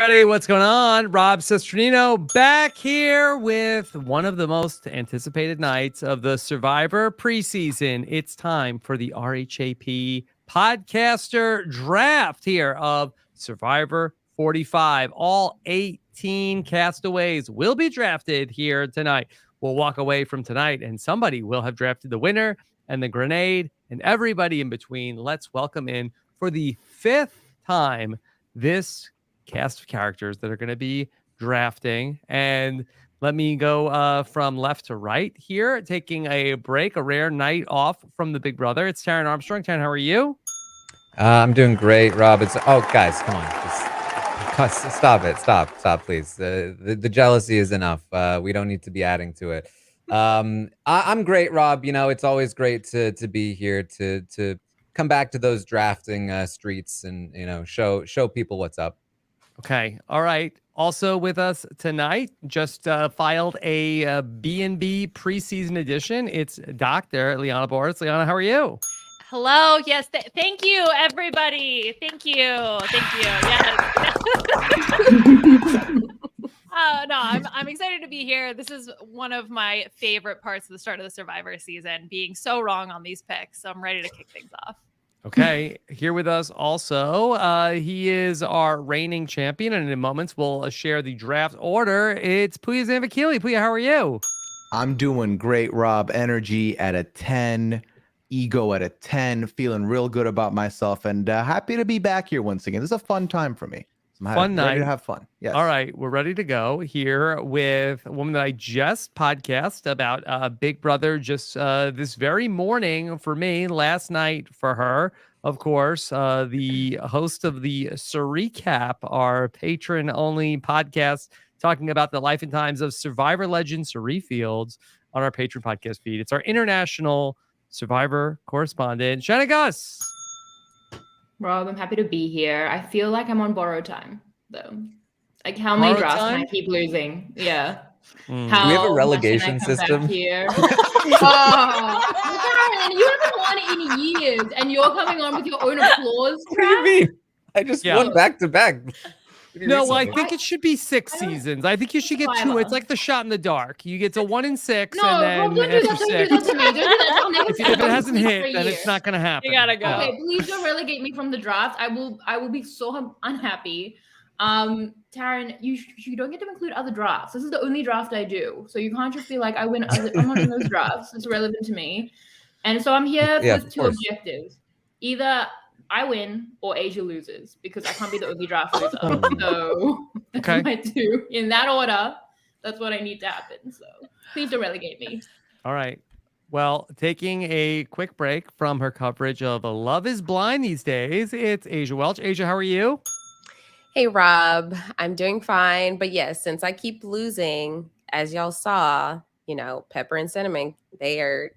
everybody, what's going on? Rob Cesternino back here with one of the most anticipated nights of the Survivor preseason. It's time for the RHAP podcaster draft here of Survivor 45. All 18 castaways will be drafted here tonight. We'll walk away from tonight and somebody will have drafted the winner and the grenade and everybody in between. Let's welcome in for the 5th time this cast of characters that are going to be drafting. And let me go from left to right here, taking a break, a rare night off from the Big Brother. It's Taran Armstrong. Taran, how are you? I'm doing great, Rob. Guys, come on. Just stop it. Stop, please. The jealousy is enough. We don't need to be adding to it. I'm great, Rob. You know, it's always great to be here to come back to those drafting streets and, you know, show people what's up. Okay. All right. Also with us tonight, just filed a B&B preseason edition. It's Dr. Liana Boraas. Liana, how are you? Hello. Yes. Thank you, everybody. Thank you. Yes. No, I'm excited to be here. This is one of my favorite parts of the start of the Survivor season, being so wrong on these picks. So I'm ready to kick things off. Okay, here with us also, he is our reigning champion, and in moments we'll share the draft order. It's Pooya Zanvakili. Pooya, how are you? I'm doing great, Rob. Energy at a 10, ego at a 10, feeling real good about myself, and happy to be back here once again. This is a fun time for me. Fun night. Ready to have fun. Yes. All right, we're ready to go here with a woman that I just podcast about Big Brother just this very morning for me, last night for her. Of course, the host of the RHAP, our patron-only podcast, talking about the life and times of Survivor legend Cirie Fields on our Patron podcast feed. It's our international Survivor correspondent, Shannon Guss. Rob, I'm happy to be here. I feel like I'm on borrowed time, though. Like, how many drafts can I keep losing? Yeah. How do we have a relegation system? Here? And you haven't won in years, and you're coming on with your own applause. What do you mean? I just won back to back. No, well, I think it should be 6 seasons. I think you should get 2. It's like the shot in the dark. You get to 1 in 6, no, and then after 6. If it hasn't hit, then it's not going to happen. You gotta go. Okay, please don't relegate me from the draft. I will be so unhappy. Taran, you don't get to include other drafts. This is the only draft I do, so you can't just be like, I'm not in those drafts. It's relevant to me, and so I'm here with 2 objectives: either I win or Aysha loses, because I can't be the only draft loser. So that's my 2 in that order. That's what I need to happen. So please don't relegate me. All right. Well, taking a quick break from her coverage of Love is Blind these days, it's Aysha Welch. Aysha, how are you? Hey, Rob. I'm doing fine. But yes, since I keep losing, as y'all saw, you know, Pepper and Cinnamon, they are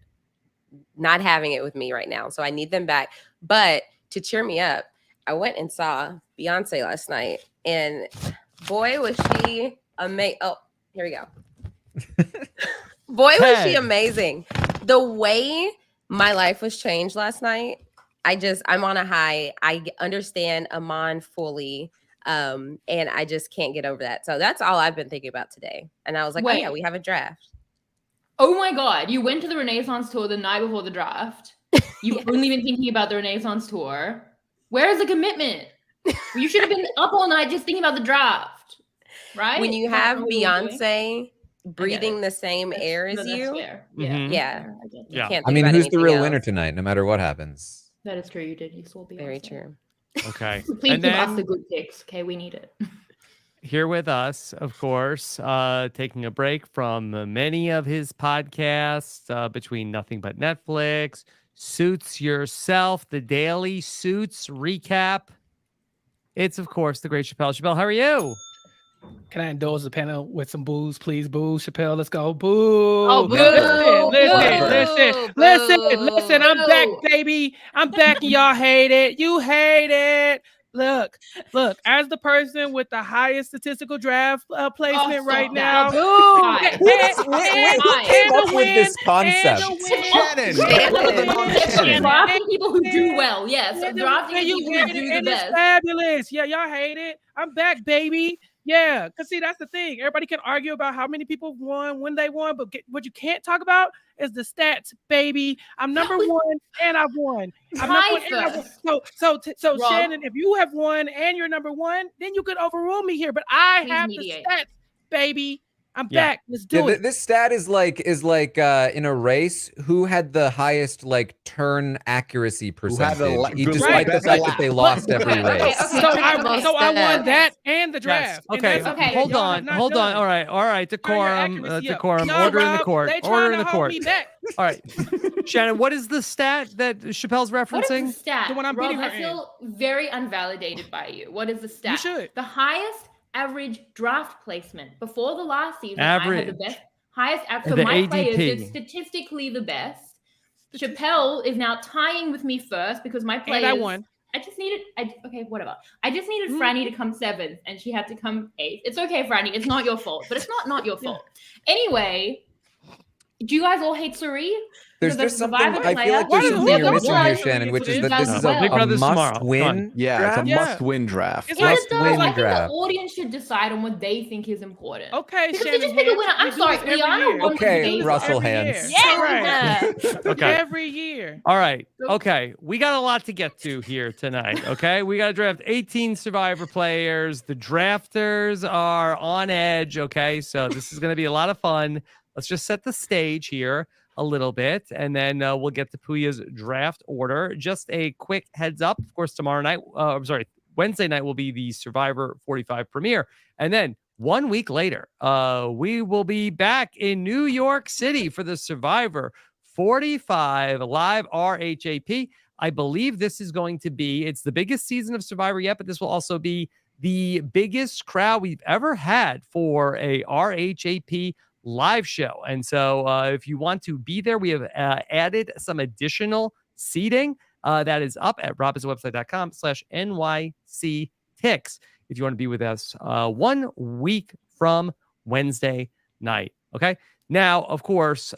not having it with me right now. So I need them back. But to cheer me up, I went and saw Beyonce last night, and boy, was she amazing. Oh, here we go. Boy, was she amazing. The way my life was changed last night, I'm on a high. I understand Amon fully, and I just can't get over that. So that's all I've been thinking about today. And I was like, oh yeah, we have a draft. Oh my God, you went to the Renaissance tour the night before the draft. You've only been thinking about the Renaissance tour. Where is the commitment? You should have been up all night just thinking about the draft, right? When you have Beyonce breathing the same air as you, yeah. I mean, who's the real winner tonight? No matter what happens. That is true. You saw Beyonce. Very true. Okay. Please give us the good picks. Okay, we need it. Here with us, of course, taking a break from many of his podcasts between Nothing But Netflix, Suits Yourself, the Daily Suits Recap. It's, of course, the great Chappell. Chappell, how are you? Can I indulge the panel with some boos, please? Boo, Chappell, let's go. Boo. Oh, boo. Listen. I'm back, baby. I'm back and y'all hate it. You hate it. Look, as the person with the highest statistical draft placement right stop now. that. Who came up with this concept? Shannon. Shannon. Drafting people who do well. Yes, drafting people who do the and it's best. fabulous. Yeah, y'all hate it. I'm back, baby. Yeah, because see, that's the thing. Everybody can argue about how many people won, when they won, but what you can't talk about is the stats, baby. I'm number one and I've won. I'm number one and I've won. So Rob. Shannon, if you have won and you're number one, then you could overrule me here. But I Please have mediate. the stats, baby. I'm Yeah. back. Let's do it. This stat is like in a race, who had the highest like turn accuracy had percentage, the despite the best fact lap. that they lost every Okay, race. okay. So I won that and the Yes. draft. And Okay. that's- Okay. Hold y'all on. have not Hold on. done. All right. All right. Turn your Decorum. accuracy up. Decorum. No, Order in the Rob, court. they Order trying in to the hold court. me back. All right. Shannon, what is the stat that Chappelle's What is referencing? the stat? The one I'm Rob, beating her I feel very unvalidated by you. What is the stat? You should. The highest average draft placement before the last season. I had the best highest for The my ADP. players is statistically the best. Chappell is now tying with me first because my players. And I won. I just needed. Okay, whatever. I just needed Franny to come 7th, and she had to come 8th. It's okay, Franny. It's not your fault, but it's not your fault. Anyway, do you guys all hate Suri? There's Because just as a something. Survivor I feel player, like there's who something you're doesn't missing like here, Suri Shannon, which is that does this is well? Big a Brother's tomorrow. must-win. Come on. Yeah, it's a Yeah. must-win draft. It's like Must-win I think draft. the audience should decide on what they think is important. Okay, Because they Shannon. just pick a winner. I'm We do sorry, this every Liana year. won Okay, the debate. Russell Every hands. year. Yeah. Right. Okay. Every year. All right. Okay. We got a lot to get to here tonight. Okay. We got to draft 18 Survivor players. The drafters are on edge. Okay. So this is going to be a lot of fun. Let's just set the stage here a little bit, and then we'll get to Pooya's draft order. Just a quick heads up. Of course, Wednesday night will be the Survivor 45 premiere. And then 1 week later, we will be back in New York City for the Survivor 45 live RHAP. I believe this is going to be, it's the biggest season of Survivor yet, but this will also be the biggest crowd we've ever had for a RHAP live show. And so if you want to be there, we have added some additional seating that is up at robhasawebsite.com/NYC Ticks if you want to be with us 1 week from Wednesday night. Okay. Now, of course,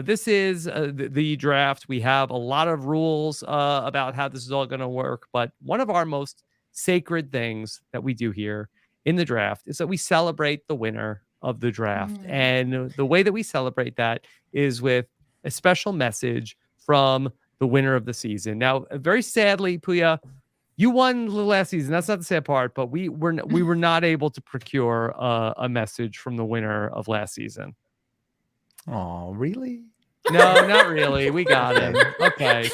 this is the draft. We have a lot of rules about how this is all going to work, but one of our most sacred things that we do here in the draft is that we celebrate the winner of the draft. And the way that we celebrate that is with a special message from the winner of the season. Now, very sadly, Pooya, you won the last season. That's not the sad part, but we were not able to procure a message from the winner of last season. Oh, really? No, not really. We got him. Okay.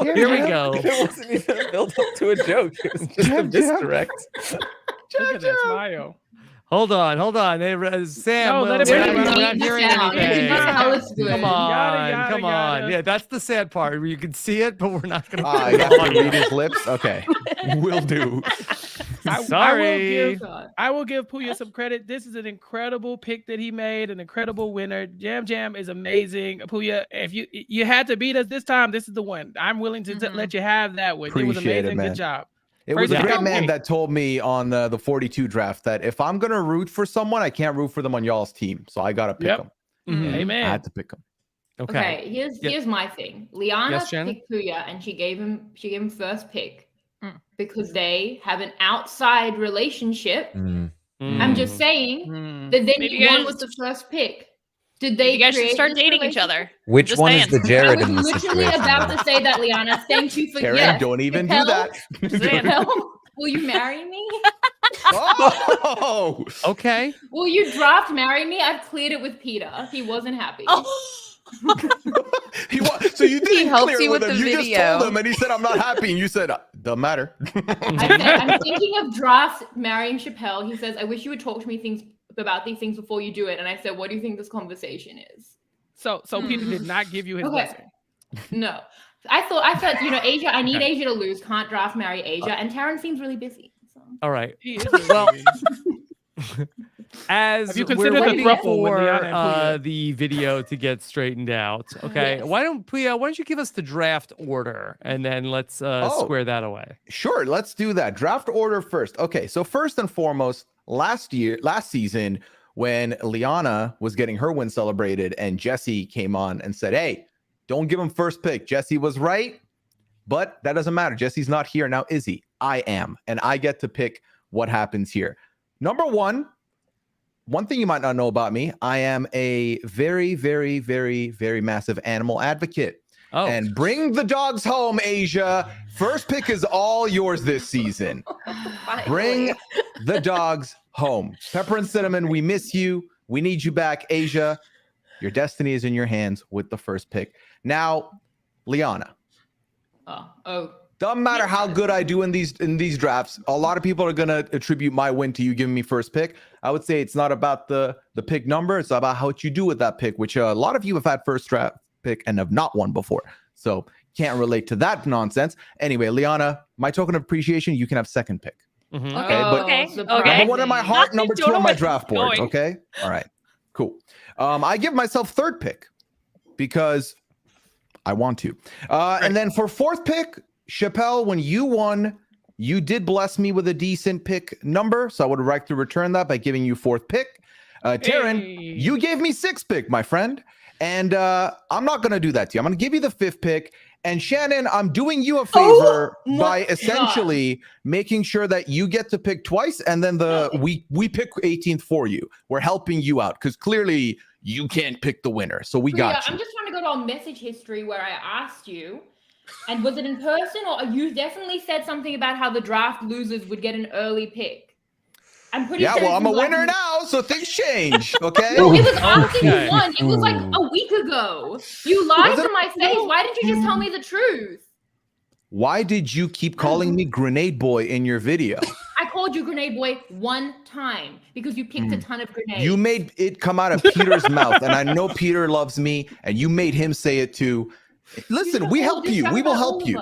Here we go. It wasn't even a build up to a joke. It was just a misdirect. Look at that smile. Hold on. Hey, Sam, No, let it we're be. not hearing anything. Tell us good. Come on, Yada, come yada. on. Yeah, that's the sad part where you can see it, but we're not going I got to read his lips. Okay, will do. Sorry. I will give Pooya some credit. This is an incredible pick that he made, an incredible winner. Jam is amazing. Pooya, if you had to beat us this time, this is the one. I'm willing to let you have that one. It was Appreciate it, amazing. man. Good job. It was a First great round man pick. that told me on the 42 draft that if I'm gonna root for someone, I can't root for them on y'all's team. So I gotta pick Yep. them. Mhm. I Amen. had to pick them. Okay. Here's my thing. Liana Yes, Shannon? picked Pooya, and she gave him first pick because they have an outside relationship. I'm just saying that then Maybe you won guys- with the first pick. Did they? You guys should create start this dating each relationship? other. Which Just one saying. is the I Jared was in this literally situation? about then? to say that, Liana. Thank you for Karen, yes. don't even do Chappell? that. saying. Chappell, will you marry me? Oh! Okay. Will you draft marry me? I've cleared it with Peter. He wasn't happy. So you didn't helped clear it you with with him. the You just video. told him, and he said, "I'm not happy," and you said, "Doesn't matter." I said, I'm thinking of draft marrying Chappell. He says, I wish you would talk to me about these things before you do it. And I said, what do you think this conversation is? So Peter did not give you his Okay. blessing. No. I thought, Aysha, I need Aysha to lose. Can't draft marry Aysha. And Taran seems really busy. So. All right. He is really Well, busy. as Have you we're considered the waiting thruple with for Liana and Pooya? the video to get straightened out, okay, Yes. why don't you give us the draft order and then let's square that away. Sure, let's do that. Draft order first. Okay, so first and foremost, last season, when Liana was getting her win celebrated and Jesse came on and said, hey, don't give him first pick. Jesse was right, but that doesn't matter. Jesse's not here now, is he? I am, and I get to pick what happens here. Number one thing you might not know about me, I am a very, very, very, very massive animal advocate. Oh, And bring the dogs home, Aysha. First pick is all yours this season. Bring the dogs home. Pepper and Cinnamon, we miss you. We need you back, Aysha. Your destiny is in your hands with the first pick. Now, Liana. Oh. Doesn't matter how good I do in these drafts. A lot of people are gonna attribute my win to you giving me first pick. I would say it's not about the pick number. It's about how you do with that pick, which a lot of you have had first draft pick and have not won before. So can't relate to that nonsense. Anyway, Liana, my token of appreciation, you can have second pick. mhm. Okay, but Okay. number one in my heart, Nothing number to two on my where draft it's board. going. Okay. All right. Cool. I give myself third pick because I want to. And then for fourth pick, Chappell, when you won, you did bless me with a decent pick number. So I would like to return that by giving you fourth pick. Taran, Hey. you gave me sixth pick, my friend. And I'm not going to do that to you. I'm going to give you the fifth pick. And Shannon, I'm doing you a favor by essentially making sure that you get to pick twice. And then we pick 18th for you. We're helping you out because clearly you can't pick the winner. So we got you. I'm just trying to go to our message history where I asked you, and was it in person or you definitely said something about how the draft losers would get an early pick? I'm pretty Yeah, sure. well, it's I'm a in black winner and- now, so things change. Okay. No, it was after Okay. you won. It was like a week ago. You lied Was it to my face. Why didn't you just tell me the truth? Why did you keep calling me Grenade Boy in your video? I called you Grenade Boy one time because you picked a ton of grenades. You made it come out of Peter's mouth, and I know Peter loves me, and you made him say it too. Listen, we help you. We will help you.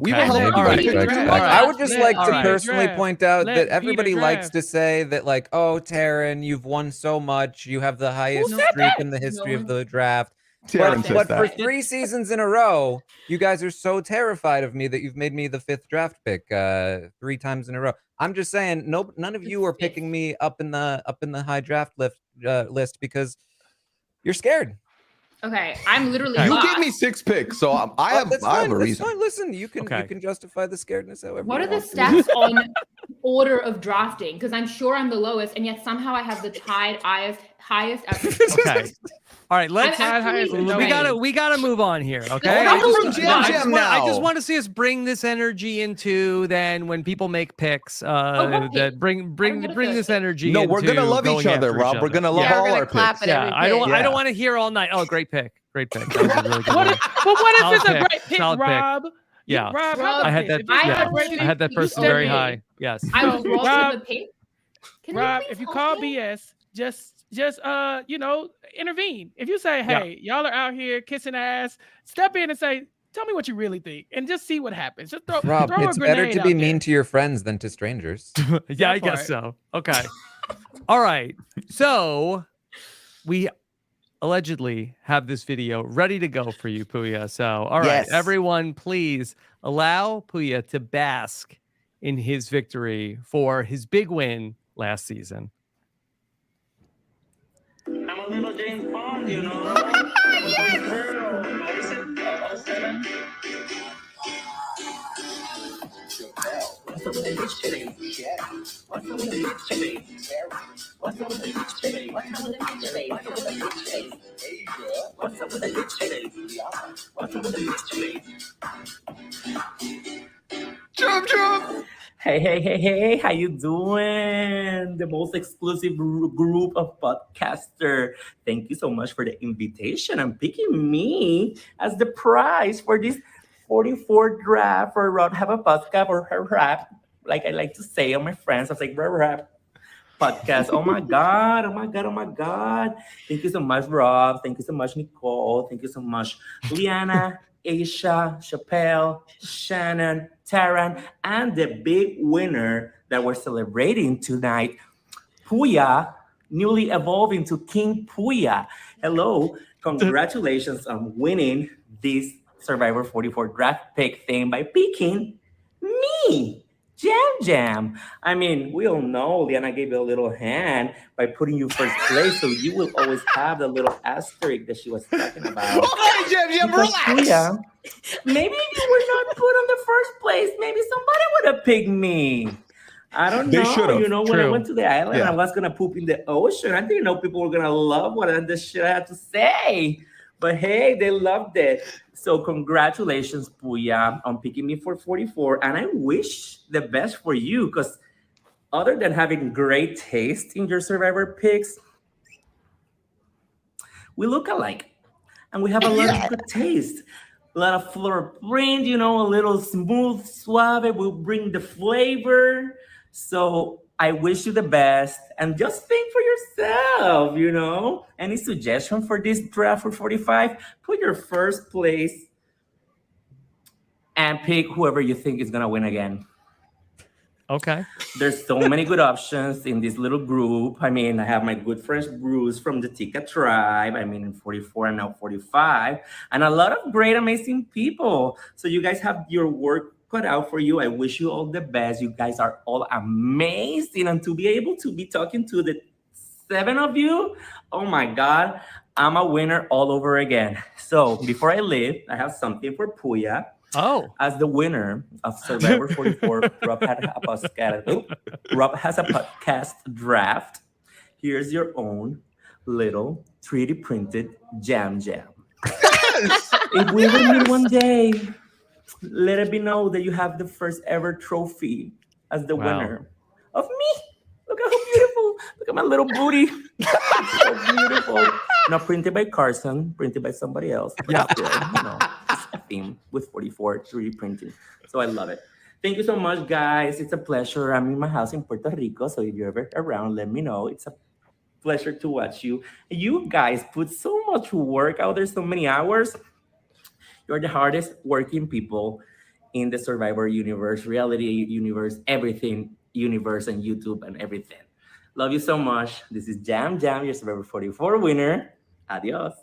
We will Okay. help All you. right. Get through All life. right. I would just like All to right. personally Draft. point out Let that Peter everybody likes draft. to say that, like, oh, Taran, you've won so much. You have the highest said streak that? in the history No of the draft. Taran says But for that. 3 seasons in a row, you guys are so terrified of me that you've made me the 5th draft pick 3 times in a row. I'm just saying, none of you are picking me up in the high draft list because you're scared. Okay, I'm literally. You lost. gave me 6 picks, so I have That's I have fine, a that's reason. fine. Listen, you can Okay. justify the scaredness however. What you are the want to. stats on order of drafting? Because I'm sure I'm the lowest, and yet somehow I have the highest average. Okay. All right, let's. I'm actually We gotta move on here. Okay. Let's go go to to Jam I Jam just now. I just want to see us bring this energy into then when people make picks. what That pick? bring get a this third. energy. No, we're gonna into love each going other, after Rob. We're gonna love Yeah, all we're gonna our clap picks. at Yeah, every I don't pick. want to hear all night. Oh, great pick. Great pick. That was a really good What one. if, but what if Solid it's a pick. great pick, Solid pick. Rob? Yeah. Rob, Rob, how about I had this? that. If you I get a Yeah, had great to- pick- I had that You person told very me. high. Yes. I was wrong Rob- with the pick. Can Rob, we please if you hold call it? BS, just intervene. If you say, hey, y'all are out here kissing ass, step in and say, tell me what you really think, and just see what happens. Just throw Rob, a it's better grenade to be out mean there. to your friends than to strangers. Yeah, I That guess part. so. Okay. All right. So we allegedly have this video ready to go for you, Pooya. So, all right, Yes. everyone, please allow Pooya to bask in his victory for his big win last season. I'm a little James Bond, you know. What's up with the bitch today? What's up with the bitch today? What's up with the bitch today? What's up with the bitch today? What's up with the bitch today? What's up with the bitch today? What's up with the bitch today? Jump, jump. Hey, how you doing? The most exclusive group of podcaster. Thank you so much for the invitation and picking me as the prize for this 44th draft for RHAPpy podcast or RHAP, like I like to say on my friends. I was like, RHAP podcast. Oh my God. Thank you so much, Rob. Thank you so much, Nicole. Thank you so much, Liana, Aysha, Chappell, Shannon, Taran, and the big winner that we're celebrating tonight, Pooya. newly evolving to King Pooya. Hello, congratulations on winning this Survivor 44 draft pick thing by picking me, Jam. I mean, we all know Liana gave you a little hand by putting you first place, so you will always have the little asterisk that she was talking about. Okay, Jam, Because relax. Pooya, maybe if you were not put on the first place, maybe somebody would have picked me. I don't They know. should've. You know, when I True. went to the island, Yeah. I was gonna poop in the ocean. I didn't know people were gonna love the shit I had to say. But hey, they loved it. So congratulations, Pooya, on picking me for 44. And I wish the best for you, because other than having great taste in your Survivor picks, we look alike. And we have a lot of good taste. A lot of floral print, you know, a little smooth, suave. We'll bring the flavor. So I wish you the best. And just think for yourself, you know. Any suggestion for this draft for 45? Put your first place and pick whoever you think is going to win again. Okay. There's so many good options in this little group. I mean, I have my good friend Bruce from the Tika tribe. I mean, in 44 and now 45. And a lot of great, amazing people. So you guys have your work cut out for you. I wish you all the best. You guys are all amazing. And to be able to be talking to the 7 of you, oh my God, I'm a winner all over again. So before I leave, I have something for Pooya. Oh, As the winner of Survivor 44, Rob has a podcast draft. Here's your own little 3D printed Jam. If we ever meet one day, let it be known that you have the first ever trophy as the Wow. winner of me. Look at how beautiful. Look at my little booty. So beautiful. Not printed by Carson, printed by somebody else. But Yeah. still, you know, it's a theme with 44 3D printing. So I love it. Thank you so much, guys. It's a pleasure. I'm in my house in Puerto Rico. So if you're ever around, let me know. It's a pleasure to watch you. You guys put so much work out there, so many hours. You're the hardest working people in the Survivor universe, reality universe, everything universe, and YouTube and everything. Love you so much. This is Jam, your Survivor 44 winner. Adios.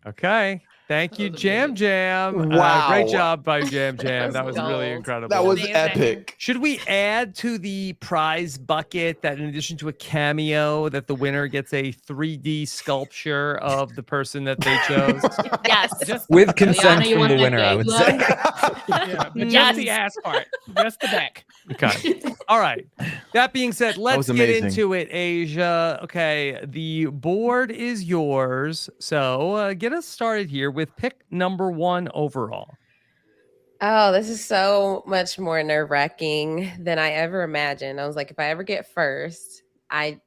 okay. Thank you, That was Jam. Wow. Great job by Jam. was That was really gold. incredible. That was Amazing. epic. Should we add to the prize bucket that in addition to a cameo, that the winner gets a 3D sculpture of the person that they chose? Yes. Just With consent Liana, you from want the that winner, I big would one? say. yeah, but Yes. just the ass part, just the back. Okay. All right. That being said, let's was get amazing. into it, Aysha. Okay. The board is yours. So get us started here with pick number 1 overall. Oh, this is so much more nerve-wracking than I ever imagined. I was like, if I ever get first, I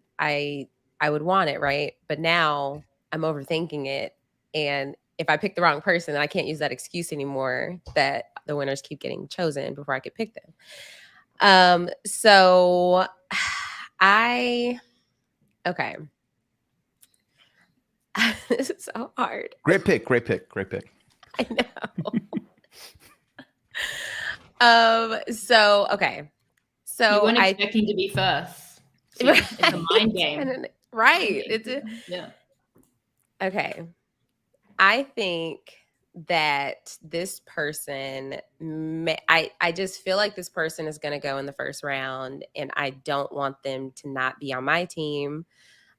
would want it, right? But now I'm overthinking it. And if I pick the wrong person, then I can't use that excuse anymore that the winners keep getting chosen before I could pick them. So okay. This is so hard. Great pick. I know. So okay. You So weren't I expecting to be first. See, it's a mind game. Right. It's Yeah. okay. I think that this person I just feel like this person is going to go in the first round, and I don't want them to not be on my team.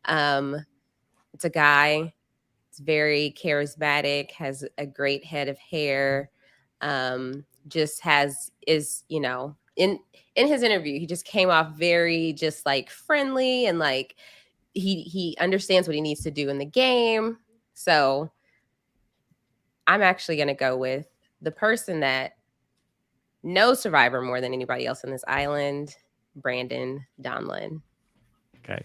It's a guy. It's very charismatic, has a great head of hair. You know, in his interview, he just came off very just like friendly, and like he understands what he needs to do in the game. So I'm actually going to go with the person that knows Survivor more than anybody else on this island, Brandon Donlin. Okay.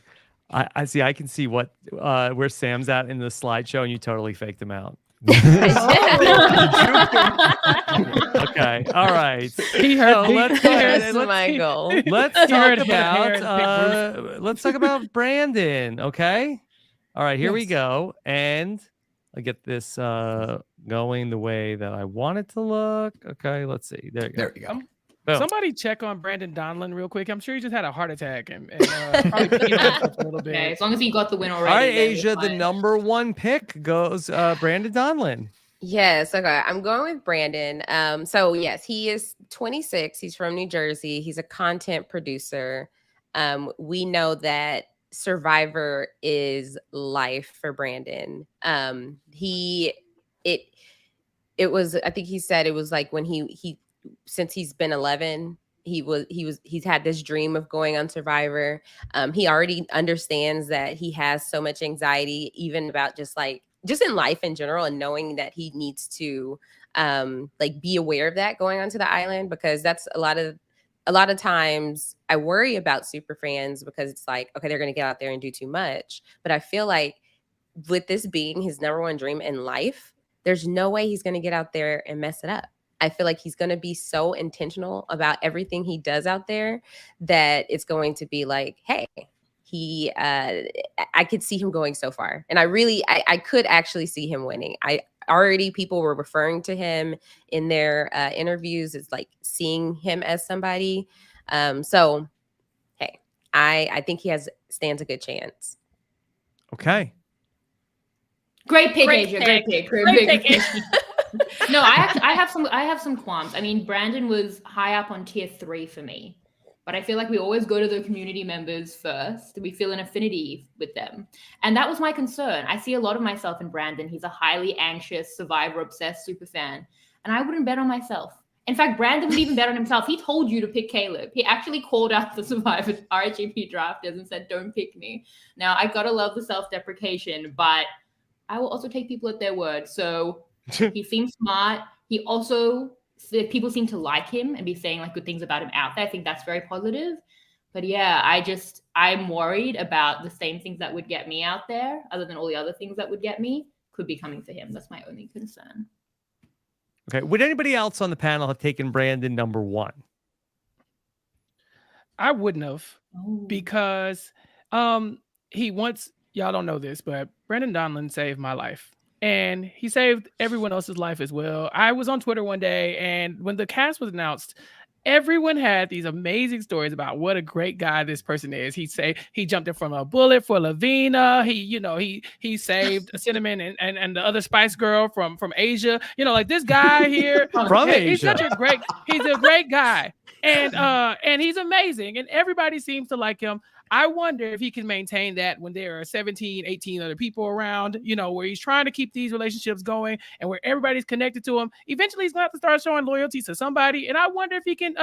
I see. I can see what where Sam's at in the slideshow, and you totally faked him out. Okay. All right. He heard. So let's go ahead That's and my goal. let's He talk heard his hair and picked let's talk about Brandon. Okay. All right. Here we Yes. go. And I get this going the way that I want it to look. Okay. Let's see. There you go. There you go. Boom. Somebody check on Brandon Donlin real quick. I'm sure he just had a heart attack and probably peed himself a little bit. Okay, as long as he got the win already. All right, then we're Asia, the fine. number 1 pick goes Brandon Donlin. Yes, okay. I'm going with Brandon. So yes, he is 26. He's from New Jersey. He's a content producer. We know that Survivor is life for Brandon. It was, I think he said it was like when he since he's been 11, he's had this dream of going on Survivor. He already understands that he has so much anxiety, even about just in life in general, and knowing that he needs to like be aware of that going onto the island, because that's a lot of times I worry about super fans because it's like, okay, they're going to get out there and do too much. But I feel like with this being his number 1 dream in life, there's no way he's going to get out there and mess it up. I feel like he's going to be so intentional about everything he does out there that it's going to be like, hey, I could see him going so far. And I could actually see him winning. People were referring to him in their interviews as like seeing him as somebody. So, hey, I think he stands a good chance. Okay. Great pick, Great Asia. pick. Great pick. pick. No, I have some qualms. I mean, Brandon was high up on tier 3 for me, but I feel like we always go to the community members first. We feel an affinity with them, and that was my concern. I see a lot of myself in Brandon. He's a highly anxious, Survivor-obsessed super fan, and I wouldn't bet on myself. In fact, Brandon would even bet on himself. He told you to pick Caleb. He actually called out the Survivor RHAP drafters and said, "Don't pick me." Now, I gotta love the self-deprecation, but I will also take people at their word. So he seems smart. He also, people seem to like him and be saying like good things about him out there. I think that's very positive. But yeah, I'm worried about the same things that would get me out there, other than all the other things that would get me, could be coming for him. That's my only concern. Okay. Would anybody else on the panel have taken Brandon number 1? I wouldn't have, because he once, y'all don't know this, but Brandon Donlin saved my life. And he saved everyone else's life as well. I was on Twitter one day, and when the cast was announced, everyone had these amazing stories about what a great guy this person is. He jumped in from a bullet for Lavina. He saved Cinnamon and the other Spice Girl from Asia. Like this guy here From Asia. He's a great guy. And he's amazing. And everybody seems to like him. I wonder if he can maintain that when there are 17, 18 other people around, where he's trying to keep these relationships going and where everybody's connected to him. Eventually, he's going to have to start showing loyalty to somebody. And I wonder if he can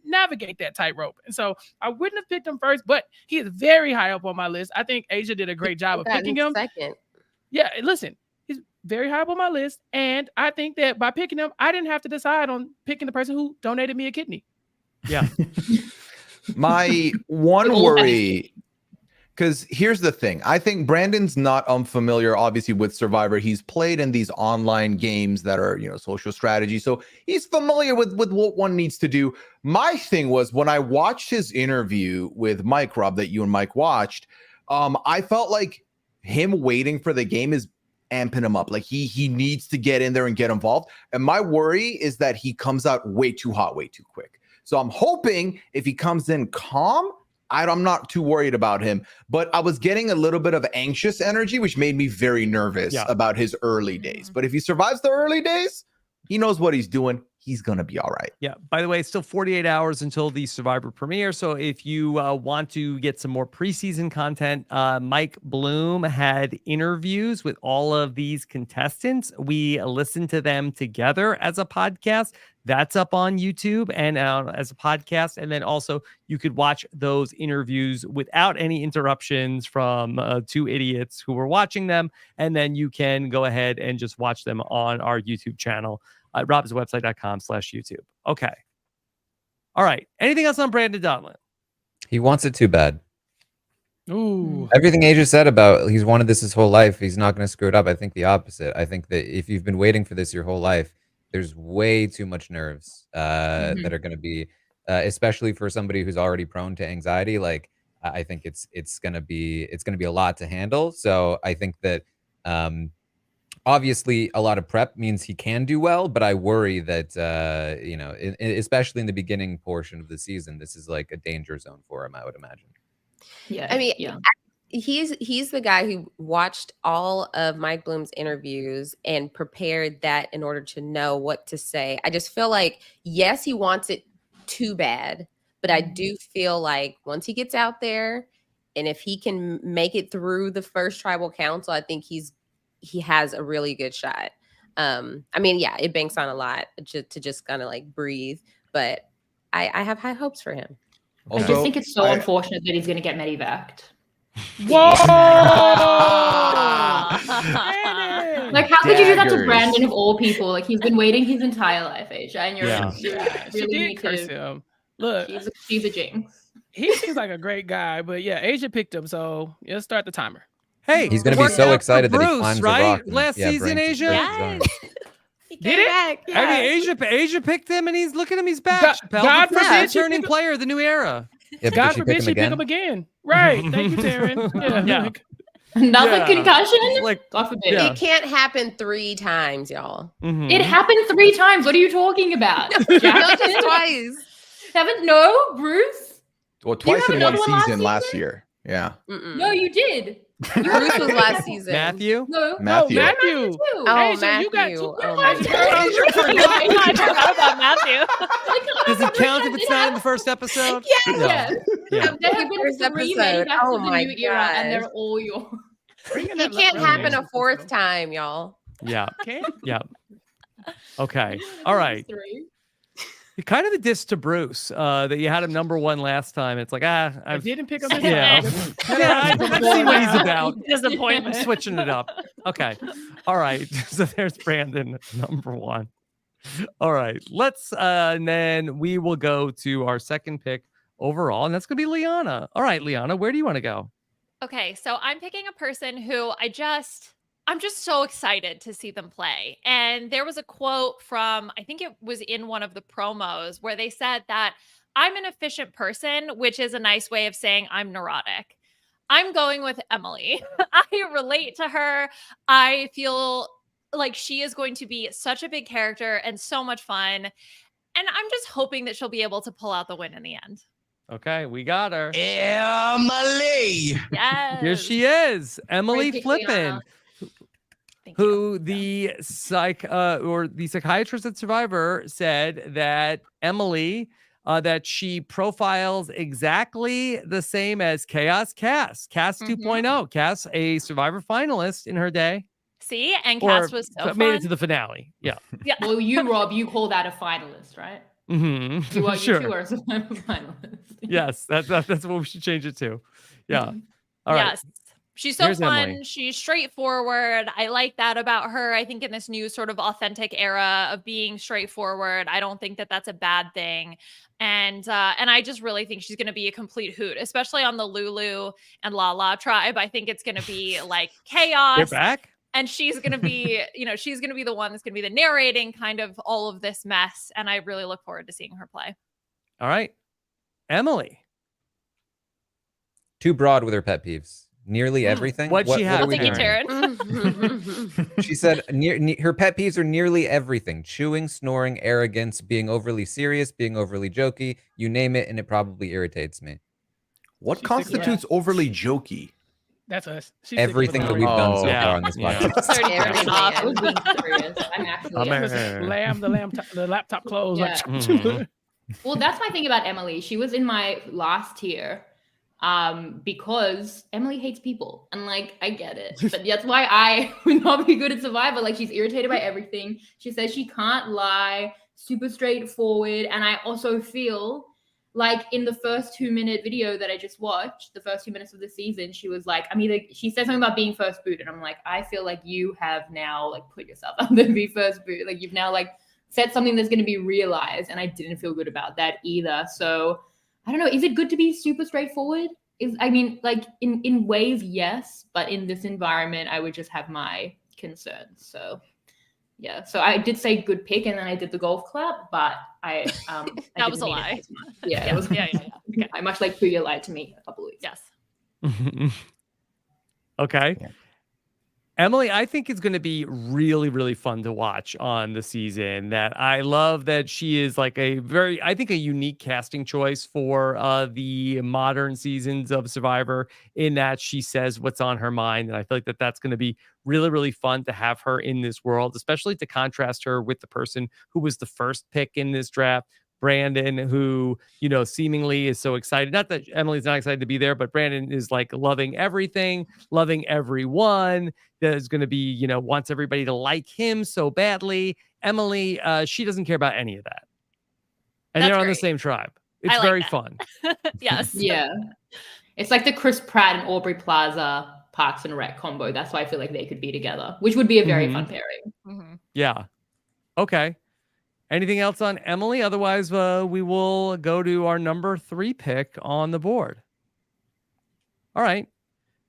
navigate that tightrope. And so I wouldn't have picked him first, but he is very high up on my list. I think Asia did a great job of picking him. Second. Yeah, listen, he's very high up on my list. And I think that by picking him, I didn't have to decide on picking the person who donated me a kidney. Yeah. My one worry, because here's the thing. I think Brandon's not unfamiliar, obviously, with Survivor. He's played in these online games that are, social strategy. So he's familiar with what one needs to do. My thing was when I watched his interview with Mike, Rob, that you and Mike watched, I felt like him waiting for the game is amping him up. Like he needs to get in there and get involved. And my worry is that he comes out way too hot, way too quick. So I'm hoping if he comes in calm, I'm not too worried about him. But I was getting a little bit of anxious energy, which made me very nervous about his early days. But if he survives the early days, he knows what he's doing. He's going to be all right. Yeah. By the way, it's still 48 hours until the Survivor premiere. So if you want to get some more preseason content, Mike Bloom had interviews with all of these contestants. We listened to them together as a podcast. That's up on YouTube and as a podcast. And then also you could watch those interviews without any interruptions from 2 idiots who were watching them. And then you can go ahead and just watch them on our YouTube channel at robswebsite.com/YouTube. Okay. All right. Anything else on Brandon Donlin? He wants it too bad. Ooh. Everything Asia said about he's wanted this his whole life, he's not going to screw it up. I think the opposite. I think that if you've been waiting for this your whole life, there's way too much nerves that are going to be, especially for somebody who's already prone to anxiety. Like I think it's going to be a lot to handle. So I think that obviously a lot of prep means he can do well, but I worry that especially in the beginning portion of the season, this is like a danger zone for him, I would imagine. Yeah. I mean, yeah. he's the guy who watched all of Mike Bloom's interviews and prepared that in order to know what to say. I just feel like, yes, he wants it too bad, but I do feel like once he gets out there and if he can make it through the first tribal council, I think he has a really good shot. I mean, yeah, it banks on a lot to just kind of like breathe, but I have high hopes for him. I just think it's so unfortunate that he's going to get medevaced. Whoa! Like, how could you do that to Brandon of all people? Like, he's been waiting his entire life, Aysha, and you really need curse to. him. Look, she's a jinx. He seems like a great guy, but yeah, Aysha picked him, so let's start the timer. Hey, he's going to be so excited that he climbs right? the rock. Last season, Aysha. Yes. Did it? Back, I mean, Aysha picked him, and he's looking at him. He's back. Chappell, God the first forbid she returning pick him- player of the new era. Yeah, God forbid she pick him again. Right. Thank you, Taran. Yeah. Yeah. Another Yeah. concussion? Like, God forbid. Yeah. It can't happen 3 times, y'all. mhm. It happened 3 times. What are you talking about? No, Jackson? just twice. No, Bruce? Well, twice have in one another one season last last year. Yeah. Mm-mm. No, you did. Bruce was last season. Matthew. No. Matthew. Matthew. Too. Oh, Aysha, you got Matthew. two- Oh, Aysha, my girl, I forgot about Matthew. Does it count if it's not in the first episode? Yes. Yeah. There have been First 3 episode. medevacts Oh of the my new era, and they're gosh. all yours. It can't happen a 4th time, y'all. Yeah. Okay. Yeah. Okay. All right. 3. Kind of a diss to Bruce that you had him number 1 last time. It's like, I I've didn't pick up this yeah. time. Yeah, I've seen what he's about. I'm Disappointment. switching it up. Okay. All right. So there's Brandon, number 1. All right. Let's and then we will go to our second pick overall, and that's gonna be Liana. All right, Liana, where do you want to go? Okay, so I'm picking a person who I'm just so excited to see them play. And there was a quote from, I think it was in one of the promos, where they said that I'm an efficient person, which is a nice way of saying I'm neurotic. I'm going with Emily. I relate to her. I feel like she is going to be such a big character and so much fun. And I'm just hoping that she'll be able to pull out the win in the end. Okay, we got her. Emily. Yes. Here she is, Emily Great pick, Flippin, Liana. Thank you. who the psychiatrist at Survivor said that Emily that she profiles exactly the same as Chaos Cass 2.0. Cass, a Survivor finalist in her day. See, and Or Cass was so made fun. it to the finale. Yeah. Yeah. Well, Rob, you call that a finalist, right? Mm-hmm. You are Sure. you two are a Survivor finalist. Yes, that's what we should change it to. Yeah. All right. Yes. She's so Here's fun. Emily. She's straightforward. I like that about her. I think in this new sort of authentic era of being straightforward, I don't think that that's a bad thing. And I just really think she's going to be a complete hoot, especially on the Lulu and Lala tribe. I think it's going to be like They're chaos. back. And she's going to be, she's going to be the one that's going to be the narrating kind of all of this mess. And I really look forward to seeing her play. All right. Emily. Too broad with her pet peeves. Nearly everything. What'd she have? are we Thank you, hearing? Taran. She said her pet peeves are nearly everything: chewing, snoring, arrogance, being overly serious, being overly jokey. You name it, and it probably irritates me. What She's constitutes overly jokey? That's us. She's Everything that sticking we've with done Oh, so yeah. far on this Yeah. podcast. Everything off. I was being serious. I'm actually. the laptop closed. Yeah. Mhm. Well, that's my thing about Emily. She was in my last tier because Emily hates people. And like, I get it. But that's why I would not be good at Survivor. Like, she's irritated by everything. She says she can't lie, super straightforward. And I also feel like in the first 2-minute video that I just watched, the first 2 minutes of the season, she was like, she said something about being first boot. And I'm like, I feel like you have now like put yourself out there to be first boot. Like, you've now like said something that's going to be realized, and I didn't feel good about that either. So I don't know. Is it good to be super straightforward? Like in ways, yes, but in this environment, I would just have my concerns. So yeah. So I did say good pick, and then I did the golf clap, but I That was didn't a mean it lie. as much. Yeah, Yeah, it was. yeah. Okay. I much like Pooya lied to me a couple of weeks. Yes. Okay. Yeah. Emily, I think is going to be really, really fun to watch on the season. That I love that she is like I think a unique casting choice for the modern seasons of Survivor, in that she says what's on her mind. And I feel like that's going to be really, really fun to have her in this world, especially to contrast her with the person who was the first pick in this draft, Brandon, who, seemingly is so excited. Not that Emily's not excited to be there, but Brandon is like loving everything, loving everyone. That is going to be, wants everybody to like him so badly. Emily, she doesn't care about any of that. And That's they're on the great. same tribe. It's I like very that. fun. Yes. Yeah. It's like the Chris Pratt and Aubrey Plaza Parks and Rec combo. That's why I feel like they could be together, which would be a very fun pairing. Mm-hmm. Yeah. Okay. Anything else on Emily? Otherwise, we will go to our number 3 pick on the board. All right.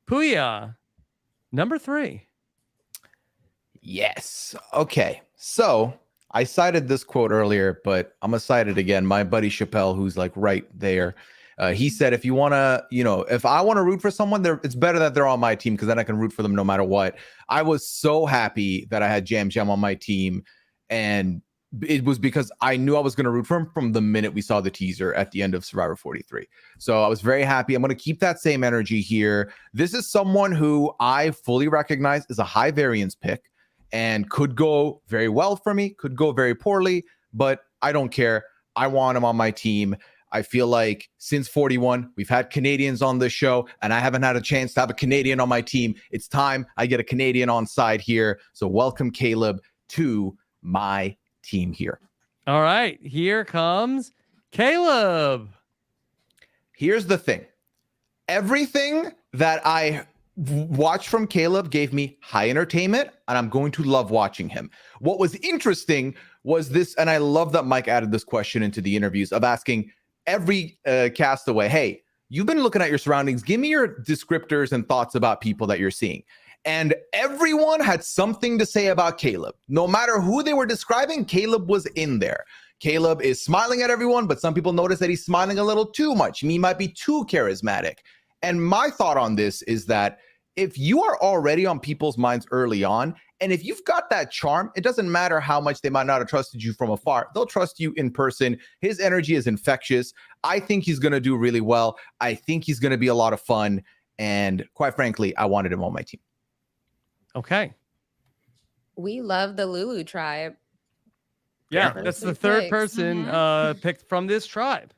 Pooya, number 3. Yes. Okay. So I cited this quote earlier, but I'm going to cite it again. My buddy Chappell, who's like right there, he said, if you want to, if I want to root for someone, it's better that they're on my team because then I can root for them no matter what. I was so happy that I had Jam on my team, and it was because I knew I was going to root for him from the minute we saw the teaser at the end of Survivor 43. So I was very happy. I'm going to keep that same energy here. This is someone who I fully recognize is a high variance pick and could go very well for me, could go very poorly, but I don't care. I want him on my team. I feel like since 41, we've had Canadians on this show, and I haven't had a chance to have a Canadian on my team. It's time I get a Canadian on side here. So welcome Caleb to my team here. All right, here comes Caleb. Here's the thing. Everything that I watched from Caleb gave me high entertainment, and I'm going to love watching him. What was interesting was this, and I love that Mike added this question into the interviews of asking every castaway, hey, you've been looking at your surroundings. Give me your descriptors and thoughts about people that you're seeing. And everyone had something to say about Caleb. No matter who they were describing, Caleb was in there. Caleb is smiling at everyone, but some people notice that he's smiling a little too much. He might be too charismatic. And my thought on this is that if you are already on people's minds early on, and if you've got that charm, it doesn't matter how much they might not have trusted you from afar. They'll trust you in person. His energy is infectious. I think he's going to do really well. I think he's going to be a lot of fun. And quite frankly, I wanted him on my team. Okay. We love the Lulu tribe. Yeah, Yeah. that's the Good third picks. person picked from this tribe.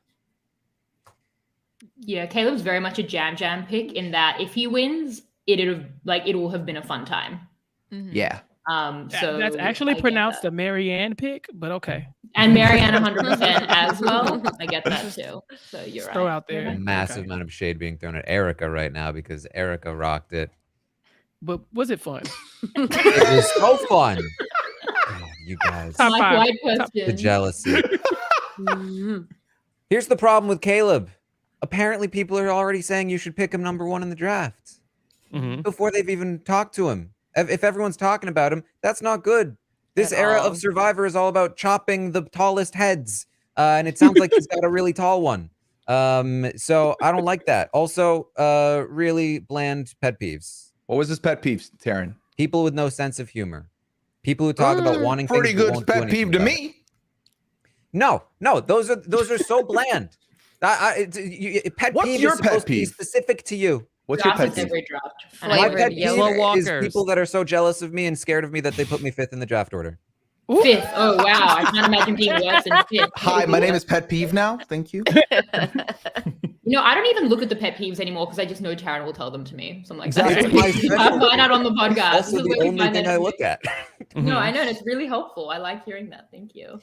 Yeah, Caleb's very much a jam pick in that if he wins, it will have been a fun time. Mm-hmm. Yeah. So That's actually I get pronounced that. a Marianne pick, but okay. And Marianne 100% as well. I get that too. So you're Just throw right. out there. A massive Okay. amount of shade being thrown at Erica right now because Erica rocked it. But was it fun? It was so fun. God, you guys, Top Mike five. White the question. jealousy. Mhm. Here's the problem with Caleb. Apparently, people are already saying you should pick him number 1 in the draft Mhm. before they've even talked to him. If everyone's talking about him, that's not good. This At era all. of Survivor is all about chopping the tallest heads, and it sounds like he's got a really tall one. So I don't like that. Also, really bland pet peeves. What was his pet peeves, Taran? People with no sense of humor. People who talk about wanting Pretty things but good won't do pet anything peeve to about it. me. No, those are so bland. Pet What's peeve your is pet supposed to be peeve? specific to you. What's your Draft pet is peeve? every draft. Flavored My pet yellow peeve is walkers. people that are so jealous of me and scared of me that they put me 5th in the draft order. Fifth. Oh wow. I can't imagine being worse than fifth. Hi, my name is Pet Peeve now. Thank you. I don't even look at the pet peeves anymore because I just know Taran will tell them to me. So I'm like, Exactly. that's My I specialty. find out on the podcast. Also, This is the where we only find thing out I look at. No, Mhm. I know, and it's really helpful. I like hearing that. Thank you.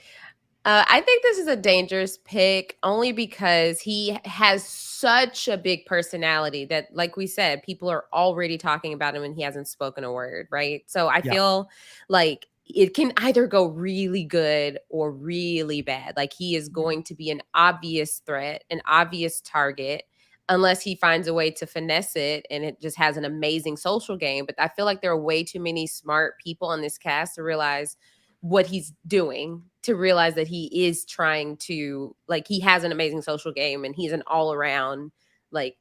I think this is a dangerous pick only because he has such a big personality that, like we said, people are already talking about him and he hasn't spoken a word, right? So I Yeah. feel like it can either go really good or really bad. Like he is going to be an obvious threat, an obvious target, unless he finds a way to finesse it and it just has an amazing social game. But I feel like there are way too many smart people on this cast to realize what he's doing, to realize that he is trying to, like, he has an amazing social game and he's an all-around, like,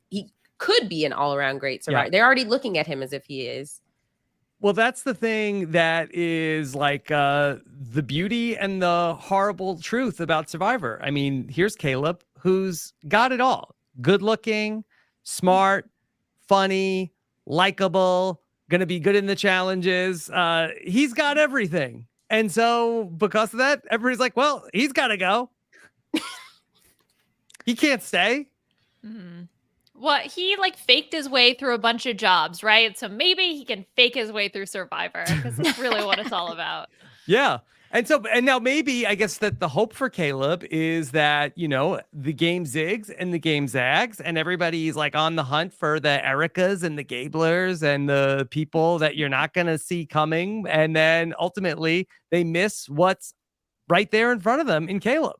he could be an all-around great survivor. Yeah. They're already looking at him as if he is. Well, that's the thing that is like the beauty and the horrible truth about Survivor. I mean, here's Caleb, who's got it all. Good looking, smart, funny, likable, going to be good in the challenges. He's got everything. And so because of that, everybody's like, well, he's got to go. He can't stay. Mm-hmm. Well, he like faked his way through a bunch of jobs, right? So maybe he can fake his way through Survivor because that's really what it's all about. Yeah. And now maybe I guess that the hope for Caleb is that, you know, the game zigs and the game zags and everybody's like on the hunt for the Ericas and the Gablers and the people that you're not going to see coming. And then ultimately they miss what's right there in front of them in Caleb.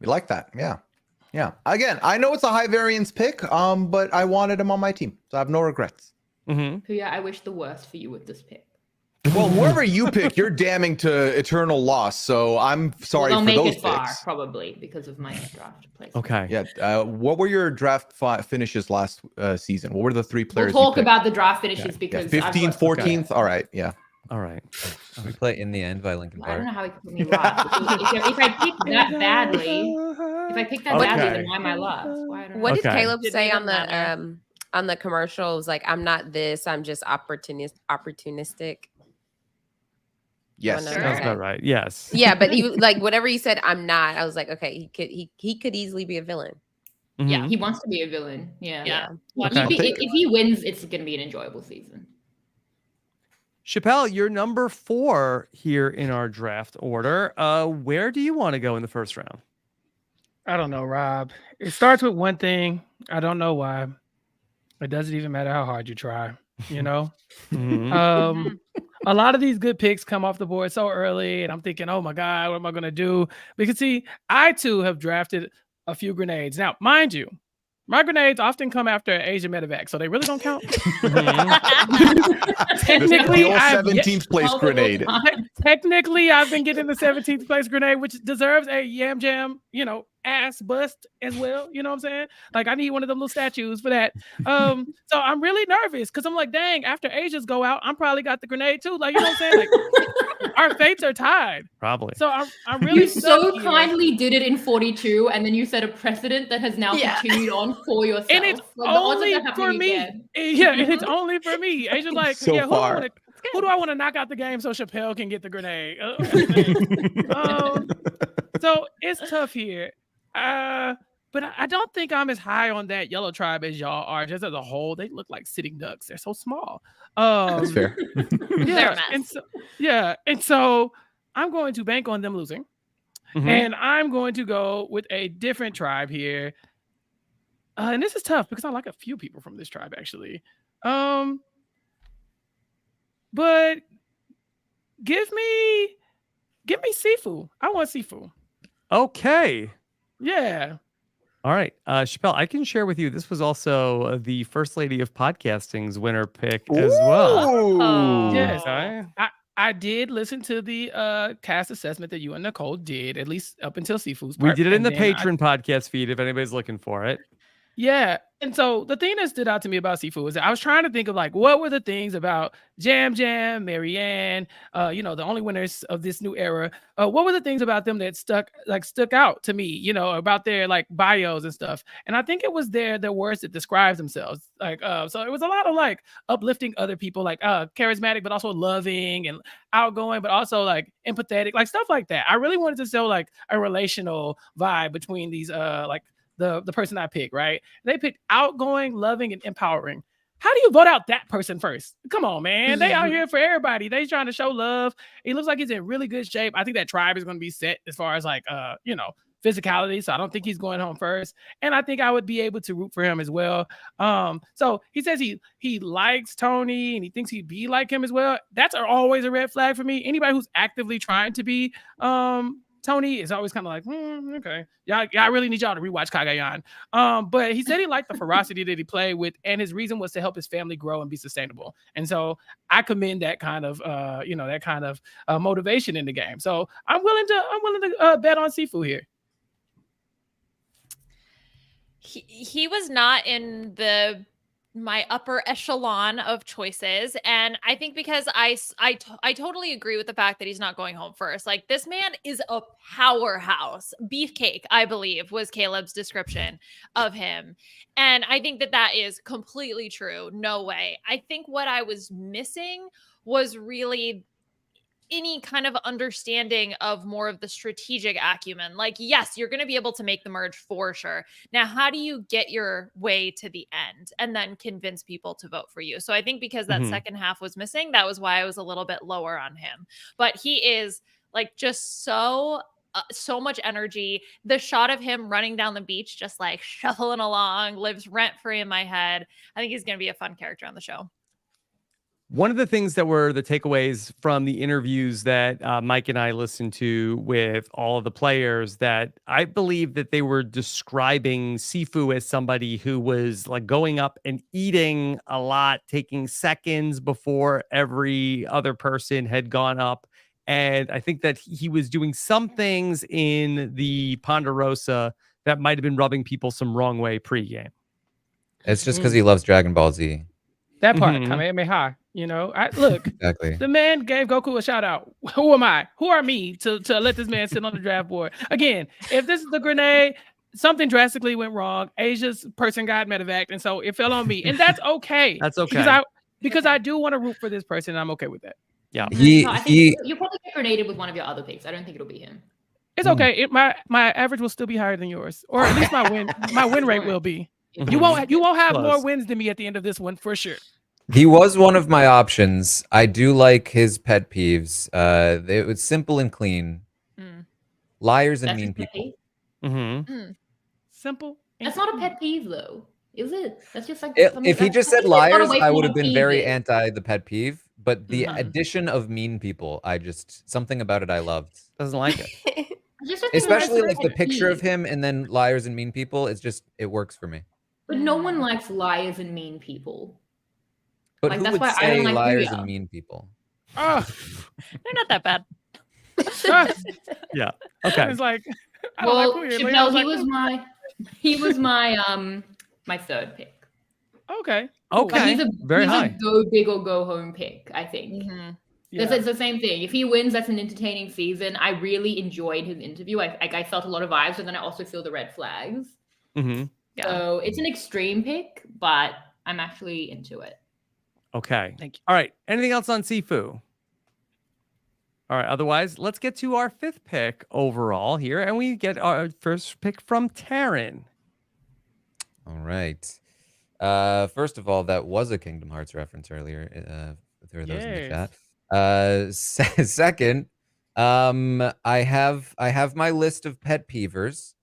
We like that. Yeah. Yeah. Again, I know it's a high variance pick, but I wanted him on my team, so I have no regrets. Mm-hmm. Pooya, I wish the worst for you with this pick. Well, whoever you pick, you're damning to eternal loss. So I'm sorry They'll for make those it far, picks. probably because of my draft place. Okay. Yeah. What were your draft finishes last season? What were the 3 We'll players? talk about the draft finishes Yeah, because 15th, 14th. All right. Yeah. All right. We play In the End by Linkin Well, I don't Park. know how he could put me last. If I picked that badly, then why am I last? Why don't I- What did Okay. Caleb Didn't say even matter. on the commercials? Like, I'm not this. I'm just opportunistic. Yes. Sure. Sounds about right. Yes. Yeah, but he like whatever he said. I'm not. I was like, okay, he could easily be a villain. Mhm. He wants to be a villain. Yeah. Yeah. Okay. If he wins, it's going to be an enjoyable season. Chappell, you're number 4 here in our draft order. Where do you want to go in the first round? I don't know, Rob. It starts with one thing. I don't know why. It doesn't even matter how hard you try, you know? Mhm. A lot of these good picks come off the board so early, and I'm thinking, oh my God, what am I going to do? Because see, I too have drafted a few grenades. Now, mind you, my grenades often come after Asia medevac, so they really don't count. Technically, the old I've 17th place multiple grenade. times. Technically, I've been getting the 17th place grenade, which deserves a yam jam, ass bust as well. You know what I'm saying? Like, I need one of them little statues for that. So I'm really nervous because I'm like, dang, after Asia's go out, I'm probably got the grenade too. Like, you know what I'm saying? Like, our fates are tied. Probably. So I'm really You so stuck here. kindly did it in 42, and then you set a precedent that has now Yeah. continued on for yourself. And it's Like, the odds of only that happening for me. again. Yeah, and it's only for me. Asia's like, So yeah, who far. do I want to knock out the game so Chappell can get the grenade? So it's tough here. But I don't think I'm as high on that yellow tribe as y'all are. Just as a whole, they look like sitting ducks. They're so small. That's fair. They're a mess. And so I'm going to bank on them losing. Mhm. And I'm going to go with a different tribe here. And this is tough because I like a few people from this tribe, actually. But give me Sifu. I want Sifu. Okay. Yeah. All right. Chappell, I can share with you. This was also the First Lady of Podcasting's winner pick as well. Oh. Yes. Okay. I did listen to the cast assessment that you and Nicole did, at least up until Sifu's We part, did it in and the then Patron podcast feed if anybody's looking for it. Yeah. And so the thing that stood out to me about Sifu is that I was trying to think of like, what were the things about Jam Jam, Marianne, the only winners of this new era. What were the things about them that stuck out to me, about their like bios and stuff. And I think it was their words that describes themselves. Like, so it was a lot of like uplifting other people, like charismatic, but also loving and outgoing, but also like empathetic, like stuff like that. I really wanted to show like a relational vibe between these the person I picked, right? They picked outgoing, loving, and empowering. How do you vote out that person first? Come on, man. They out here for everybody. They trying to show love. It looks like he's in really good shape. I think that tribe is going to be set as far as like, physicality. So I don't think he's going home first. And I think I would be able to root for him as well. So he says he likes Tony and he thinks he'd be like him as well. That's always a red flag for me. Anybody who's actively trying to be Tony is always kind of like, okay. Yeah, I really need y'all to rewatch Kagayan. But he said he liked the ferocity that he played with, and his reason was to help his family grow and be sustainable. And so I commend that kind of, motivation in the game. So I'm willing to bet on Sifu here. He was not in the my upper echelon of choices. And I think because I totally agree with the fact that he's not going home first. Like, this man is a powerhouse. Beefcake, I believe, was Caleb's description of him. And I think that that is completely true. No way. I think what I was missing was really any kind of understanding of more of the strategic acumen. Like, yes, you're going to be able to make the merge for sure. Now, how do you get your way to the end and then convince people to vote for you? So I think because that second half was missing, that was why I was a little bit lower on him. But he is like just so much energy. The shot of him running down the beach, just like shuffling along, lives rent free in my head. I think he's going to be a fun character on the show. One of the things that were the takeaways from the interviews that Mike and I listened to with all of the players, that I believe that they were describing Sifu as somebody who was like going up and eating a lot, taking seconds before every other person had gone up. And I think that he was doing some things in the Ponderosa that might have been rubbing people some wrong way pregame. It's just because he loves Dragon Ball Z. That part, Kamehameha. You know, look, Exactly. The man gave Goku a shout out. Who am I? Who are me to let this man sit on the draft board? Again, if this is the grenade, something drastically went wrong. Asia's person got medevac, and so it fell on me. And that's okay. That's okay. Because I do want to root for this person, and I'm okay with that. Yeah. I think you'll probably get grenaded with one of your other picks. I don't think it'll be him. It's okay. My average will still be higher than yours. Or at least my win rate will be. You won't have more wins than me at the end of this one for sure. He was one of my options. I do like his pet peeves. It was simple and clean. Liars and mean people. Simple. That's not a pet peeve, though, is it? That's just like if he just said liars, I would have been very anti the pet peeve. But the addition of mean people, something about it I loved. Doesn't like it. Especially like the picture of him and then liars and mean people. It works for me. But no one likes liars and mean people. But like, who that's would why I say don't like liars Pooya. and mean people? They're not that bad. Yeah. Okay. It's like, I don't like Pooya. Chappell, he was my my third pick. Okay. Okay. He's very high. A go big or go home pick, I think. Yeah. It's the same thing. If he wins, that's an entertaining season. I really enjoyed his interview. I felt a lot of vibes, and then I also feel the red flags. So it's an extreme pick, but I'm actually into it. Okay. Thank you. All right. Anything else on Sifu? All right. Otherwise, let's get to our fifth pick overall here, and we get our first pick from Taran. All right. First of all, that was a Kingdom Hearts reference earlier. There are those in the chat. Second, I have my list of pet peevers,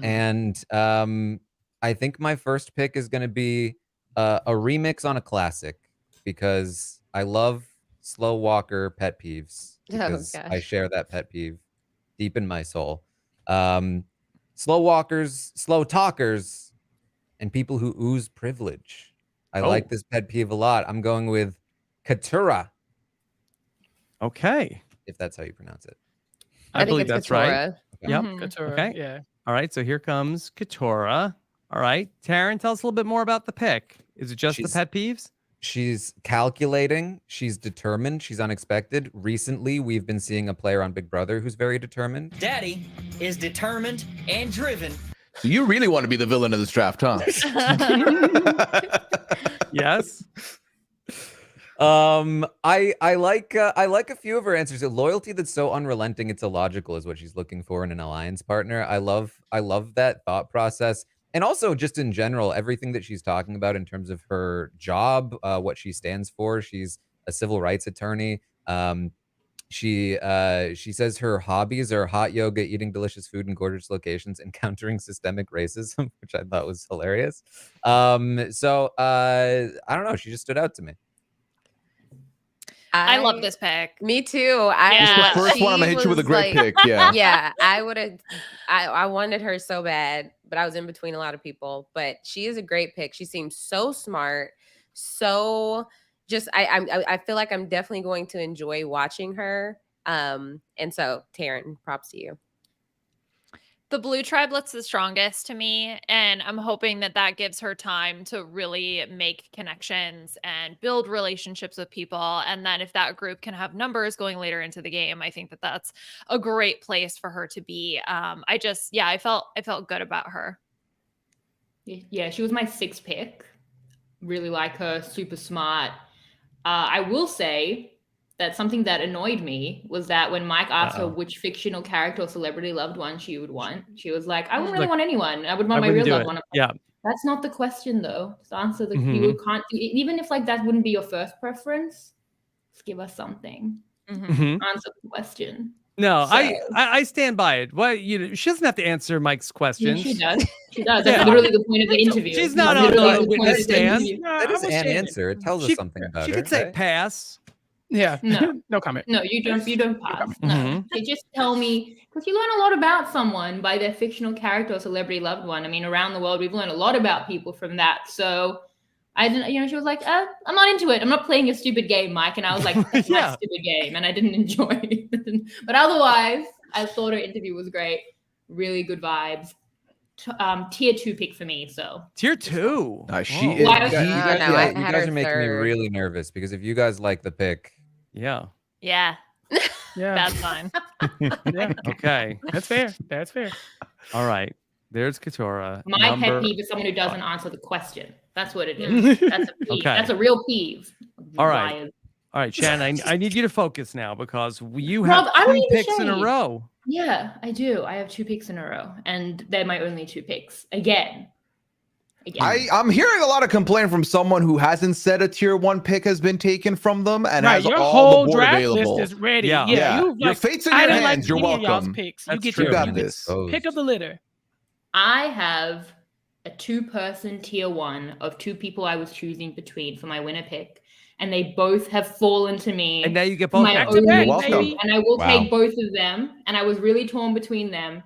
and I think my first pick is going to be a remix on a classic, because I love slow walker pet peeves, because I share that pet peeve deep in my soul. Slow walkers, slow talkers, and people who ooze privilege. I like this pet peeve a lot. I'm going with Katura. Okay. If that's how you pronounce it. I believe that's right. Okay. Yep. Katura. Okay. Yeah. All right. So here comes Katura. All right. Taran, tell us a little bit more about the pick. Is it just the pet peeves? She's calculating. She's determined. She's unexpected. Recently, we've been seeing a player on Big Brother who's very determined. Daddy is determined and driven. So you really want to be the villain of this draft, huh? Yes. I like a few of her answers. A loyalty that's so unrelenting it's illogical is what she's looking for in an alliance partner. I love that thought process. And also just in general, everything that she's talking about in terms of her job, what she stands for. She's a civil rights attorney. She says her hobbies are hot yoga, eating delicious food in gorgeous locations, and countering systemic racism, which I thought was hilarious. So I don't know. She just stood out to me. I love this pick. Me too. It's the first one I'm gonna hit you with a great pick. Yeah. Yeah. I wanted her so bad, but I was in between a lot of people. But she is a great pick. She seems so smart. So just I feel like I'm definitely going to enjoy watching her. And so Taran, props to you. The blue tribe looks the strongest to me, and I'm hoping that that gives her time to really make connections and build relationships with people. And then if that group can have numbers going later into the game, I think that that's a great place for her to be. I felt good about her. Yeah, she was my 6th pick. Really like her, super smart. I will say that something that annoyed me was that when Mike asked her which fictional character or celebrity loved one she would want, she was like, I wouldn't really want anyone. I would want my real loved one. Yeah. That's not the question, though. Just answer the Mhm. you can't, even if like that wouldn't be your first preference, just give us something. Mhm. Answer the question. No, So- I stand by it. What she doesn't have to answer Mike's Yeah, questions. she does. She does. That's Yeah. literally the point of the interview. She's not That's on literally the point witness of the stand. interview. No, That is I'm with an Shannon. answer. It tells She- us something about She her. could say right? pass. Yeah. No. No comment. No, you don't pass. No. Mhm. They just tell me, because you learn a lot about someone by their fictional character or celebrity loved one. I mean, around the world, we've learned a lot about people from that. So I didn't, she was like, I'm not into it. I'm not playing a stupid game, Mike. And I was like, that's Yeah. not a stupid game. And I didn't enjoy it. But otherwise, I thought her interview was great. Really good vibes. Tier 2 pick for me. So Tier 2. She Oh. is. Why- You guys, No, you guys- no, yeah, I you had guys her are making me third. really nervous because if you guys like the pick, Yeah. Yeah, Yeah. that's fine. Yeah. Okay. That's fair. That's fair. All right. There's Katora. my pet peeve is someone who doesn't answer the question. That's what it is. That's a peeve. Okay. That's a real peeve. All right. Liars. All right, Shannon, I need you to focus now because you Rob, have I don't 2 need the picks in a shade. row. Yeah, I do. I have 2 picks in a row, and they're my only 2 picks. Again. I'm hearing a lot of complaint from someone who hasn't said a tier 1 pick has been taken from them and Right, has your all whole the board draft available. list is ready. Yeah. Yeah, you Your like, fate's in I your didn't hands. like You're any of y'all's welcome. picks. That's You get true. You your got this. pick of the litter. I have a 2-person tier 1 of 2 people I was choosing between for my winner pick, and they both have fallen to me. And now you get both. my Back of to them. back, only welcome. two, and I will Wow. take both of them. And I was really torn between them.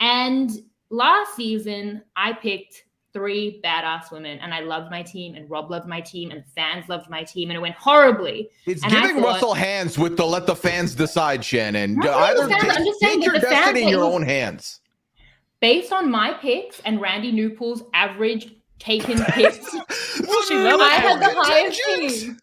And last season, I picked 3 badass women, and I loved my team, and Rob loved my team, and fans loved my team, and it went horribly. It's And I giving thought- Russell hands with the let the fans decide, Shannon. Not Either the fans, take, I'm just saying take that your the fans destiny in that your you- own hands. Based on my picks and Randy Newpool's average taken picks, She loves I had the average. highest team.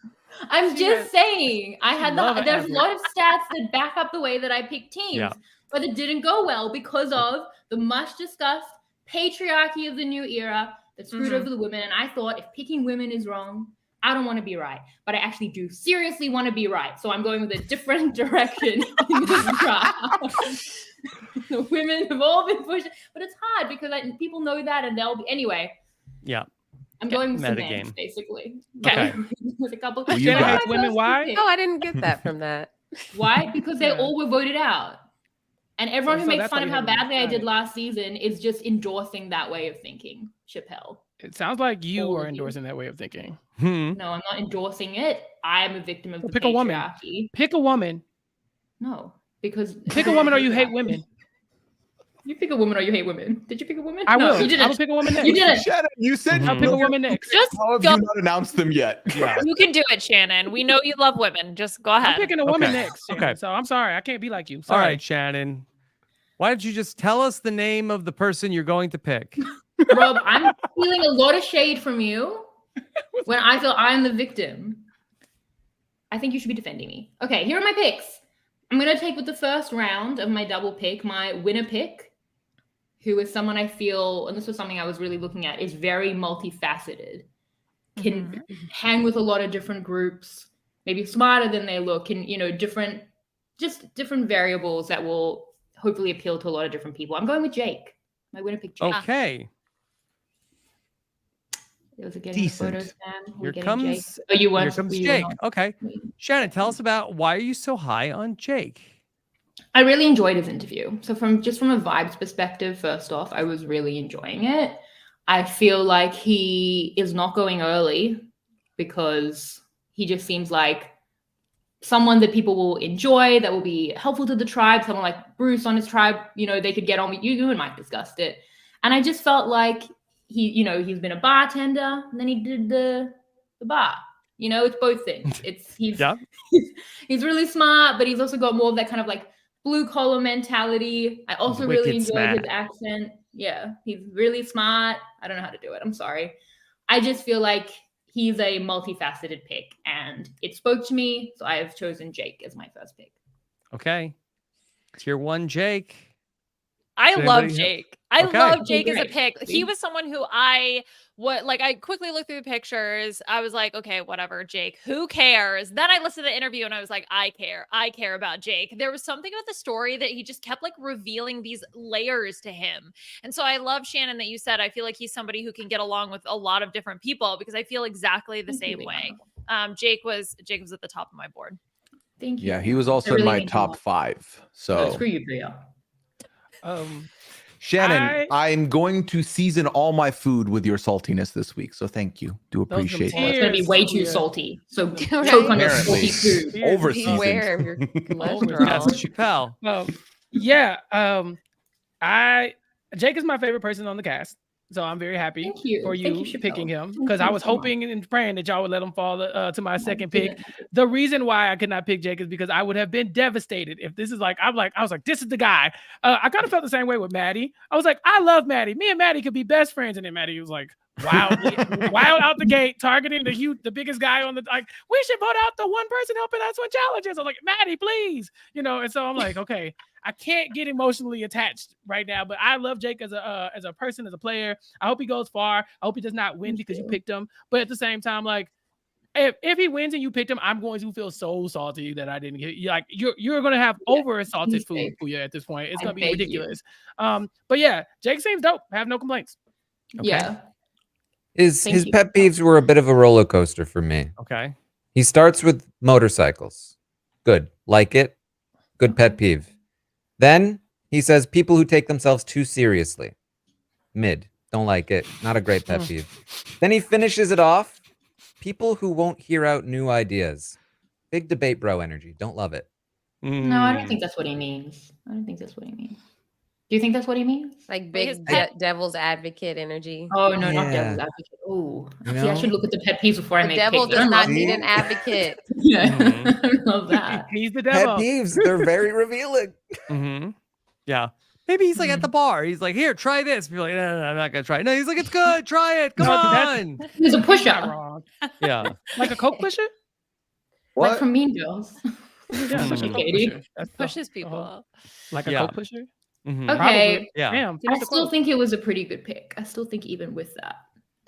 I'm She just has- saying, I had love the. There's average. a lot of stats that back up the way that I picked teams, Yeah. but it didn't go well because of the much discussed patriarchy of the new era that screwed Mhm. over the women. And I thought if picking women is wrong, I don't want to be right, but I actually do seriously want to be right. So I'm going with a different direction in this draft. The women have all been pushed, but it's hard because people know that, and they'll be anyway. Yeah. I'm Okay, going with meta semantics, game. basically. Okay. With a couple. Well, you They're got my it. Women, first why? pick. Oh, I didn't get that from that. Why? Because they Yeah. all were voted out. And everyone So who makes that's fun why of we how have badly I did right. last season is just endorsing that way of thinking, Chappell. It sounds like you All are of you. endorsing that way of thinking. Hmm. No, I'm not endorsing it. I am a victim of Well, the pick a woman. patriarchy. Pick a woman. No, because Pick a woman or you hate women. You pick a woman or you hate women. Did you pick a woman? I No, will. you I didn't. will pick a woman next. You didn't. Shannon, you said Mhm. I'll pick a woman next. Just How have go. you not announced them yet? Yeah. You can do it, Shannon. We know you love women. Just go ahead. I'm picking a woman Okay. next. Shannon. Okay. So I'm sorry. I can't be like you. All Sorry. right, Shannon. Why don't you just tell us the name of the person you're going to pick? Rob, I'm feeling a lot of shade from you when I feel I'm the victim. I think you should be defending me. Okay, here are my picks. I'm going to take with the first round of my double pick, my winner pick, who is someone I feel, and this was something I was really looking at, is very multifaceted. Can hang with a lot of different groups, maybe smarter than they look, and, different variables that will hopefully appeal to a lot of different people. I'm going with Jake. My winner pick, Jake. Okay. Was it getting Decent. the photos, Sam? Here Getting comes Jake? Oh, you Here weren't. comes you were Jake. not. Okay. Shannon, tell us about why are you so high on Jake? I really enjoyed his interview. So from a vibes perspective, first off, I was really enjoying it. I feel like he is not going early because he just seems like someone that people will enjoy, that will be helpful to the tribe. Someone like Bruce on his tribe, they could get on with you and Mike discussed it. And I just felt like he's been a bartender and then he did the bar. It's both things. He's Yeah. he's really smart, but he's also got more of that kind of like blue collar mentality. I also Wicked really enjoyed his smart. accent. Yeah, he's really smart. I don't know how to do it. I'm sorry. I just feel like he's a multifaceted pick, and it spoke to me. So I have chosen Jake as my first pick. Okay. Tier 1 Jake. I Did love anybody- Jake. I Okay. love Jake as a Great. pick. He See? was someone who I quickly looked through the pictures. I was like, okay, whatever, Jake. Who cares? Then I listened to the interview and I was like, I care. I care about Jake. There was something about the story that he just kept like revealing these layers to him. And so I love, Shannon, that you said I feel like he's somebody who can get along with a lot of different people, because I feel exactly the Thank you, same way. Liana. Jake was at the top of my board. Thank you. Yeah, he was I also in really my mean top that. 5. Oh, So screw you, Pooya. Shannon, I'm going to season all my food with your saltiness this week. So thank you. Do Those are appreciate some that. It's going to be Cheers, way too Pooya. salty. So Right. choke on your Apparently. salty food. Cheers. Over Beware of seasoned. your Yes, cholesterol. Chappell. Yeah. Jake is my favorite person on the cast. So I'm very happy Thank you. for Thank you Chappell. picking him, Thank because you I was so much. hoping and praying that y'all would let him fall to my second pick. didn't. The reason why I could not pick Jake is because I would have been devastated if this is like, I was like, this is the guy. I kind of felt the same way with Maddie. I was like, I love Maddie. Me and Maddie could be best friends. And then Maddie was like, wild out the gate, targeting the biggest guy on the, like, we should vote out the one person helping us win challenges. I'm like, Maddie, please. And so I'm like, okay, I can't get emotionally attached right now, but I love Jake as a person, as a player. I hope he goes far. I hope he does not win because you picked him. But at the same time, like, if he wins and you picked him, I'm going to feel so salty that I didn't get. Like, you're going to have over assaulted food, Pooya, at this point. It's going to be ridiculous. But yeah, Jake seems dope. I have no complaints. Okay. Yeah. His Thank you. pet peeves were a bit of a roller coaster for me. Okay. He starts with motorcycles. Good. Like it. Good pet peeve. Then he says people who take themselves too seriously. Mid. Don't like it. Not a great pet peeve. Then he finishes it off. People who won't hear out new ideas. Big debate bro energy. Don't love it. No, I don't think that's what he means. I don't think that's what he means. Do you think that's what he means? Like his big pet- devil's advocate energy. Oh, no, not Yeah. devil's advocate. Oh, You see, I know? should look at the pet peeves before I The make devil picks. I does don't not love need that. an advocate. Yeah, Mhm. I love that. He's the Pet devil. peeves. They're very revealing. Mm-hmm. Yeah. Maybe he's like at the bar. He's like, here, try this. You're like, no, I'm not going to try it. No, he's like, it's good. Try it. Come No, that's- on. He's a Not pusher, wrong. Yeah. Like a Coke pusher? like from Mean Girls. Yeah, like a Coke Katie. pusher. That's the- Pushes the people whole- up. Like a Yeah. Coke pusher? Mhm. Okay, Probably. Yeah. Damn. I finish the still quote. think it was a pretty good pick. I still think even with that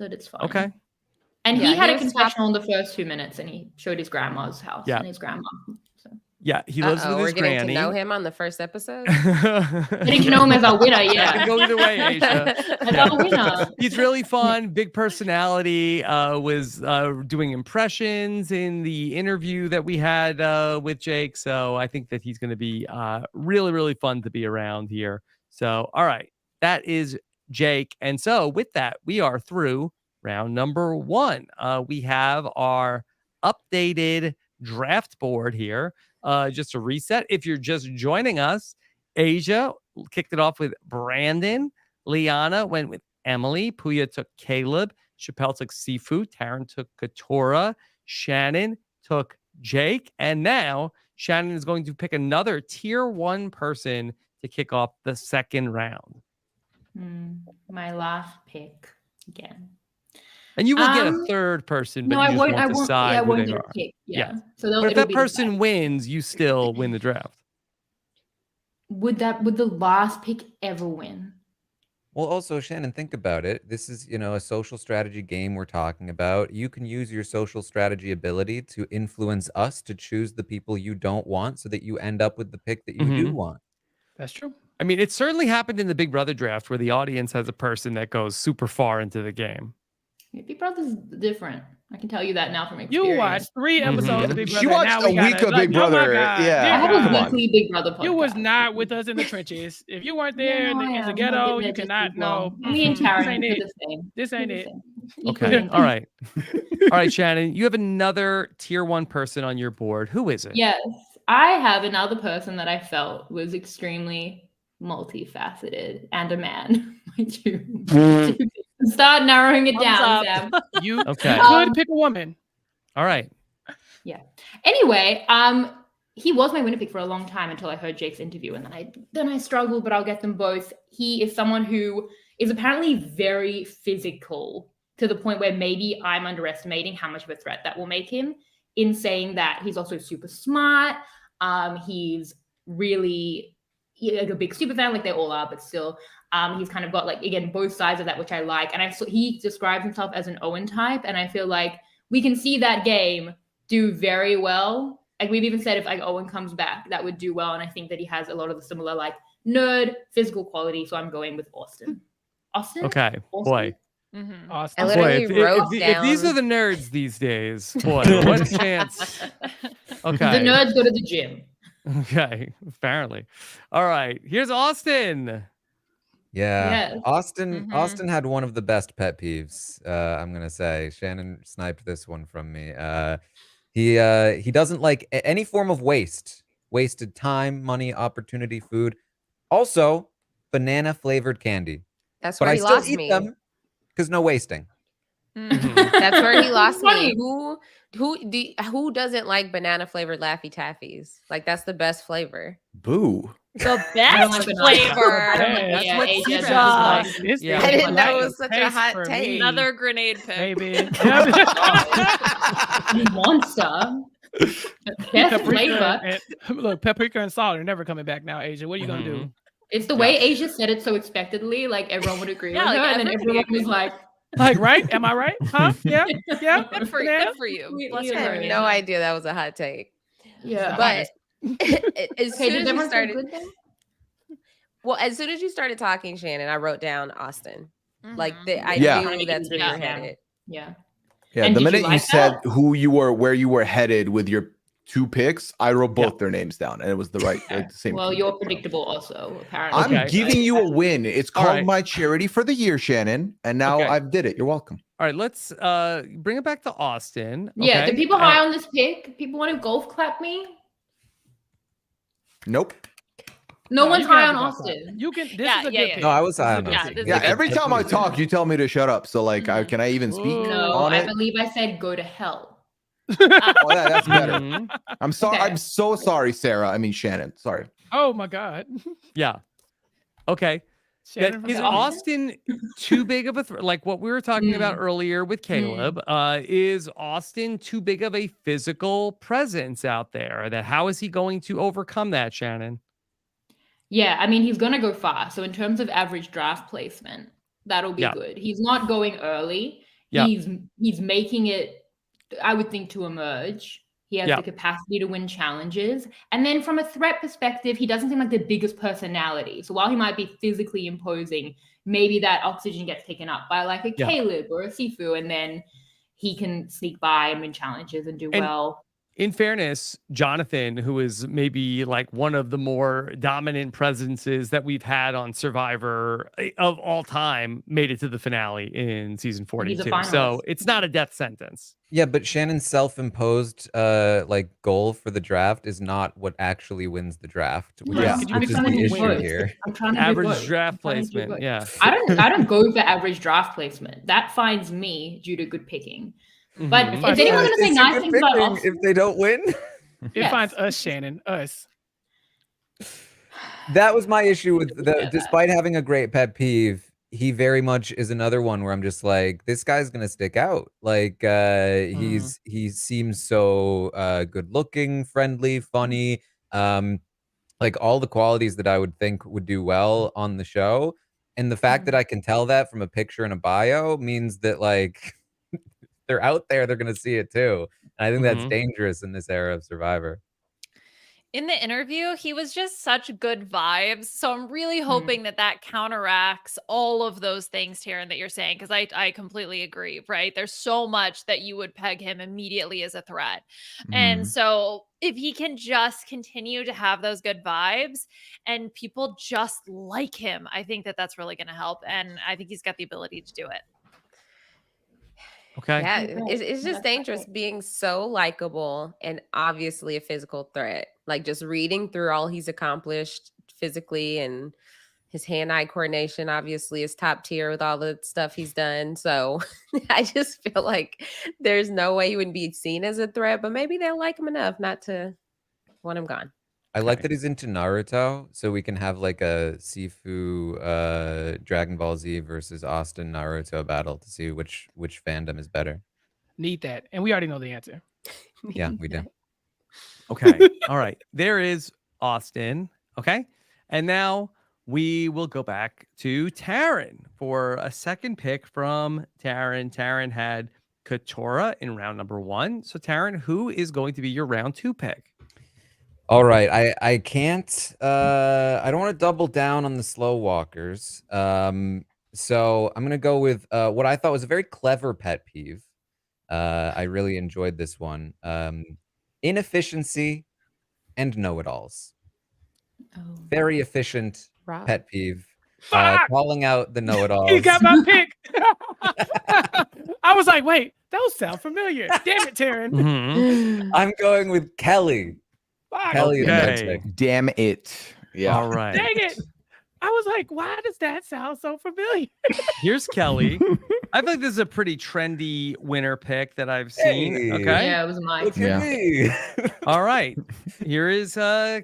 it's fine. Okay. And Yeah, he had he a was top- confessional in the first 2 minutes, and he showed his grandma's house Yeah. and his grandma. So. Yeah. He lives with We're his getting granny. to know him on the first episode. Getting to know him as our winner, That yeah. can go either way, Aysha. As Yeah. our winner. He's really fun, big personality. Was doing impressions in the interview that we had with Jake. So I think that he's going to be really, really fun to be around here. So, all right, that is Jake. And so with that, we are through round number 1. We have our updated draft board here. Just to reset, if you're just joining us, Aysha kicked it off with Brandon. Liana went with Emily. Pooya took Caleb. Chappell took Sifu. Taran took Katora. Shannon took Jake. And now Shannon is going to pick another tier 1 person to kick off the second round. My last pick again. And you will get a Um, third person, but No, you I just won't. want I to won't. decide Yeah, I who won't they get a are. pick. Yeah. Yeah. So But if it'll that be person wins, you still win the draft. would the last pick ever win? Well, also, Shannon, think about it. This is, a social strategy game we're talking about. You can use your social strategy ability to influence us to choose the people you don't want so that you end up with the pick that you do want. That's true. I mean, it certainly happened in the Big Brother draft where the audience has a person that goes super far into the game. Big Brother's different. I can tell you that now from experience. You watched 3 episodes of Big Brother. She watched now a we gotta- week of like, Big oh my Brother. God, Yeah. I dear have God. a Come on. weekly Big Brother podcast. You was not with us in the trenches. If you weren't there in the I am. ghetto, I'll get you there just cannot as well. know. Me and This Taran ain't are it. the same. This ain't We're the it. same. Okay. Equally All right. All right, Shannon, you have another tier 1 person on your board. Who is it? Yes, I have another person that I felt was extremely multifaceted and a man. Start narrowing it Thumbs down, up. Sam. You Okay. could pick a woman. All right. Anyway, he was my winner pick for a long time until I heard Jake's interview, and then I struggled, but I'll get them both. He is someone who is apparently very physical to the point where maybe I'm underestimating how much of a threat that will make him, in saying that he's also super smart. He's really like a big super fan, like they all are, but still, he's kind of got like, again, both sides of that, which I like. And he describes himself as an Owen type, and I feel like we can see that game do very well. Like we've even said if like Owen comes back, that would do well. And I think that he has a lot of the similar like nerd physical quality. So I'm going with Austin. Austin? Okay, Austin? boy. Awesome. I Boy, literally wrote if these down- are the nerds these days, boy, what a chance. Okay. The nerds go to the gym. Okay, apparently. All right, here's Austin. Yeah, Yes. Austin. Mhm. Austin had one of the best pet peeves. I'm gonna say Shannon sniped this one from me. He doesn't like any form of wasted time, money, opportunity, food. Also, banana flavored candy. That's But where I he still lost eat me. them because no wasting. Mhm. That's where he lost Funny. me. Who doesn't like banana flavored Laffy Taffies? Like that's the best flavor. Boo. The I don't best like banana. flavor. I don't like- Yeah, that's yeah, what Asia Steve does does. like- This Yeah. thing I didn't is know like it was such a taste hot for take. me, Another grenade pick. baby. You monster. Best flavor. Look, paprika and salt are never coming back now, Asia. What are you gonna do? It's the way Asia said it so expectedly, like everyone would agree Yeah, with her, like, and then everybody everyone was agreed. like, Like, right? Am I right? Huh? Yeah. Yeah. Good for Banana? good for you. We- Bless we your I heart. had agree. no idea that was a hot take. yeah. But as Okay, soon did as you everyone feel started, good then? well, as soon as you started talking, Shannon, I wrote down Austin. Like Mhm. I Yeah. knew that's where Yeah. you're headed. Yeah. Yeah, And the did you minute you like said that? where you were headed with your two picks, I wrote both their names down, and it was the right, like, the same. Well, two you're picks, so. predictable also, apparently. I'm Okay. giving you a win. It's All called right. my charity for the year, Shannon, and now Okay. I've did it. You're welcome. All right, let's bring it back to Austin. Yeah, okay? do people high on this pick? People want to golf clap me? Nope. No one's you can high have on the golf clap. Austin. You can. This Yeah, is a yeah, good yeah. pick. No, I was This is high a on good Yeah, pick. this Yeah, is a every good time I pick. talk, you tell me to shut up. So like, Mhm. can I even speak Whoa. No, on I it? believe I said go to hell. Oh, yeah, that's better. Mhm. I'm sorry. Okay. I'm so sorry, Sarah. I mean Shannon. Sorry. Oh my God. Yeah. Okay. Shannon from Is Shannon. Austin too big of a like what we were talking about Mm. earlier with Caleb? Is Austin too big of a physical presence out there? That how is he going to overcome that, Shannon? Yeah, I mean, he's going to go far. So in terms of average draft placement, that'll be Yeah. good. He's not going early. Yeah. He's making it, I would think, to emerge. He has Yeah. the capacity to win challenges. And then from a threat perspective, he doesn't seem like the biggest personality. So while he might be physically imposing, maybe that oxygen gets taken up by like a Yeah. Caleb or a Sifu, and then he can sneak by and win challenges and do And- well. In fairness, Jonathan, who is maybe like one of the more dominant presences that we've had on Survivor of all time, made it to the finale in season 42. So finalist. it's not a death sentence. Yeah, but Shannon's self-imposed like goal for the draft is not what actually wins the draft, which Yeah. is, I'm which is trying the to issue win. here. I'm trying to do Average both. draft I'm trying to do placement. both. Yeah. I don't go for average draft placement. That finds me due to good picking. But Mhm. is anyone going to say It's nice good things about picking Austin? if they don't win? It Yes. finds us, Shannon. Us. That was my issue with Yeah. the. Despite having a great pet peeve, he very much is another one where I'm just like, this guy's gonna stick out. Like, he seems so good looking, friendly, funny, like all the qualities that I would think would do well on the show. And the fact that I can tell that from a picture and a bio means that like they're out there, they're gonna see it too. And I think that's Mhm. dangerous in this era of Survivor. In the interview, he was just such good vibes. So I'm really hoping that that counteracts all of those things, Taran, that you're saying, because I completely agree, right? There's so much that you would peg him immediately as a threat. And so if he can just continue to have those good vibes and people just like him, I think that that's really going to help. And I think he's got the ability to do it. Okay. Yeah, Okay. it's just That's dangerous okay. being so likable and obviously a physical threat. Like just reading through all he's accomplished physically, and his hand-eye coordination obviously is top tier with all the stuff he's done. So I just feel like there's no way he wouldn't be seen as a threat, but maybe they'll like him enough not to when I'm gone. I like that he's into Naruto, so we can have like a Sifu Dragon Ball Z versus Austin Naruto battle to see which fandom is better. Need that. And we already know the answer. Yeah, we do. Okay. All right. There is Austin. Okay. And now we will go back to Taran for a second pick from Taran. Taran had Katora in round number 1. So Taran, who is going to be your round 2 pick? All right, I can't. I don't want to double down on the slow walkers. So I'm gonna go with what I thought was a very clever pet peeve. I really enjoyed this one. Inefficiency and know-it-alls. Oh, Very efficient Rob. pet peeve. Fuck! Calling out the know-it-alls. He got my pick. I was like, wait, those sound familiar. Damn it, Taran. Mhm. I'm going with Kelly. Fuck. Kelly is my Okay. pick. Damn it. Yeah. All right. Dang it. I was like, why does that sound so familiar? Here's Kelly. I feel like this is a pretty trendy winner pick that I've seen. Hey. Okay. Yeah, it was mine. Look Yeah. at me. All right. Here is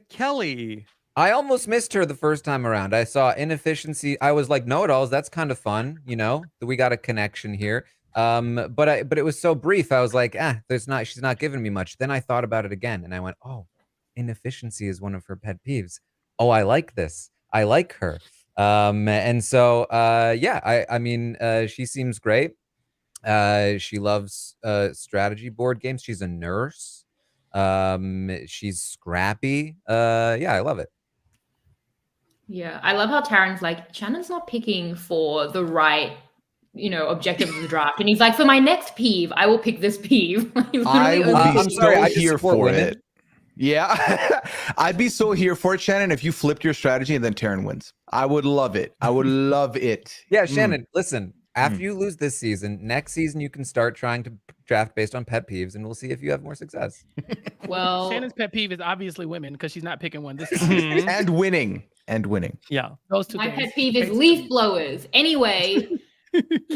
Kelly. I almost missed her the first time around. I saw inefficiency. I was like, know-it-alls. That's kind of fun, you know. We got a connection here. But it was so brief. I was like, she's not giving me much. Then I thought about it again, and I went, oh, inefficiency is one of her pet peeves. Oh, I like this. I like her. And so yeah, I mean, she seems great. She loves strategy board games. She's a nurse. She's scrappy. Yeah, I love it. Yeah, I love how Taran's like, Shannon's not picking for the right, objective of the draft. And he's like, for my next peeve, I will pick this peeve. He's I literally will only be I'm picking- sorry, so I just here support for women. it. Yeah. I'd be so here for it, Shannon, if you flipped your strategy and then Taran wins. I would love it. I would love it. Yeah, Mm. Shannon, listen, after you lose this season, next season you can start trying to draft based on pet peeves, and we'll see if you have more success. Well, Shannon's pet peeve is obviously women because she's not picking one. This is Mhm. And winning. And winning. Yeah. those two my things. pet peeve is leaf blowers. Anyway,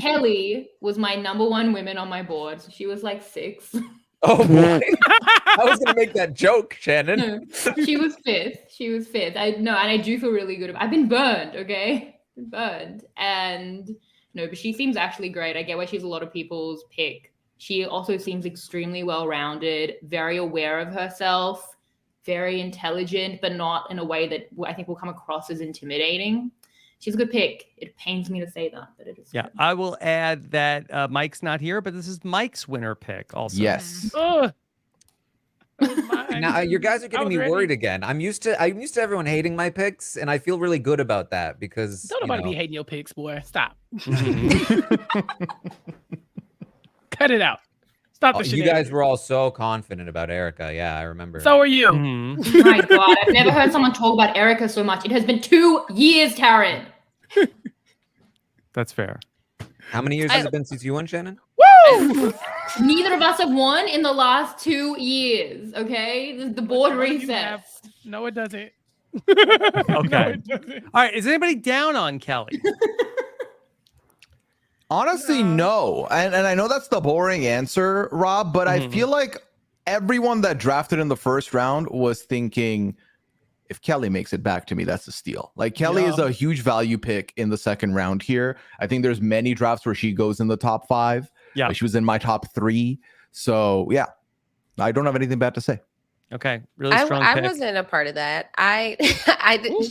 Kelly was my number 1 women on my board. So she was like 6. Oh boy. I was gonna make that joke, Shannon. No, she was 5th. She was 5th. And I do feel really good. I've been burned, okay? Been burned. And no, but she seems actually great. I get why she's a lot of people's pick. She also seems extremely well-rounded, very aware of herself, very intelligent, but not in a way that I think will come across as intimidating. She's a good pick. It pains me to say that, but it is. Yeah. good. I will add that Mike's not here, but this is Mike's winner pick also. Yes. Ugh. That was mine. Now you guys are getting was me ready. worried again. I'm used to everyone hating my picks, and I feel really good about that because Don't nobody be hating your picks, boy. Stop. Mhm. Cut it out. Stop the you shit. guys were all so confident about Erica. Yeah, I remember. So are you. Mhm. My God, I've never heard someone talk about Erica so much. It has been 2 years, Taran. That's fair. How many years has it been since you won, Shannon? Woo! Neither of us have won in the last 2 years. Okay, the board Okay, you have- recess. No, it doesn't. Okay. No, it doesn't. All right. Is anybody down on Kelly? Honestly, no. And I know that's the boring answer, Rob, but I Mhm. feel like everyone that drafted in the first round was thinking, if Kelly makes it back to me, that's a steal. Like Kelly is Yeah. a huge value pick in the second round here. I think there's many drafts where she goes in the top 5. Yeah. She was in my top 3. So yeah, I don't have anything bad to say. Okay. Really strong I pick. wasn't a part of that. I didn't.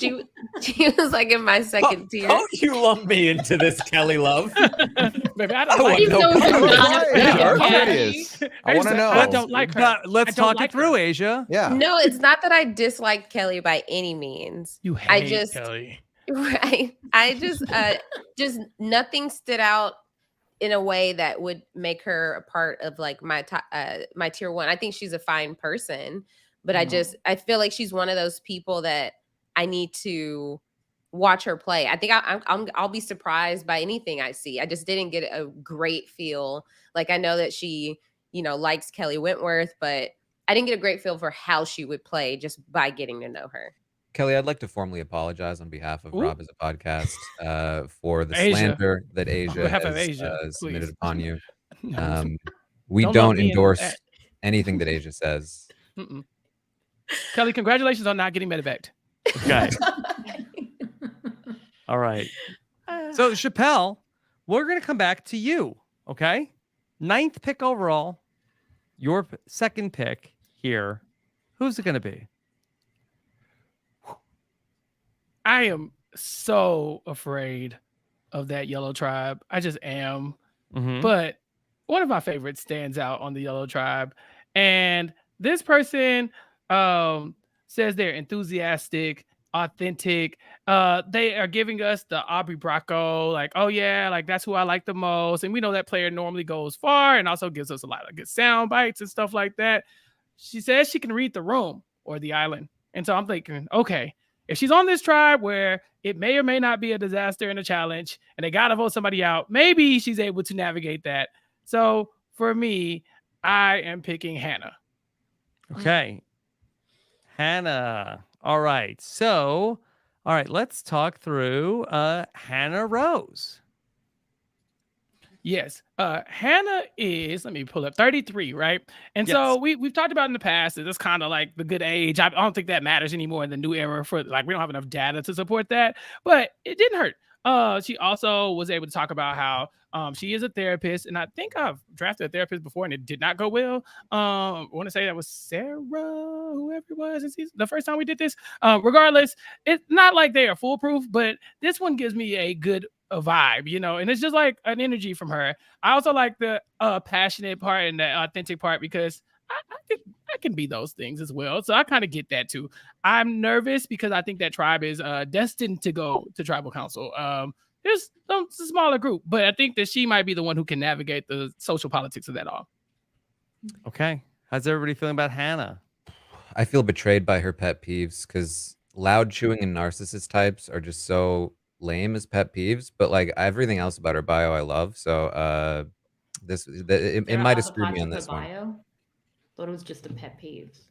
She was like in my second tier. Don't you lump me into this, Kelly love. Baby, I don't I like He's no so problem. banana Yeah, freaking our Kelly. part is. I want to know. I don't like her. But let's I don't talk like it through, her. Asia. Yeah. No, it's not that I dislike Kelly by any means. You I hate just- Kelly. Right. I just nothing stood out in a way that would make her a part of like my top, my tier 1. I think she's a fine person, but I feel like she's one of those people that I need to watch her play. I think I'll be surprised by anything I see. I just didn't get a great feel. Like I know that she, likes Kelly Wentworth, but I didn't get a great feel for how she would play just by getting to know her. Kelly, I'd like to formally apologize on behalf of Ooh. Rob as a podcast for the Asia. slander that On Asia behalf has of Asia, submitted please. upon you. No. We Don't lump don't me in with endorse that. anything that Asia says. Mm-mm. Kelly, congratulations on not getting medevac. Okay. All right. So Chappell, we're gonna come back to you. Okay. 9th pick overall. Your second pick here. Who's it gonna be? I am so afraid of that yellow tribe. I just am. Mhm. But one of my favorites stands out on the yellow tribe. And this person says they're enthusiastic, authentic. They are giving us the Aubrey Bracco, like, oh yeah, like that's who I like the most. And we know that player normally goes far and also gives us a lot of good sound bites and stuff like that. She says she can read the room or the island. And so I'm thinking, okay, if she's on this tribe where it may or may not be a disaster and a challenge, and they got to vote somebody out, maybe she's able to navigate that. So for me, I am picking Hannah. Okay. Hannah. All right. So, all right, let's talk through Hannah Rose. Yes. Hannah is, let me pull up, 33, right? And Yes. so we've talked about in the past that it's kind of like the good age. I don't think that matters anymore in the new era for like, we don't have enough data to support that, but it didn't hurt. She also was able to talk about how she is a therapist, and I think I've drafted a therapist before and it did not go well. I want to say that was Sarah, whoever it was, the first time we did this. Regardless, it's not like they are foolproof, but this one gives me a good vibe, you know, and it's just like an energy from her. I also like the passionate part and the authentic part because I can be those things as well. So I kind of get that too. I'm nervous because I think that tribe is destined to go to tribal council. There's a smaller group, but I think that she might be the one who can navigate the social politics of that all. Okay. How's everybody feeling about Hannah? I feel betrayed by her pet peeves because loud chewing and narcissist types are just so lame as pet peeves, but like everything else about her bio I love. So it might have screwed me on this one. Thought it was just a pet peeves.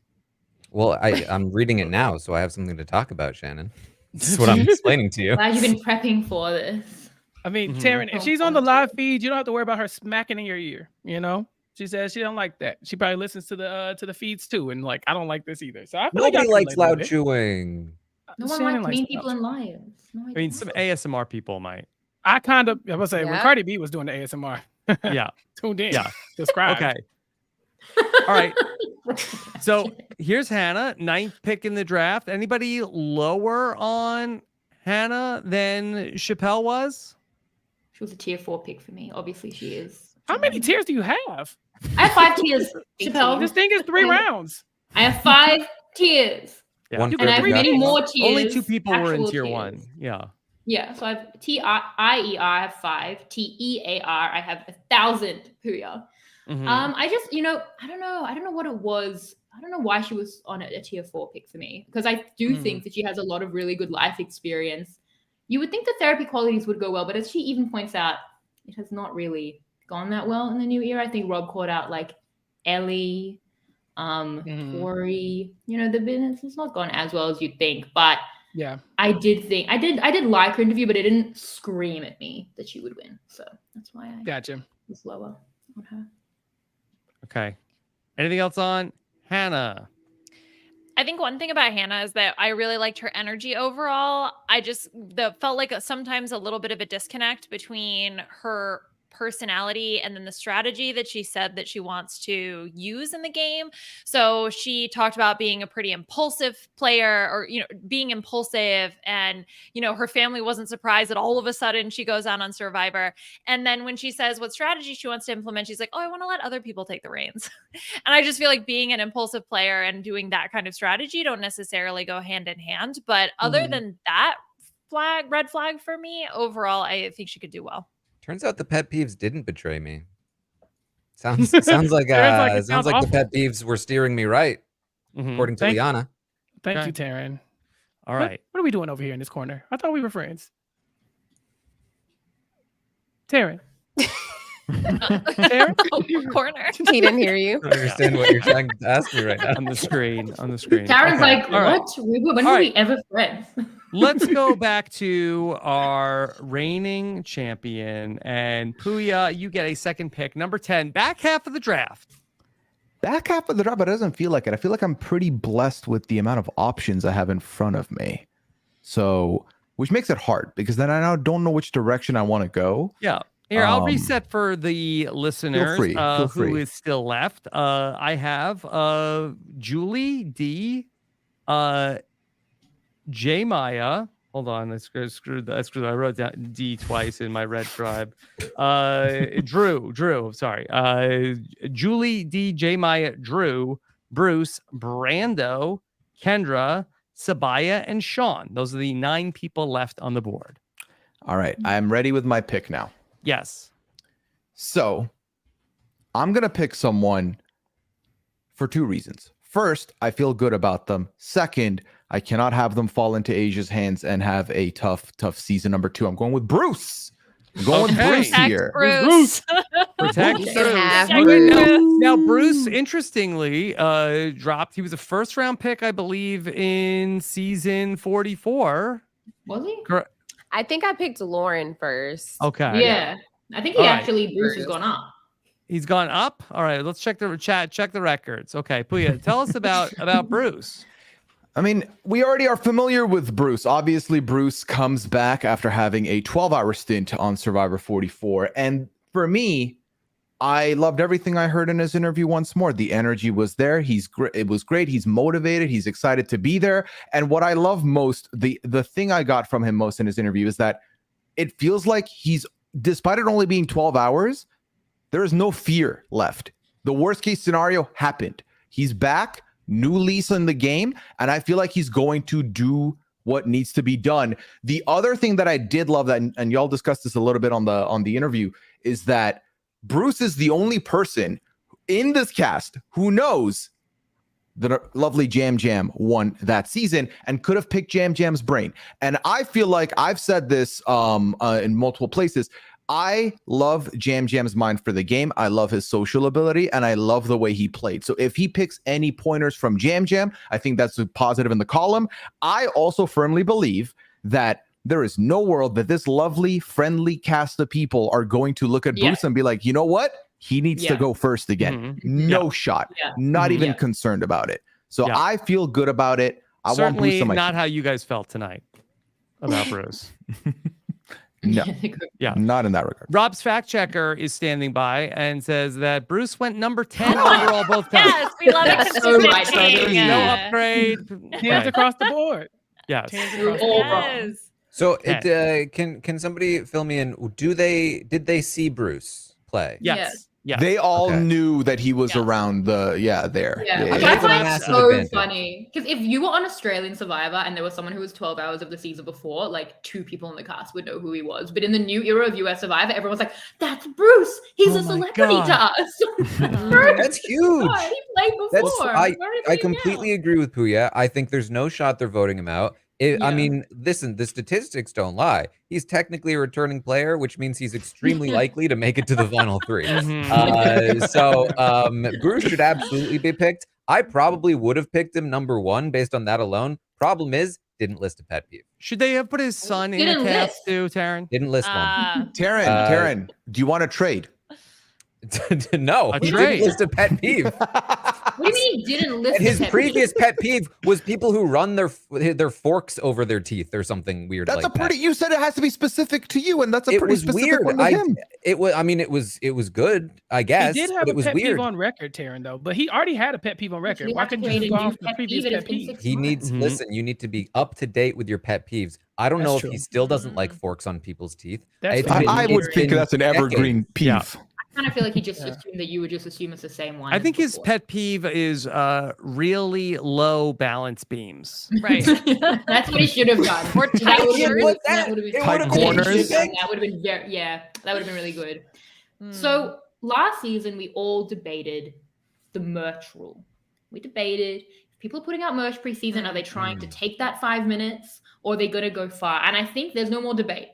Well, I'm reading it now, so I have something to talk about, Shannon. This is what I'm explaining to you. Glad you've been prepping for this. I mean, Taran, if she's on the live feed, you don't have to worry about her smacking in your ear, you know? She says she don't like that. She probably listens to the feeds too, and like I don't like this either. So I feel Nobody like likes loud chewing. No one Shannon likes mean likes people and liars. No, I mean, some ASMR people might. I kind of, I was saying when Yeah. Cardi B was doing the ASMR, Yeah. tuned in, Yeah. subscribe. Okay. All right. So here's Hannah, 9th pick in the draft. Anybody lower on Hannah than Chappell was? She was a tier 4 pick for me. Obviously, she is. How many tiers do you have? I have 5 tiers. Chappell. This thing is 3 rounds. I have 5 tiers. Yeah. One You for And I have every many guy. more tiers. Only 2 people were in actual tier tiers. 1. Yeah. Yeah, so I have TIER, I have 5. TEAR, I have 1,000 Pooya. Mhm. I just, I don't know what it was. I don't know why she was on a tier 4 pick for me, because I do think that she has a lot of really good life experience. You would think the therapy qualities would go well, but as she even points out, it has not really gone that well in the new era. I think Rob called out like Ellie, Corey. The business has not gone as well as you'd think, but Yeah. I did like her interview, but it didn't scream at me that she would win. So that's why I Gotcha. was lower on her. Okay. Anything else on Hannah? I think one thing about Hannah is that I really liked her energy overall. I just felt like sometimes a little bit of a disconnect between her personality and then the strategy that she said that she wants to use in the game. So she talked about being a pretty impulsive player, or being impulsive, and her family wasn't surprised that all of a sudden she goes out on Survivor. And then when she says what strategy she wants to implement, she's like, oh, I want to let other people take the reins. And I just feel like being an impulsive player and doing that kind of strategy don't necessarily go hand in hand. But other than that, red flag for me overall, I think she could do well. Turns out the pet peeves didn't betray me. Sounds like sounds like the pet peeves were steering me right, according to Liana. Thank you, Taran. All right. What are we doing over here in this corner? I thought we were friends. Taran. Taran? Corner. He didn't hear you. I don't understand what you're trying to ask me right now. On the screen. Taran's like, All right. what? When were we ever friends? Let's go back to our reigning champion. And Pooya, you get a second pick, number 10, back half of the draft. back half of the draft, but it doesn't feel like it. I feel like I'm pretty blessed with the amount of options I have in front of me. So, which makes it hard because then I now don't know which direction I want to go. Yeah. Here, I'll reset for the listeners Feel free. who is still left. I have Julie D, J Maya. Hold on, I screwed. I wrote down D twice in my red drive. Drew. Sorry. Julie D, J Maya, Drew, Bruce, Brando, Kendra, Sabaya, and Sean. Those are the 9 people left on the board. All right, I'm ready with my pick now. Yes. So I'm going to pick someone for 2 reasons. First, I feel good about them. Second, I cannot have them fall into Aysha's hands and have a tough season. Number 2, I'm going with Bruce. I'm going with Bruce Protect here. Bruce. Protect You can Bruce. have Now, Bruce, interestingly, dropped. He was a first-round pick, I believe, in season 44. Was he? Correct. I think I picked Lauren first. Okay. Yeah. I think he All right. actually, Bruce has gone up. He's gone up. All right, let's check the chat. Check the records. Okay, Pooya, tell us about Bruce. I mean, we already are familiar with Bruce. Obviously, Bruce comes back after having a 12-hour stint on Survivor 44. And for me, I loved everything I heard in his interview once more. The energy was there. It was great. He's motivated. He's excited to be there. And what I love most, the thing I got from him most in his interview is that it feels like despite it only being 12 hours, there is no fear left. The worst case scenario happened. He's back, new lease on the game, and I feel like he's going to do what needs to be done. The other thing that I did love, that, and y'all discussed this a little bit on the interview, is that Bruce is the only person in this cast who knows that lovely Jam Jam won that season and could have picked Jam Jam's brain. And I feel like I've said this in multiple places. I love Jam Jam's mind for the game. I love his social ability, and I love the way he played. So if he picks any pointers from Jam Jam, I think that's a positive in the column. I also firmly believe that there is no world that this lovely, friendly cast of people are going to look at Bruce and be like, you know what? He needs to go first again. No shot. Not even concerned about it. So I feel good about it. I want Bruce on my not how you guys felt tonight about Bruce. No, not in that regard. Rob's fact checker is standing by and says that Bruce went number 10 overall both times. Yes, we love That's so right. So there's no upgrade. Hands across the board. Yes. Yes. So can somebody fill me in? Did they see Bruce play? Yes. Yeah. They all knew that he was around there. Yeah. That's I a find it massive so advantage. funny because if you were on Australian Survivor and there was someone who was 12 hours of the season before, like 2 people in the cast would know who he was. But in the new era of US Survivor, everyone's like, "That's Bruce. He's a celebrity to us." That's huge. God, he played before. I completely agree with Pooya. I think there's no shot they're voting him out. I mean, listen, the statistics don't lie. He's technically a returning player, which means he's extremely likely to make it to the final 3. So Bruce should absolutely be picked. I probably would have picked him number 1 based on that alone. Problem is, didn't list a pet peeve. Should they have put his son in the cast too, Taran? Didn't list one. Taran, do you want to trade? No, he didn't list a pet peeve. What do you mean he didn't list And his the pet previous peeve? pet peeve was people who run their forks over their teeth or something weird That's like a pretty. that. You said it has to be specific to you, and that's a It pretty was specific weird. one to him. It was good, I guess. He did have but a it was pet weird. peeve on record, Taran, though. But he already had a pet peeve on record. He Why had to couldn't you create just a go new off the pet previous peeve, and pet it's been peeve? 6 He months. needs listen. You need to be up to date with your pet peeves. I don't That's know true. if he still doesn't like forks on people's teeth. That's It's fair. been- I would it's think been that's an evergreen decades. peeve. Yeah. I kind of feel like he just assumed that you would just assume it's the same one. I as think his before. pet peeve is really low balance beams. Right. That's what he should have done. Or That tight would have shirts. been- that would have been Tight corners. That would have been that would have been really good. So last season we all debated the merch rule. We debated if people are putting out merch preseason, are they trying to take that 5 minutes or are they gonna go far? And I think there's no more debate.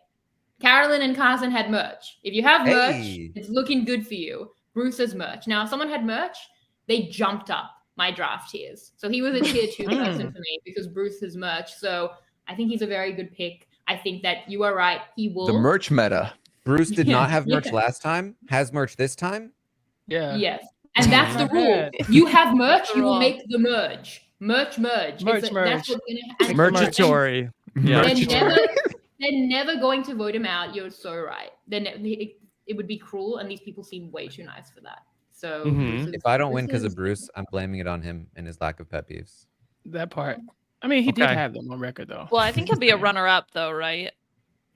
Carolyn and Carson had merch. If you have merch, Hey. it's looking good for you. Bruce has merch. Now, if someone had merch, they jumped up my draft tiers. So he was a tier 2 person for me because Bruce has merch. So I think he's a very good pick. I think that you are right. He will. The merch meta. Bruce did not have merch Yeah. last time. Has merch this time. Yeah. Yes. And that's the rule. You have merch, you will make the merge. Merch. Merch. That's what's gonna happen. Merchatory. Yeah. They're never going to vote him out. You're so right. It would be cruel, and these people seem way too nice for that. So if I don't win because of Bruce, I'm blaming it on him and his lack of pet peeves. That part. I mean, he did have them on record, though. Well, I think he'll be a runner-up, though, right?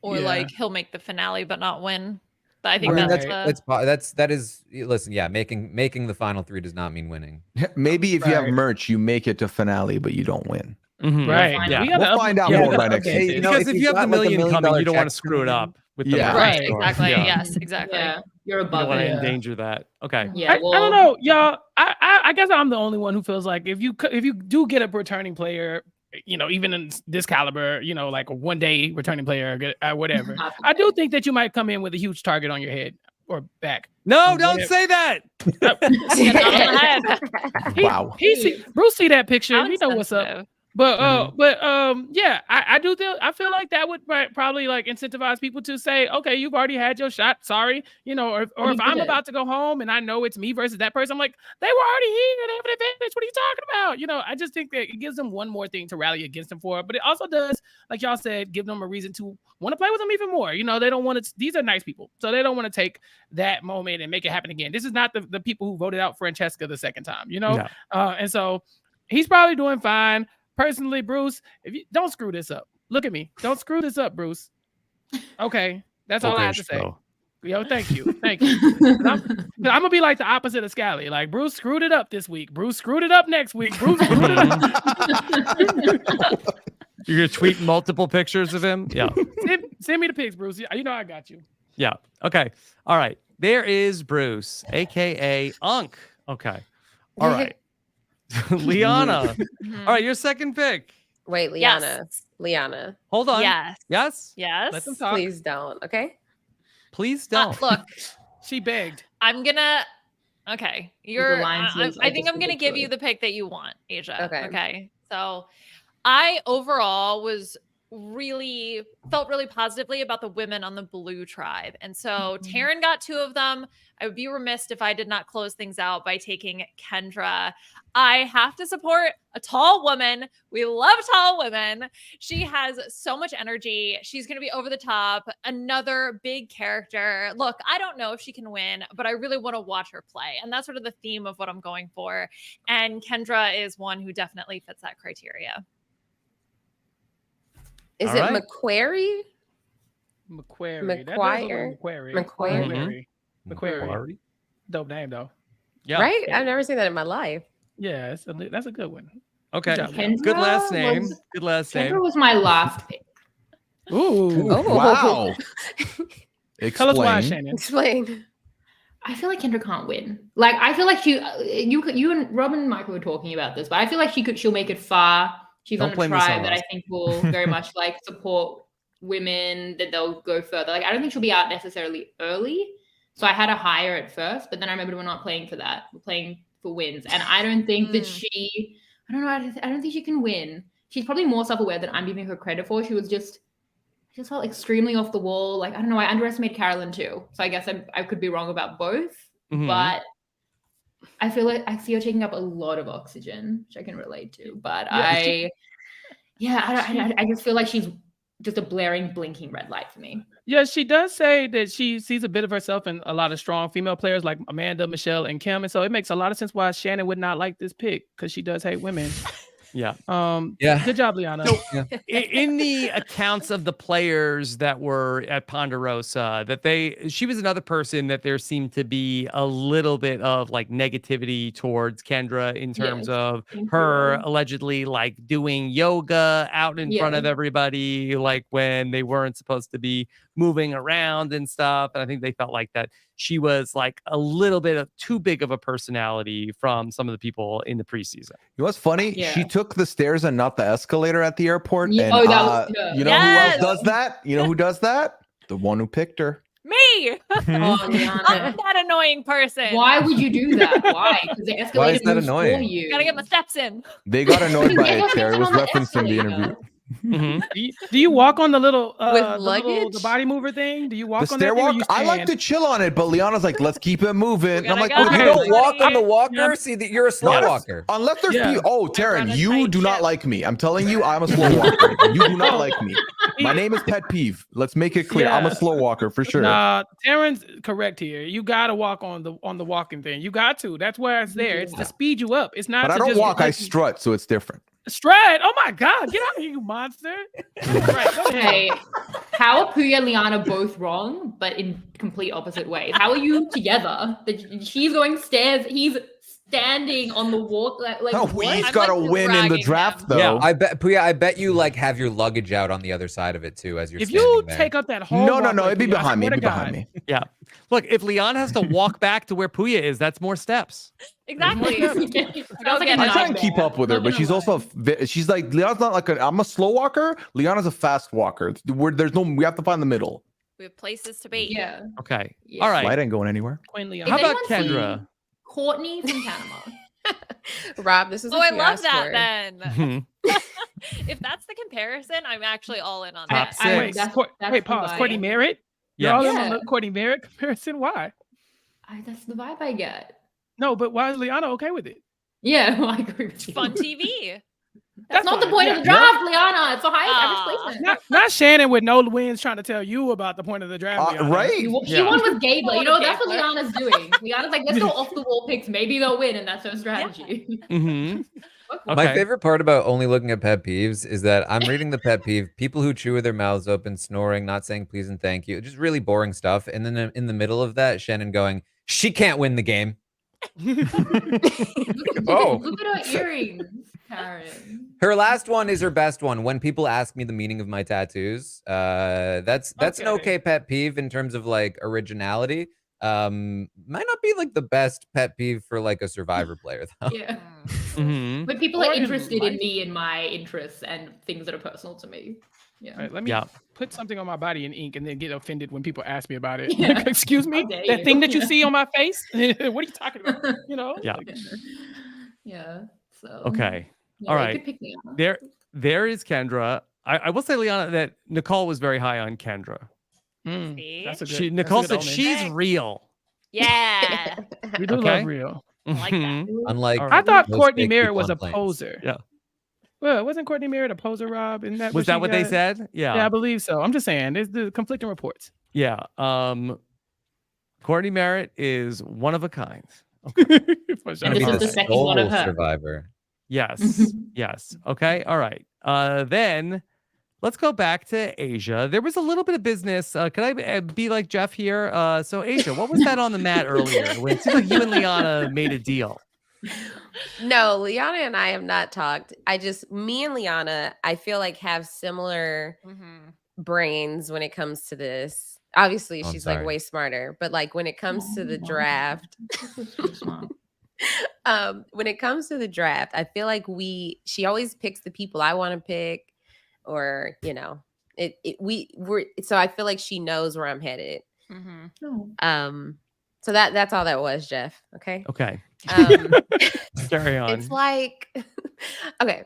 Or like he'll make the finale but not win. But I think that is listen, yeah, making the final 3 does not mean winning. Maybe if you have merch, you make it to finale, but you don't win. Right. Yeah. We'll find out more by next season. Because if you have the million coming, you don't want to screw it up with the merch. Right. Exactly. Yeah. Yes. Exactly. Yeah. You're above You don't want to it. endanger that. Okay. Yeah. I don't know, y'all. I guess I'm the only one who feels like if you do get a returning player, you know, even in this caliber, you know, like a one-day returning player or whatever, I do think that you might come in with a huge target on your head or back. No, don't say that. Wow. Bruce see that picture. You know what's up. But yeah, I do I feel like that would probably like incentivize people to say, okay, you've already had your shot. Sorry, you know, or if I'm about to go home and I know it's me versus that person, I'm like, they were already here. They have an advantage. What are you talking about? You know, I just think that it gives them one more thing to rally against them for. But it also does, like y'all said, give them a reason to want to play with them even more. You know, they don't want to. These are nice people, so they don't want to take that moment and make it happen again. This is not the people who voted out Francesca the second time. You know, and so he's probably doing fine. Personally, Bruce, if you don't screw this up. Look at me. Don't screw this up, Bruce. Okay. That's all I have to say. Yo, thank you. Thank you. I'm gonna be like the opposite of Scally. Like Bruce screwed it up this week. Bruce screwed it up next week. Bruce screwed it up. You're gonna tweet multiple pictures of him? Yeah. Send me the pics, Bruce. You know I got you. Yeah. Okay. All right. There is Bruce, aka Unk. Okay. All right. Liana. All right, your second pick. Wait, Liana. Liana. Hold on. Yes. Let them talk. Please don't. Okay. Please don't. Look, she begged. I'm gonna. Okay, I think I'm gonna give you the pick that you want, Aysha. Okay. So, I overall felt really positively about the women on the blue tribe. And so Taran got 2 of them. I would be remiss if I did not close things out by taking Kendra. I have to support a tall woman. We love tall women. She has so much energy. She's going to be over the top. Another big character. Look, I don't know if she can win, but I really want to watch her play. And that's sort of the theme of what I'm going for. And Kendra is one who definitely fits that criteria. Is it Macquarie? Macquarie. Macquarie. Dope name though. Yeah. Right? I've never seen that in my life. Yeah, that's a good one. Okay. Good last name. Good last name. Kendra was my last pick. Ooh. Wow. Tell us why, Explain. Shannon. Explain. I feel like Kendra can't win. Like I feel like you and Rob and Michael were talking about this, but I feel like she'll make it far. She's on a tribe that I think will very much like support women, that they'll go further. Like I don't think she'll be out necessarily early. So I had her higher at first, but then I remembered we're not playing for that. We're playing for wins. And I don't think that I don't know, I don't think she can win. She's probably more self-aware than I'm giving her credit for. She just felt extremely off the wall. Like, I don't know, I underestimated Carolyn too. So I guess I could be wrong about both, but I feel like I see her taking up a lot of oxygen, which I can relate to. But I just feel like she's just a blaring, blinking red light for me. Yeah, she does say that she sees a bit of herself in a lot of strong female players like Amanda, Michelle, and Kim. And so it makes a lot of sense why Shannon would not like this pick, because she does hate women. Yeah. Good job, Liana. So, in the accounts of the players that were at Ponderosa, she was another person that there seemed to be a little bit of like negativity towards Kendra in terms of her allegedly like doing yoga out in front of everybody, like when they weren't supposed to be moving around and stuff. And I think they felt like that she was like a little bit of too big of a personality from some of the people in the preseason. You know what's funny? She took the stairs and not the escalator at the airport. Yeah. And you know who else does that? You know who does that? The one who picked her. Me. I'm that annoying person. Why would you do that? Why? Because the escalator Why is that moves annoying? for you. Gotta get my steps in. They got annoyed by it, Terry. It was referenced in the interview. Mhm. Do you walk on the little luggage? the body mover thing? Do you walk The on that stair thing or walk, you I like stand? to chill on it, but Liana's like, let's keep it moving. And I'm like, gotta Oh, you go. don't walk on the Yeah. walker? See, that you're a slow Not if- walker. unless there's Yeah. people. Oh, run Taran, a you tight do not ship. like me. I'm telling you, I'm a slow walker. You do not like me. My name is Pet Peeve. Let's make it clear. I'm Yeah. a slow walker for sure. Nah, Taryn's correct here. You gotta walk on the walking thing. You got to. That's why it's there. It's Yeah. to speed you up. It's not. But I to don't just walk, I let you- strut, so it's different. stride. Oh my god! Get out of here, you monster! Right, go ahead. Okay, how are Pooya and Liana both wrong, but in complete opposite ways? How are you together? She's going stairs. He's standing on the walk. Like No, what? he's I'm, got to like, win in the dragging draft, him. though. Yeah, I bet, Pooya, I bet you like have your luggage out on the other side of it too as you're If standing you there. take up that whole No, walkway, it'd be Pooya, I behind me. swear It'd to be behind God. me. yeah. Look, if Leon has to walk back to where Pooya is, that's more steps. Exactly. Sounds like a I try and keep nightmare. up with her, Not but gonna she's lie. also she's like Leon's not like I'm a slow walker. Leona's a fast walker. There's no we have to find the middle. We have places to be. Yeah. Okay. Yeah. All right. Flight ain't going anywhere. Queen Leon. How Is about anyone seen Kendra? Courtney from Panama. Rob, this is Oh, what I you love asked that for. then. Mhm. If that's the comparison, I'm actually all in on Top that. six. Wait, that's- wait, the pause. vibe. Courtney Merritt. You're Yeah. all in on Yeah. the Courtney Merritt comparison. Why? That's the vibe I get. No, but why is Liana okay with it? Yeah, well, I agree with It's you. fun TV. That's not the fine, point yeah. of the draft, Liana. It's the highest Aw. average placement. Not Shannon with no wins trying to tell you about the point of the draft. Liana. Right? She Yeah. won with Gabler. You know, With that's what Gabler. Liana's doing. Liana's like, let's go off the wall picks. Maybe they'll win, and that's her strategy. Mhm. My Okay. favorite part about only looking at pet peeves is that I'm reading the pet peeve, people who chew with their mouths open, snoring, not saying please and thank you, just really boring stuff. And then in the middle of that, Shannon going, she can't win the game. Oh. Look at her earrings, Karen. Her last one is her best one. When people ask me the meaning of my tattoos, that's an okay pet peeve in terms of like originality. Might not be like the best pet peeve for like a Survivor player though. Yeah. Mhm. But people Or are in interested in life. me and my interests and things that are personal to me. Yeah. All right, let me Yeah. put something on my body in ink and then get offended when people ask me about it. Yeah. Excuse me, How dare that you. thing that you Yeah. see on my face. What are you talking about? You know? Yeah. Yeah. So. Okay. Yeah, All you right. could pick me up. There is Kendra. I will say, Liana, that Nicole was very high on Kendra. Mm, See? that's a good. She that's a Nicole good said omen. she's Hey. real. Yeah. We do Okay. love real. I like that. Mhm. Unlike All I right. thought most Courtney fake Merritt people was on a planes. poser. Yeah. Well, wasn't Courtney Merritt a poser, Rob? Isn't that Was that she what they got? said? Yeah, I Yeah. believe so. I'm just saying, there's the conflicting reports. Yeah. Courtney Merritt is one of a kind. For sure. And Maybe this is Alright. the second one of sole her. survivor. Yes. Yes. Okay. All right. Then let's go back to Aysha. There was a little bit of business. Could I be like Jeff here? So Aysha, what was that on the mat earlier? When it seemed like you and Liana made a deal. No, Liana and I have not talked. Me and Liana, I feel like have similar Mhm. brains when it comes to this. Obviously, Oh, I'm she's like sorry. way smarter, but like when it comes to the Oh, draft, So smart. when it comes to the draft, I feel like she always picks the people I want to pick, or so I feel like she knows where I'm headed. Mhm. No. So that's all that was, Jeff. Okay. Okay. Um, Carry on. It's like, okay.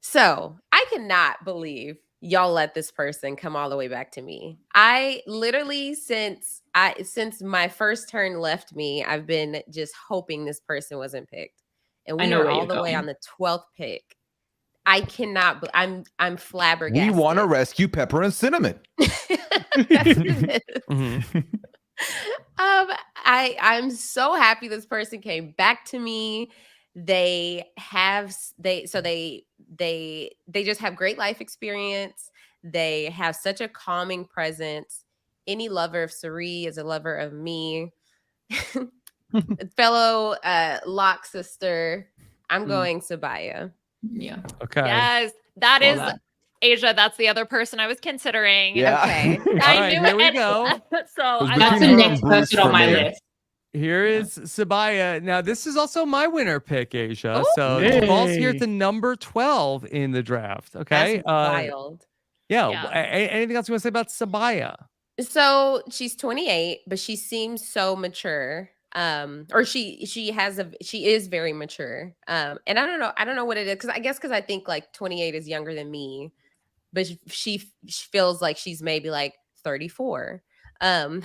So I cannot believe y'all let this person come all the way back to me. I literally, since my first turn left me, I've been just hoping this person wasn't picked. And I we know were where all you're the way going. on the 12th pick. I cannot, I'm flabbergasted. We want to rescue Pepper and Cinnamon. That's what it is. Mhm. I'm so happy this person came back to me. They just have great life experience. They have such a calming presence. Any lover of Sari is a lover of me. Fellow Lock sister, I'm going Sabaya. Yeah. Okay. Yes, that Well, is that- Aysha. That's the other person I was considering. Yeah. Okay. I All right, knew here we it. go. So was I between That's love the her it. and next Bruce person on for my me. list. Here is Sabaya. Now, this is also my winner pick, Aysha. Ooh. So it falls here Yay. to number 12 in the draft. Okay. That's wild. Yeah. Yeah. Anything else you want to say about Sabaya? So she's 28, but she seems so mature. Or she is very mature. And I don't know what it is, because I think like 28 is younger than me, but she feels like she's maybe like 34. So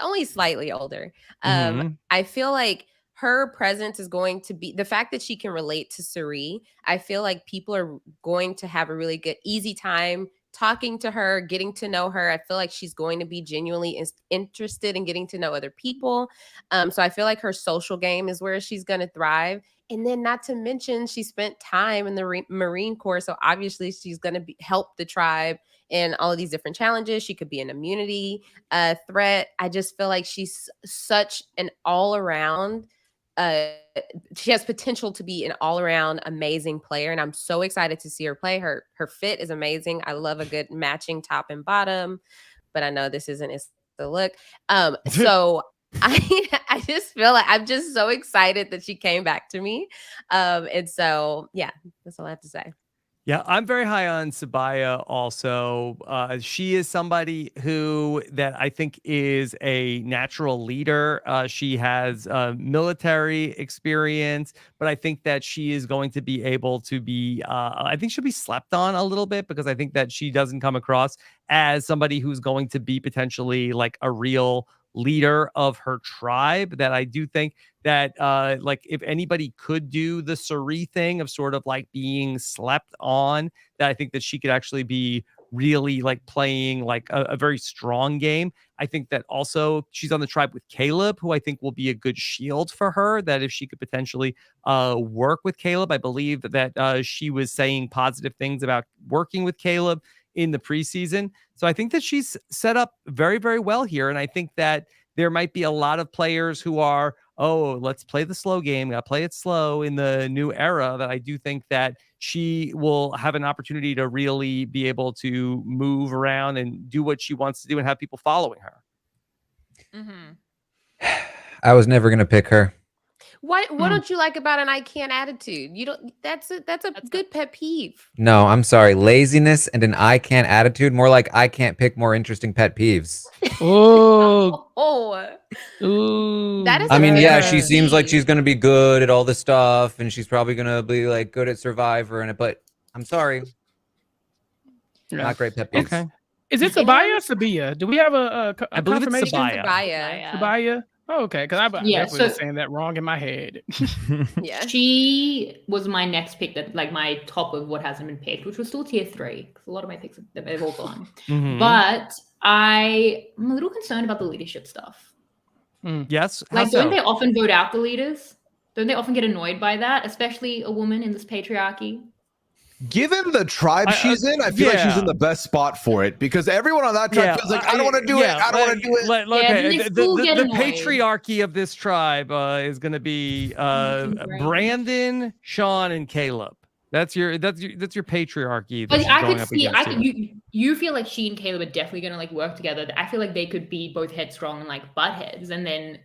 only slightly older. I feel like her presence is going to be the fact that she can relate to Suri. I feel like people are going to have a really good, easy time talking to her, getting to know her. I feel like she's going to be genuinely interested in getting to know other people. So I feel like her social game is where she's going to thrive. And then not to mention, she spent time in the Marine Corps. So obviously she's going to help the tribe in all of these different challenges. She could be an immunity threat. I just feel like she's such an all-around she has potential to be an all-around amazing player, and I'm so excited to see her play. Her fit is amazing. I love a good matching top and bottom, but I know this isn't the look. So I just feel like I'm just so excited that she came back to me. And so yeah, that's all I have to say. Yeah, I'm very high on Sabaya also. She is somebody that I think is a natural leader. She has military experience, but I think that she is going to be able to be, I think she'll be slept on a little bit, because I think that she doesn't come across as somebody who's going to be potentially like a real leader of her tribe. That I do think that like if anybody could do the Suri thing of sort of like being slept on, that I think that she could actually be really like playing like a very strong game. I think that also she's on the tribe with Caleb, who I think will be a good shield for her, that if she could potentially work with Caleb. I believe that she was saying positive things about working with Caleb in the preseason. So I think that she's set up very, very well here. And I think that there might be a lot of players who are, oh, let's play the slow game. Gotta play it slow in the new era. That I do think that she will have an opportunity to really be able to move around and do what she wants to do and have people following her. I was never gonna pick her. What don't you like about an I can't attitude? You don't. That's a good pet peeve. No, I'm sorry. Laziness and an I can't attitude. More like I can't pick more interesting pet peeves. Ooh. That is. I mean, yeah, she seems like she's gonna be good at all this stuff, and she's probably gonna be like good at Survivor and it. But I'm sorry, not great pet peeves. Okay. Is it Sabaya or Sabia? Do we have a I believe it's confirmation? Sabaya. Oh, okay, because I definitely was saying that wrong in my head. Yeah, she was my next pick, that like my top of what hasn't been picked, which was still tier 3, because a lot of my picks they've all gone. But I'm a little concerned about the leadership stuff. Yes, like don't they often vote out the leaders? Don't they often get annoyed by that, especially a woman in this patriarchy? Given the tribe she's in, I feel like she's in the best spot for it, because everyone on that tribe feels like, I don't want to do it. I don't want to do it. The patriarchy of this tribe is going to be Brandon, Sean, and Caleb. That's your patriarchy. But I could see, you feel like she and Caleb are definitely going to like work together. I feel like they could be both headstrong and like butt heads, and then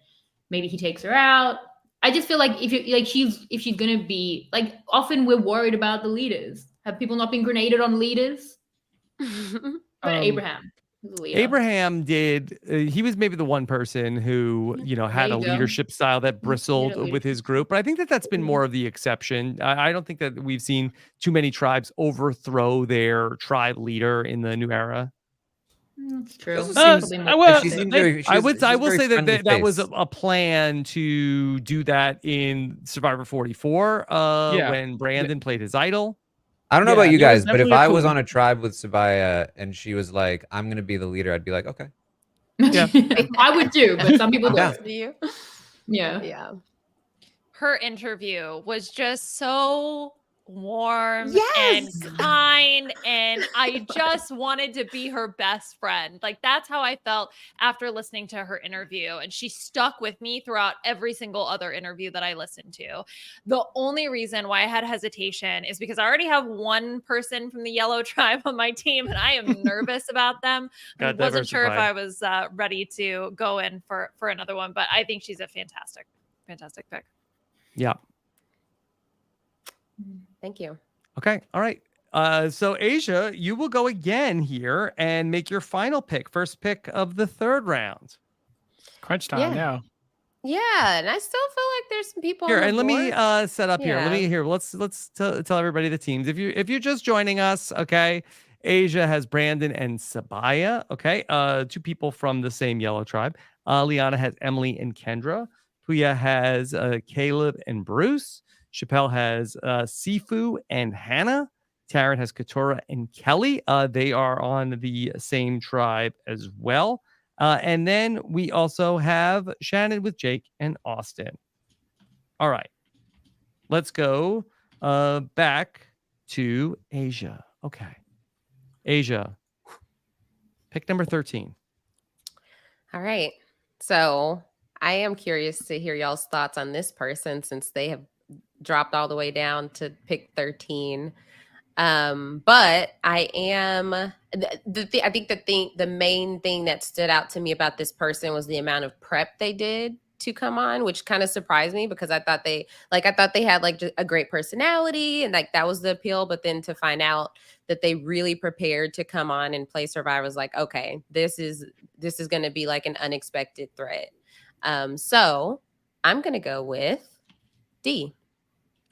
maybe he takes her out. I just feel like if she's gonna be like, often we're worried about the leaders. Have people not been grenaded on leaders? Abraham. Abraham did. He was maybe the one person who had a leadership style that bristled with his group, but I think that that's been more of the exception. I don't think that we've seen too many tribes overthrow their tribe leader in the new era. That's true. I will say that was a plan to do that in Survivor 44 when Brandon played his idol. I don't know about you guys, but if I was on a tribe with Sabaya and she was like, I'm going to be the leader, I'd be like, okay. Yeah. I would too, but some people don't. Yeah. Her interview was just so warm and kind, and I just wanted to be her best friend. Like, that's how I felt after listening to her interview, and she stuck with me throughout every single other interview that I listened to. The only reason why I had hesitation is because I already have one person from the yellow tribe on my team, and I am nervous about them. I wasn't sure if I was ready to go in for another one, but I think she's a fantastic pick. Yeah. Thank you. Okay. All right. So Aysha, you will go again here and make your final pick, first pick of the third round. Crunch time now. Yeah, and I still feel like there's some people Here, on the and let me board. set up here. Let me here. Let's tell everybody the teams. If you're just joining us, okay. Asia has Brandon and Sabaya. Okay, 2 people from the same yellow tribe. Liana has Emily and Kendra. Pooya has Caleb and Bruce. Chappell has Sifu and Hannah. Taran has Katura and Kelly. They are on the same tribe as well. And then we also have Shannon with Jake and Austin. All right. Let's go back to Asia. Okay. Asia, pick number 13. All right. So I am curious to hear y'all's thoughts on this person since they have dropped all the way down to pick 13. But I am I think the main thing that stood out to me about this person was the amount of prep they did to come on, which kind of surprised me because I thought they had like a great personality and like that was the appeal. But then to find out that they really prepared to come on and play Survivor was like, okay, this is going to be like an unexpected threat. So I'm going to go with D.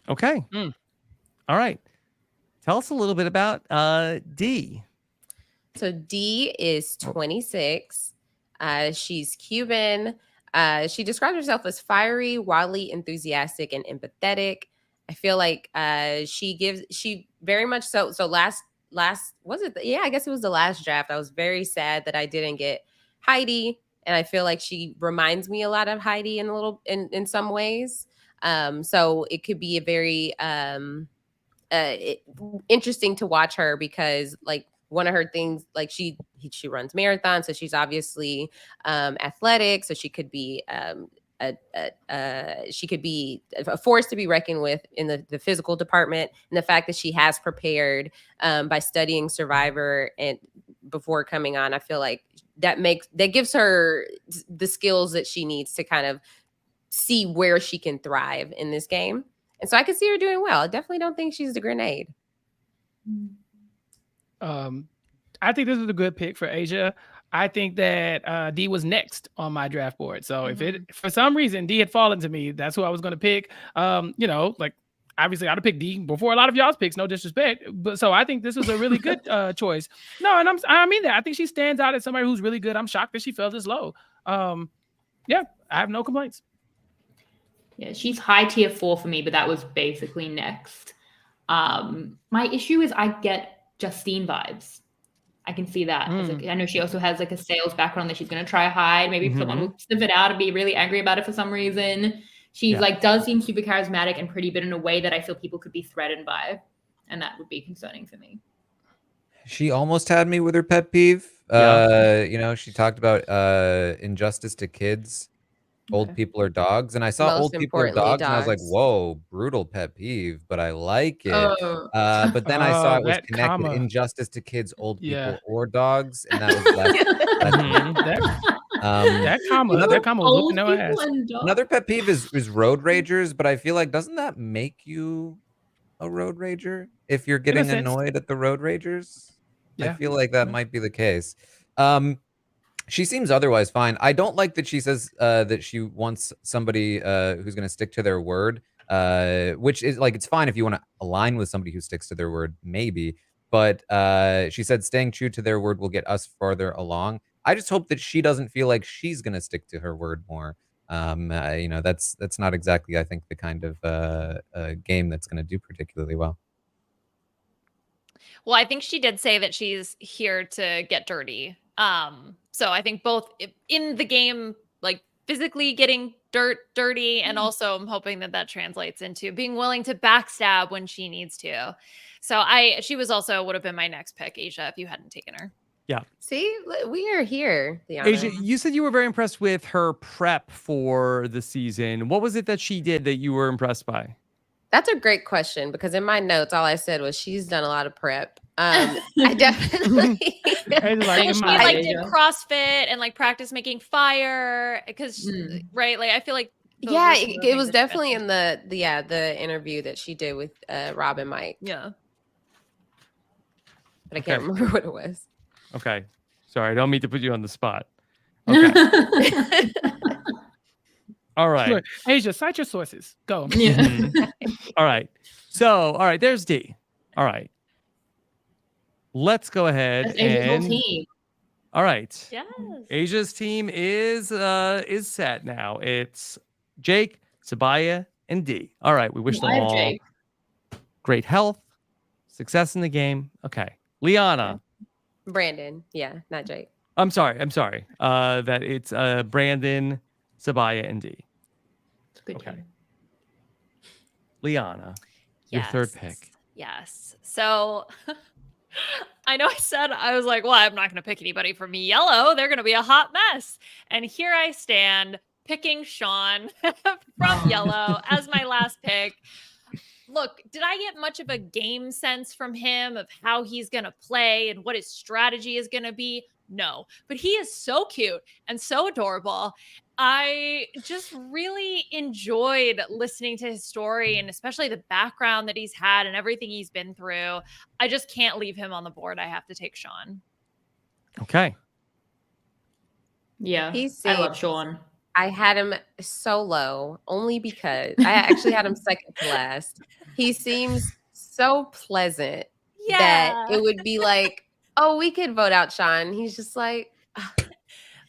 Okay. All right. Tell us a little bit about D. So D is 26. She's Cuban. She describes herself as fiery, wildly enthusiastic, and empathetic. I feel like she very much so. So last was it? Yeah, I guess it was the last draft. I was very sad that I didn't get Heidi, and I feel like she reminds me a lot of Heidi in some ways. So it could be a very interesting to watch her because like one of her things, like she runs marathons, so she's obviously athletic, so she could be she could be a force to be reckoned with in the physical department. And the fact that she has prepared by studying Survivor and before coming on, I feel like that gives her the skills that she needs to kind of see where she can thrive in this game. And so I could see her doing well. I definitely don't think she's the grenade. I think this is a good pick for Asia. I think that D was next on my draft board. So if it for some reason D had fallen to me, that's who I was going to pick. Like obviously I'd have picked D before a lot of y'all's picks. No disrespect, but so I think this was a really good choice. No, and I mean that. I think she stands out as somebody who's really good. I'm shocked that she fell this low. Yeah, I have no complaints. Yeah, she's high tier 4 for me, but that was basically next. My issue is I get Justine vibes. I can see that. I know she also has like a sales background that she's going to try hide. Maybe if someone will sniff it out and be really angry about it for some reason. She's does seem super charismatic and pretty, but in a way that I feel people could be threatened by. And that would be concerning for me. She almost had me with her pet peeve. She talked about injustice to kids. Old people are dogs, and I saw Most old people are dogs, and I was like, dogs. "Whoa, brutal pet peeve," but I like it. But then I saw it was that connected comma. injustice to kids, old people, Yeah. or dogs, and that was less. That comma was looking no ass. Another pet peeve is road ragers, but I feel like doesn't that make you a road rager if you're getting sense. annoyed at the road ragers? I Yeah. feel like that might be the case. She seems otherwise fine. I don't like that she says that she wants somebody who's going to stick to their word, which is like, it's fine if you want to align with somebody who sticks to their word, maybe. But she said staying true to their word will get us farther along. I just hope that she doesn't feel like she's going to stick to her word more. That's not exactly, I think, the kind of game that's going to do particularly well. Well, I think she did say that she's here to get dirty. So I think both in the game, like physically getting dirty, and also I'm hoping that translates into being willing to backstab when she needs to. So she would have been my next pick, Asia, if you hadn't taken her. Yeah. See, we are here, Liana. Asia, you said you were very impressed with her prep for the season. What was it that she did that you were impressed by? That's a great question because in my notes, all I said was she's done a lot of prep. I definitely She did CrossFit and like practice making fire because right, like I feel like it was definitely in the interview that she did with Rob and Mike. Yeah, but I can't remember what it was. Okay, sorry, I don't mean to put you on the spot. Okay. All right. Look, Asia, cite your sources. Go. Yeah. All right. So, all right, there's D. All right. Let's go ahead That's Asia's whole and team. all right. Yes. Asia's team is set now. It's Jake, Sabaya, and D. All right. We wish them I have all Jake. great health, success in the game. Okay. Liana. Brandon. Yeah, not Jake. I'm sorry. That it's Brandon, Sabaya, and D. Good Okay. team. Liana, your third pick. Yes. So I know I said, I was like, well, I'm not going to pick anybody from yellow. They're going to be a hot mess. And here I stand picking Sean from yellow as my last pick. Look, did I get much of a game sense from him of how he's going to play and what his strategy is going to be? No, but he is so cute and so adorable. I just really enjoyed listening to his story and especially the background that he's had and everything he's been through. I just can't leave him on the board. I have to take Sean. Okay. Yeah. He I love seems- Sean. I had him so low only because I actually had him second to last. He seems so pleasant that it would be like, oh, we could vote out Sean. He's just like,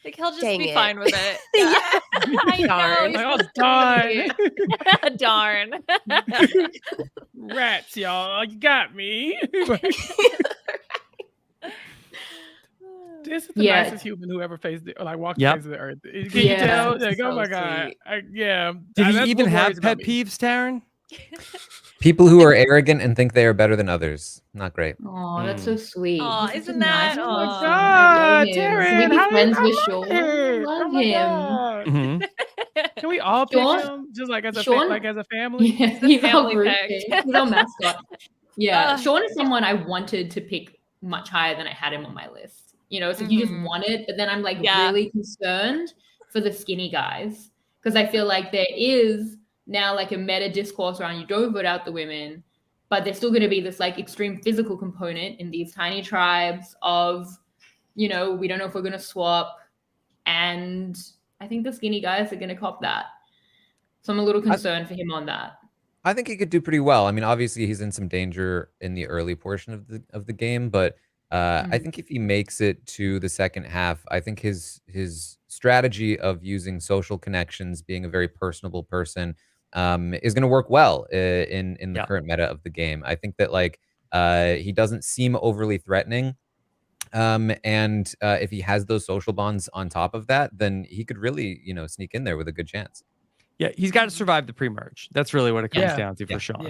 Like he'll just Dang be it. fine with it. Yeah. I Darn. know. Oh, Darn. Rats, y'all. You got me. This is the Yeah. nicest human who ever faced the, or like walked Yep. the face of the earth. Can you Yeah. tell? Like, So oh my god. sweet. Yeah. Did That's he even what have worries about pet me. peeves, Taran? People who are arrogant and think they are better than others. Not great. Oh, that's so sweet. Aw, He's such a isn't that- nice oh Oh my person. god, I love him. Taran, Can we be how friends I with love Sean? it. Love Oh my him. God. Mhm. Can we all pick Sean- him just like as a Sean- like as a family? Yeah, he's our family group pick. pick. He's our mascot. Yeah, Ugh. Sean is someone I wanted to pick much higher than I had him on my list. You know, so you just Mhm. want it, but then I'm like Yeah. really concerned for the skinny guys because I feel like there is now like a meta discourse around you don't vote out the women, but there's still going to be this like extreme physical component in these tiny tribes of, you know, we don't know if we're going to swap, and I think the skinny guys are going to cop that. So I'm a little concerned for him on that. I think he could do pretty well. I mean, obviously he's in some danger in the early portion of the game, but I think if he makes it to the second half, I think his strategy of using social connections, being a very personable person, is going to work well in the Yeah. current meta of the game. I think that like he doesn't seem overly threatening. And if he has those social bonds on top of that, then he could really, sneak in there with a good chance. Yeah, he's got to survive the pre-merge. That's really what it comes Yeah. down to for Yeah. Sean.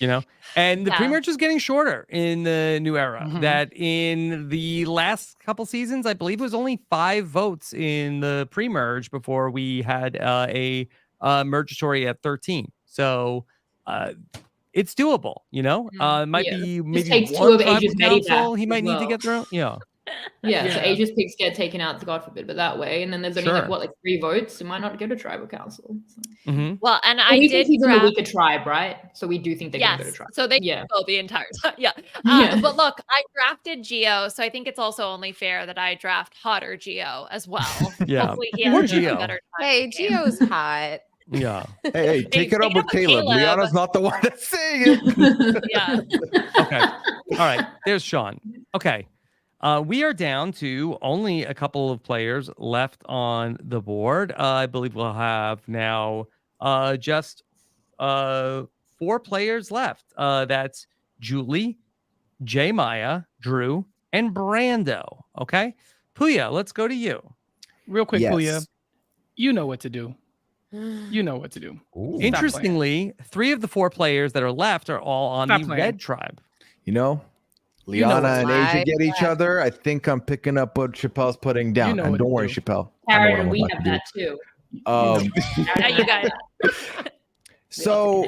Yeah. And the Yeah. pre-merge is getting shorter in the new era. Mhm. That in the last couple seasons, I believe it was only 5 votes in the pre-merge before we had a mergatory at 13. So it's doable, It might Yeah. be Just maybe takes 2 one of tribal Asia's many council back he as might need to well. get through. Yeah. Yeah, so Yeah. Asia's picks get taken out, God forbid, but that way. And then there's only Sure. like 3 votes. It might not go to tribal council. So. Mhm. Well, and But I we did think he's in the draft. weaker tribe, right? So we do think they're going to go to Yes, tribe. so they Yeah. can go the entire time. Yeah. Yeah. But look, I drafted Geo, so I think it's also only fair that I draft hotter Geo as well. Yeah. Hopefully he Poor has a Geo. better time. hey, in the game. Geo's hot. Yeah. Hey, take it up with Caleb. Caleb. Liana's not the one that's saying it. Yeah. Okay. All right. There's Sean. Okay. We are down to only a couple of players left on the board. I believe we'll have now just 4 players left. That's Julie, J Maya, Drew, and Brando. Okay. Pooya, let's go to you. Real quick, Yes. Pooya. You know what to do. You know what to do. Ooh. playing. Interestingly, 3 of the 4 players that are left are all on Stop the playing. red tribe. You know, You know Liana what's and Asia live. get each other. I think I'm picking up what Chappell's putting down. know And what don't to worry, do. Chappelle. I know what Taran, I'm we about have to do. that too. Yeah, you guys. So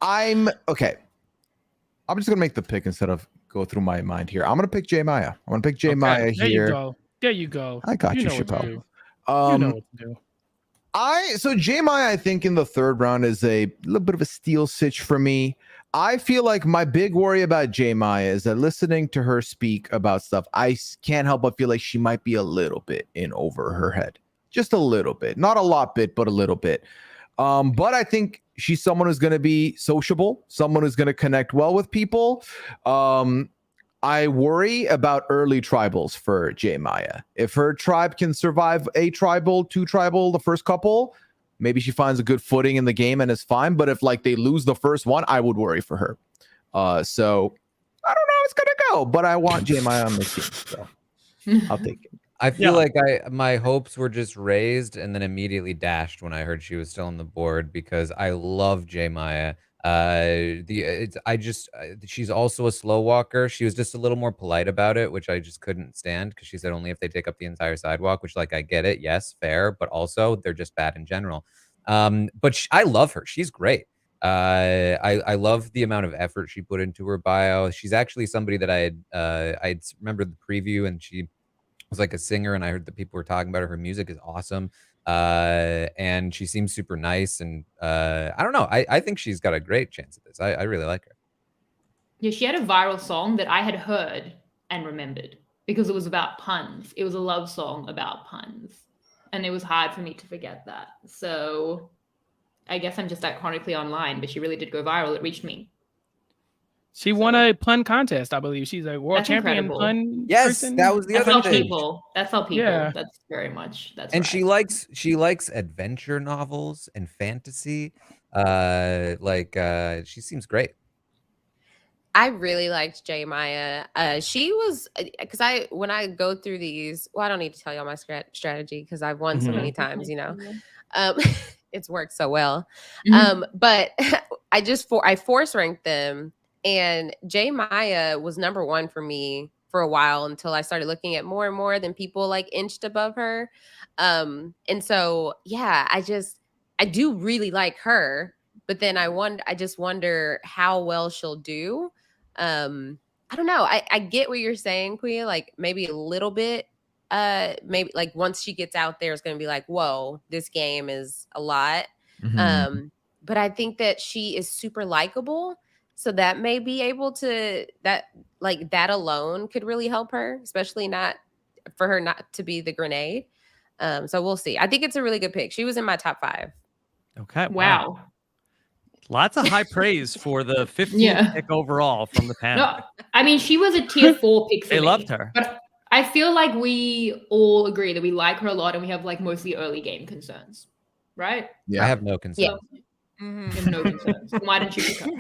I'm okay. I'm just gonna make the pick instead of go through my mind here. I'm gonna pick J Maya. I'm gonna pick J Maya there here. you go. There you go. I got you, know what to Chappelle. do. You know what to do. So J Maya, I think in the 3rd round is a little bit of a steal sitch for me. I feel like my big worry about J Maya is that listening to her speak about stuff, I can't help but feel like she might be a little bit in over her head. just a little bit, not a lot bit, but a little bit. But I think she's someone who's going to be sociable, someone who's going to connect well with people. I worry about early tribals for J Maya. If her tribe can survive a tribal, 2 tribal, the first couple, maybe she finds a good footing in the game and is fine. But if like they lose the first one, I would worry for her. So I don't know how it's gonna go, but I want J Maya on this team, so I'll take it. I feel like my hopes were just raised and then immediately dashed when I heard she was still on the board because I love J Maya. She's also a slow walker. She was just a little more polite about it, which I just couldn't stand because she said only if they take up the entire sidewalk, which like I get it, yes, fair, but also they're just bad in general. But I love her. She's great. I love the amount of effort she put into her bio. She's actually somebody that I remember the preview, and she was like a singer, and I heard that people were talking about her. Her music is awesome. And she seems super nice, and I don't know. I think she's got a great chance at this. I really like her. Yeah, she had a viral song that I had heard and remembered because it was about puns. It was a love song about puns, and it was hard for me to forget that. So I guess I'm just that chronically online, but she really did go viral. It reached me. She won a pun contest, I believe. She's a world champion incredible. Pun. Yes, person. that was the other thing. That's how people. Yeah. That's very much. That's and right. she likes adventure novels and fantasy. She seems great. I really liked J Maya. She was because when I go through these, well, I don't need to tell y'all my strategy because I've won so many times, you know. It's worked so well. But I force ranked them, and J Maya was number 1 for me for a while until I started looking at more and more than people like inched above her. And so yeah, I do really like her, but then I just wonder how well she'll do. I don't know. I get what you're saying, Pooya, like maybe a little bit. Maybe like once she gets out there, it's going to be like, whoa, this game is a lot. But I think that she is super likable. So that may be able to, that alone could really help her, especially not for her not to be the grenade. So we'll see. I think it's a really good pick. She was in my top 5. Okay. Wow. Lots of high praise for the 15th pick overall from the panel. No, I mean, she was a tier 4 pick for They me, loved her. But I feel like we all agree that we like her a lot and we have like mostly early game concerns, right? Yeah. I have no concerns. Yeah. You have no concerns. Why didn't you pick her?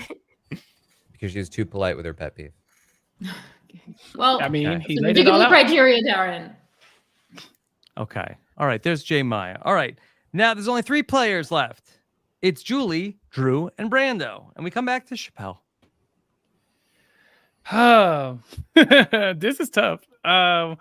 Because she was too polite with her pet peeve. Well, I mean, he so laid it all ridiculous out. criteria, Taran. Okay. All right. There's J Maya. All right. Now there's only 3 players left. It's Julie, Drew, and Brando. And we come back to Chappell. Oh, this is tough. I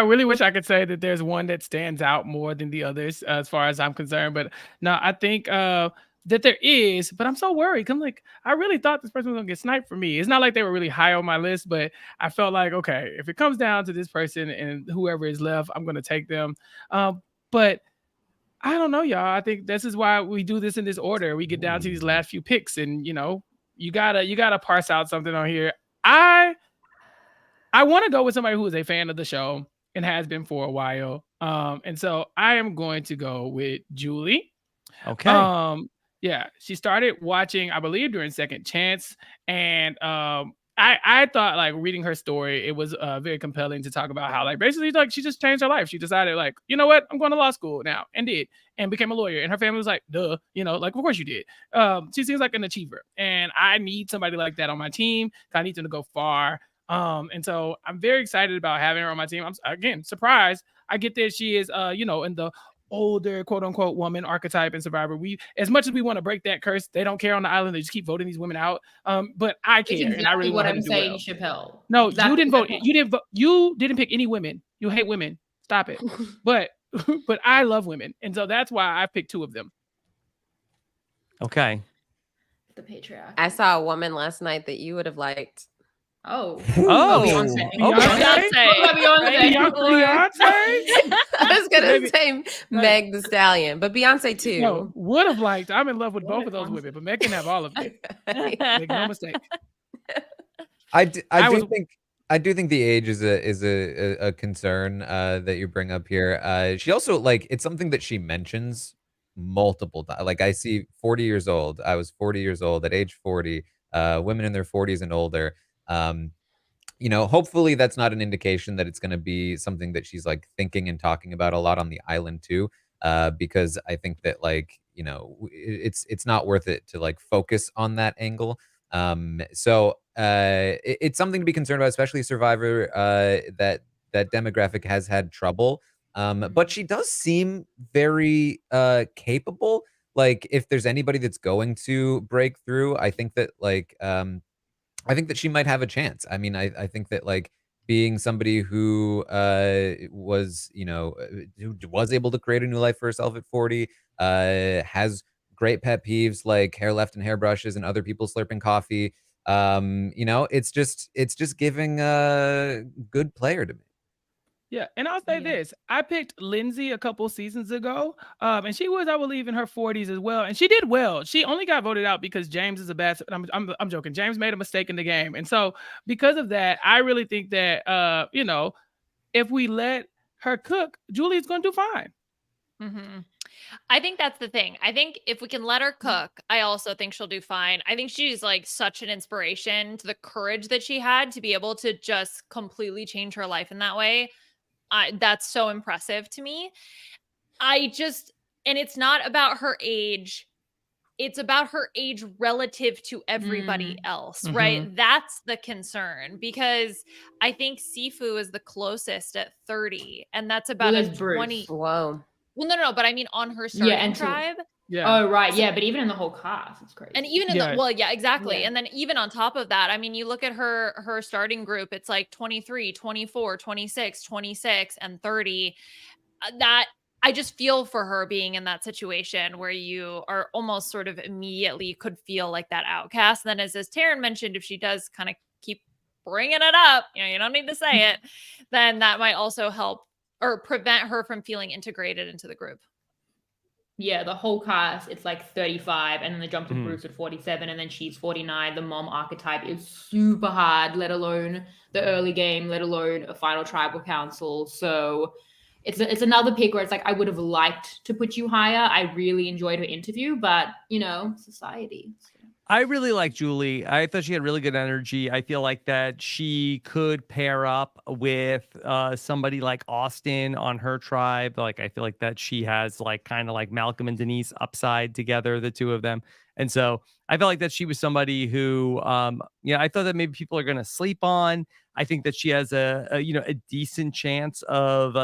really wish I could say that there's one that stands out more than the others as far as I'm concerned. But no, I think that there is, but I'm so worried. I'm like, I really thought this person was gonna get sniped for me. It's not like they were really high on my list, but I felt like, okay, if it comes down to this person and whoever is left, I'm gonna take them. But I don't know, y'all. I think this is why we do this in this order. We get down to these last few picks, and you know, you gotta parse out something on here. I want to go with somebody who is a fan of the show and has been for a while. And so I am going to go with Julie. Okay. Yeah, she started watching, I believe, during Second Chance, and I thought, like, reading her story, it was very compelling to talk about how, like, basically, like, she just changed her life. She decided, like, you know what, I'm going to law school now, and became a lawyer. And her family was like, duh, you know, like, of course you did. She seems like an achiever, and I need somebody like that on my team. I need them to go far. And so I'm very excited about having her on my team. I'm, again, surprised. I get that she is, you know, in the older quote unquote woman archetype in Survivor. We, as much as we want to break that curse, they don't care on the island. They just keep voting these women out. But I care, Exactly, and I really what want her I'm to do saying, well. Chappell. No, Exactly you didn't vote. what- You didn't vote. You didn't pick any women. You hate women. Stop it. But I love women, and so that's why I picked 2 of them. Okay. The patriarch. I saw a woman last night that you would have liked. Oh. Oh. Beyonce. Beyonce? What about Beyonce? Beyonce? I was gonna Maybe- say Meg the Stallion, but Beyonce too. No, would have liked. I'm in love with both of those women, but Meg can have all of them. Make no mistake. I do was- think I do think the age is a concern that you bring up here. She also like it's something that she mentions multiple times. Like I see 40 years old. I was 40 years old at age 40. Women in their 40s and older. Um, you know, hopefully that's not an indication that it's going to be something that she's like thinking and talking about a lot on the island too. Because I think that like you know it's not worth it to like focus on that angle. It's something to be concerned about, especially Survivor. That demographic has had trouble. But she does seem very capable. Like if there's anybody that's going to break through, I think that I think that she might have a chance. I mean, I think that like being somebody who was, you know, who was able to create a new life for herself at 40, has great pet peeves like hair left and hairbrushes and other people slurping coffee. You know, it's just giving a good player to me. Yeah, and I'll say this: I picked Lindsay a couple seasons ago, and she was, I believe, in her 40s as well, and she did well. She only got voted out because James is a bad. I'm joking. James made a mistake in the game, and so because of that, I really think that you know, if we let her cook, Julie's going to do fine. Mm-hmm. I think that's the thing. I think if we can let her cook, I also think she'll do fine. I think she's like such an inspiration to the courage that she had to be able to just completely change her life in that way. That's so impressive to me. And it's not about her age. It's about her age relative to everybody else, right? That's the concern because I think Sifu is the closest at 30, and that's about a 20. Whoa. Well, no, but I mean on her starting tribe. Yeah. Oh, right. Yeah, but even in the whole cast, it's crazy. And even in exactly. Yeah. And then even on top of that, I mean, you look at her starting group, it's like 23, 24, 26, 26, and 30. That I just feel for her being in that situation where you are almost sort of immediately could feel like that outcast. And then as Taran mentioned, if she does kind of keep bringing it up, you know, you don't need to say it, then that might also help or prevent her from feeling integrated into the group. Yeah, the whole cast, it's like 35, and then they jump to Bruce at 47, and then she's 49. The mom archetype is super hard, let alone the early game, let alone a final tribal council. So it's another pick where it's like, I would have liked to put you higher. I really enjoyed her interview, but, you know, society. I really like Julie. I thought she had really good energy. I feel like that she could pair up with somebody like Austin on her tribe. Like I feel like that she has like kind of like Malcolm and Denise upside together, the two of them. And so I felt like that she was somebody who, I thought that maybe people are going to sleep on. I think that she has a decent chance of,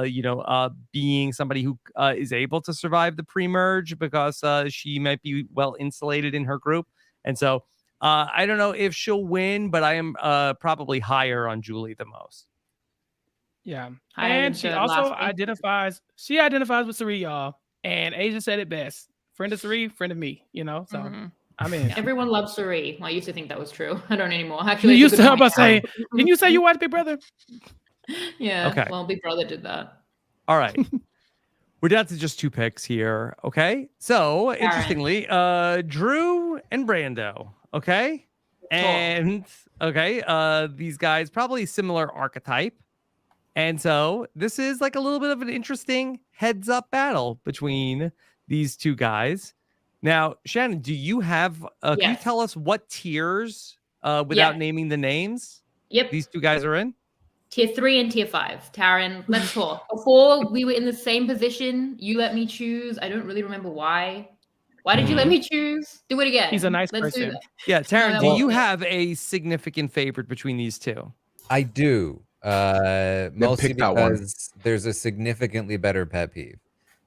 being somebody who is able to survive the pre-merge because she might be well insulated in her group. And so I don't know if she'll win, but I am probably higher on Julie the most. Yeah. And she also identifies with Sari, y'all. And Asia said it best. Friend of Sari, friend of me, you know? So I'm in. Everyone loves Sari. Well, I used to think that was true. I don't anymore. Actually, you used to help us say, didn't you say you watched Big Brother? Yeah. Okay. Well, Big Brother did that. All right. We're down to just 2 picks here. Okay. So interestingly, Drew and Brando. Okay. And these guys probably similar archetype. And so this is like a little bit of an interesting heads up battle between these two guys. Now, Shannon, do you have, can you tell us what tiers without naming the names? Yep. These two guys are in? Tier 3 and Tier 5. Taran, let's talk. Before we were in the same position, you let me choose. I don't really remember why. Why did you let me choose? Do it again. He's a nice Let's person. do that. Yeah, Taran, do you have a significant favorite between these two? I do. Mostly because there's a significantly better pet peeve.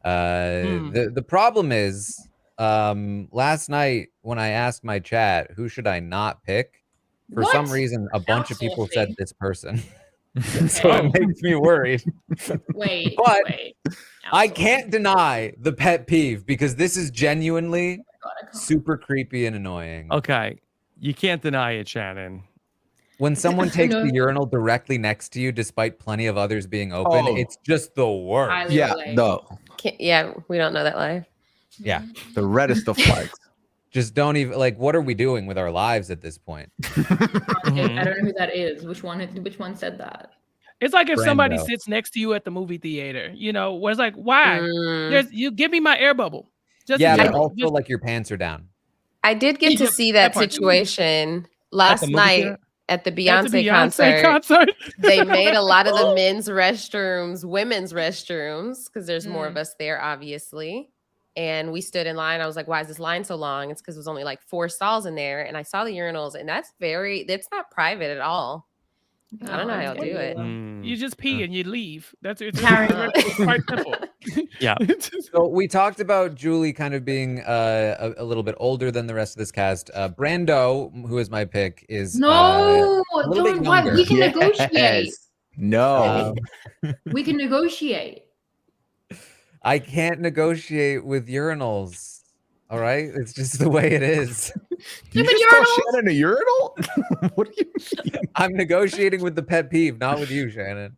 The problem is, last night when I asked my chat, who should I not pick? For some reason, a bunch of people said this person. So it makes me worried. Wait. I can't deny the pet peeve because this is genuinely super creepy and annoying. Okay. You can't deny it, Shannon. When someone takes the urinal directly next to you, despite plenty of others being open, it's just the worst. Yeah, no. Yeah, we don't know that live. Yeah. The reddest of flags. just don't even like. What are we doing with our lives at this point? I don't know who that is. Which one said that? It's like if somebody Brando. sits next to you at the movie theater, you know, where it's like, why? Mm. You give me my air bubble. Just Yeah, in but general. also Just- like your pants are down. I did get to Yep, see that that part. situation last movie night theater? at the At the Beyonce, concert. concert. They made a lot of the men's restrooms, women's restrooms, because there's more of Mm. us there, obviously. And we stood in line. I was like, why is this line so long? It's because it was only like 4 stalls in there. And I saw the urinals, and that's not private at all. I don't know how y'all do it. You just pee and you leave. That's it's Karen. it's quite simple. Yeah. So we talked about Julie kind of being a little bit older than the rest of this cast. Brando, who is my pick, is No, a little bit don't. Why? We younger. can negotiate. Yes. No. We can negotiate. I can't negotiate with urinals. All right, it's just the way it is. You but just call urinals- Shannon a urinal? What do you mean? I'm negotiating with the pet peeve, not with you, Shannon.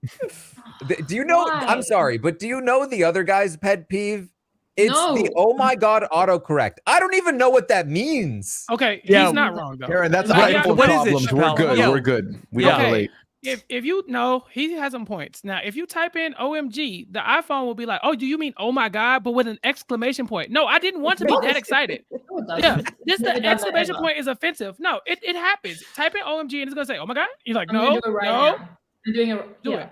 Do you know? Why? I'm sorry, but do you know the other guy's pet peeve? It's the No. oh my god autocorrect. I don't even know what that means. Okay, Yeah. he's not wrong though. Karen, that's Like, iPhone what is it, problems. We're Chappell? good. Yeah. We're good. We Yeah. don't Okay. relate. If you know, he has some points. Now, if you type in OMG, the iPhone will be like, oh, do you mean oh my god, but with an exclamation point? No, I didn't want to be that excited. No, it doesn't. Yeah, this Never the done that exclamation ever. point is offensive. No, it happens. Type in OMG and it's gonna say, oh my god. You're like, I'm no, gonna do it right no. now. I'm doing it. Do yeah. it.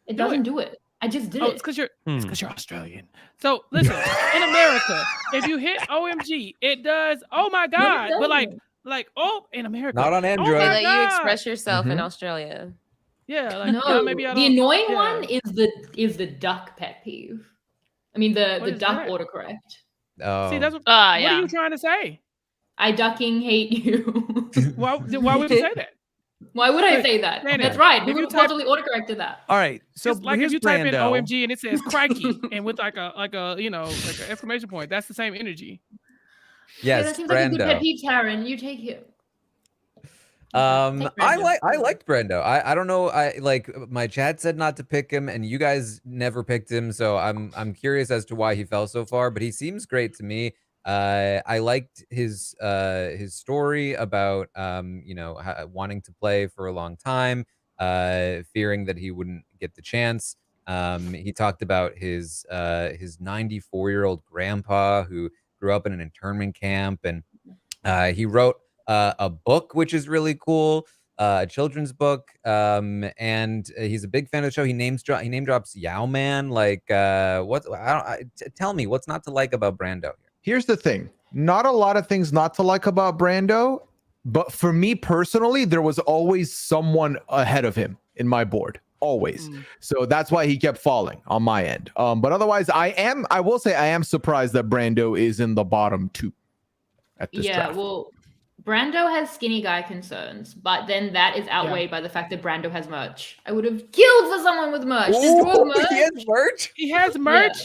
It Do doesn't do it. I just did Oh, it. it's because you're Hmm. you're Australian. So listen, in America, if you hit OMG, it does oh my No, it god, but doesn't. like oh in America, Not on oh Android. They my let you God. express yourself in Mhm. Australia. Yeah, like No, y'all maybe I the don't- annoying yeah. one is the duck pet peeve. I mean the What is duck that? autocorrect. Oh. See, that's what, Yeah. what are you trying to say? I ducking hate you. Why would you say that? Why would I Look, say that? Shannon, That's right. if you Google type- totally autocorrected that. All right. So It's like here's if you type in Brando. OMG and it says crikey and with like a you know like an exclamation point, that's the same energy. Yeah, Yes, that seems like a good pet Brando. peeve, Taran. You take him. Take I Brando. liked Brando. I don't know. I like my chat said not to pick him, and you guys never picked him. So I'm curious as to why he fell so far. But he seems great to me. I liked his story about you know wanting to play for a long time, fearing that he wouldn't get the chance. He talked about his 94-year-old grandpa who grew up in an internment camp, and he wrote a book which is really cool, a children's book, and he's a big fan of the show. He name drops Yao Man. Like tell me what's not to like about Brando here. Here's the thing. Not a lot of things not to like about Brando, but for me personally, there was always someone ahead of him in my board. Always. So that's why he kept falling on my end. But otherwise, I will say I am surprised that Brando is in the bottom 2 at this Yeah, draft. well, Brando has skinny guy concerns, but then that is outweighed by the fact that Brando has merch. I would have killed for someone with merch. Just Ooh, throw merch. he has merch. He has merch.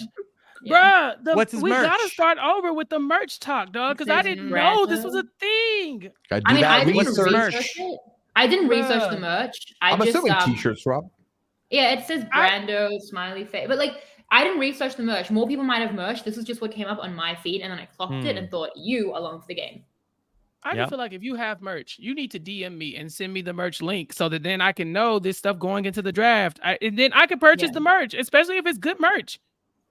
Yeah. Bruh, What's his we gotta merch? start over with the merch talk, dog, because I says didn't know this was a Brando. thing. I do I mean, that I didn't research. research it. I didn't research the Bruh. merch. I'm I just assuming t-shirts, Rob. Yeah, it says I- Brando smiley face, but like I didn't research the merch. More people might have merch. This is just what came up on my feed, and then I clocked it and thought you along for the game. I Yep. just feel like if you have merch, you need to DM me and send me the merch link so that then I can know this stuff going into the draft. And then I can purchase Yeah. the merch, especially if it's good merch.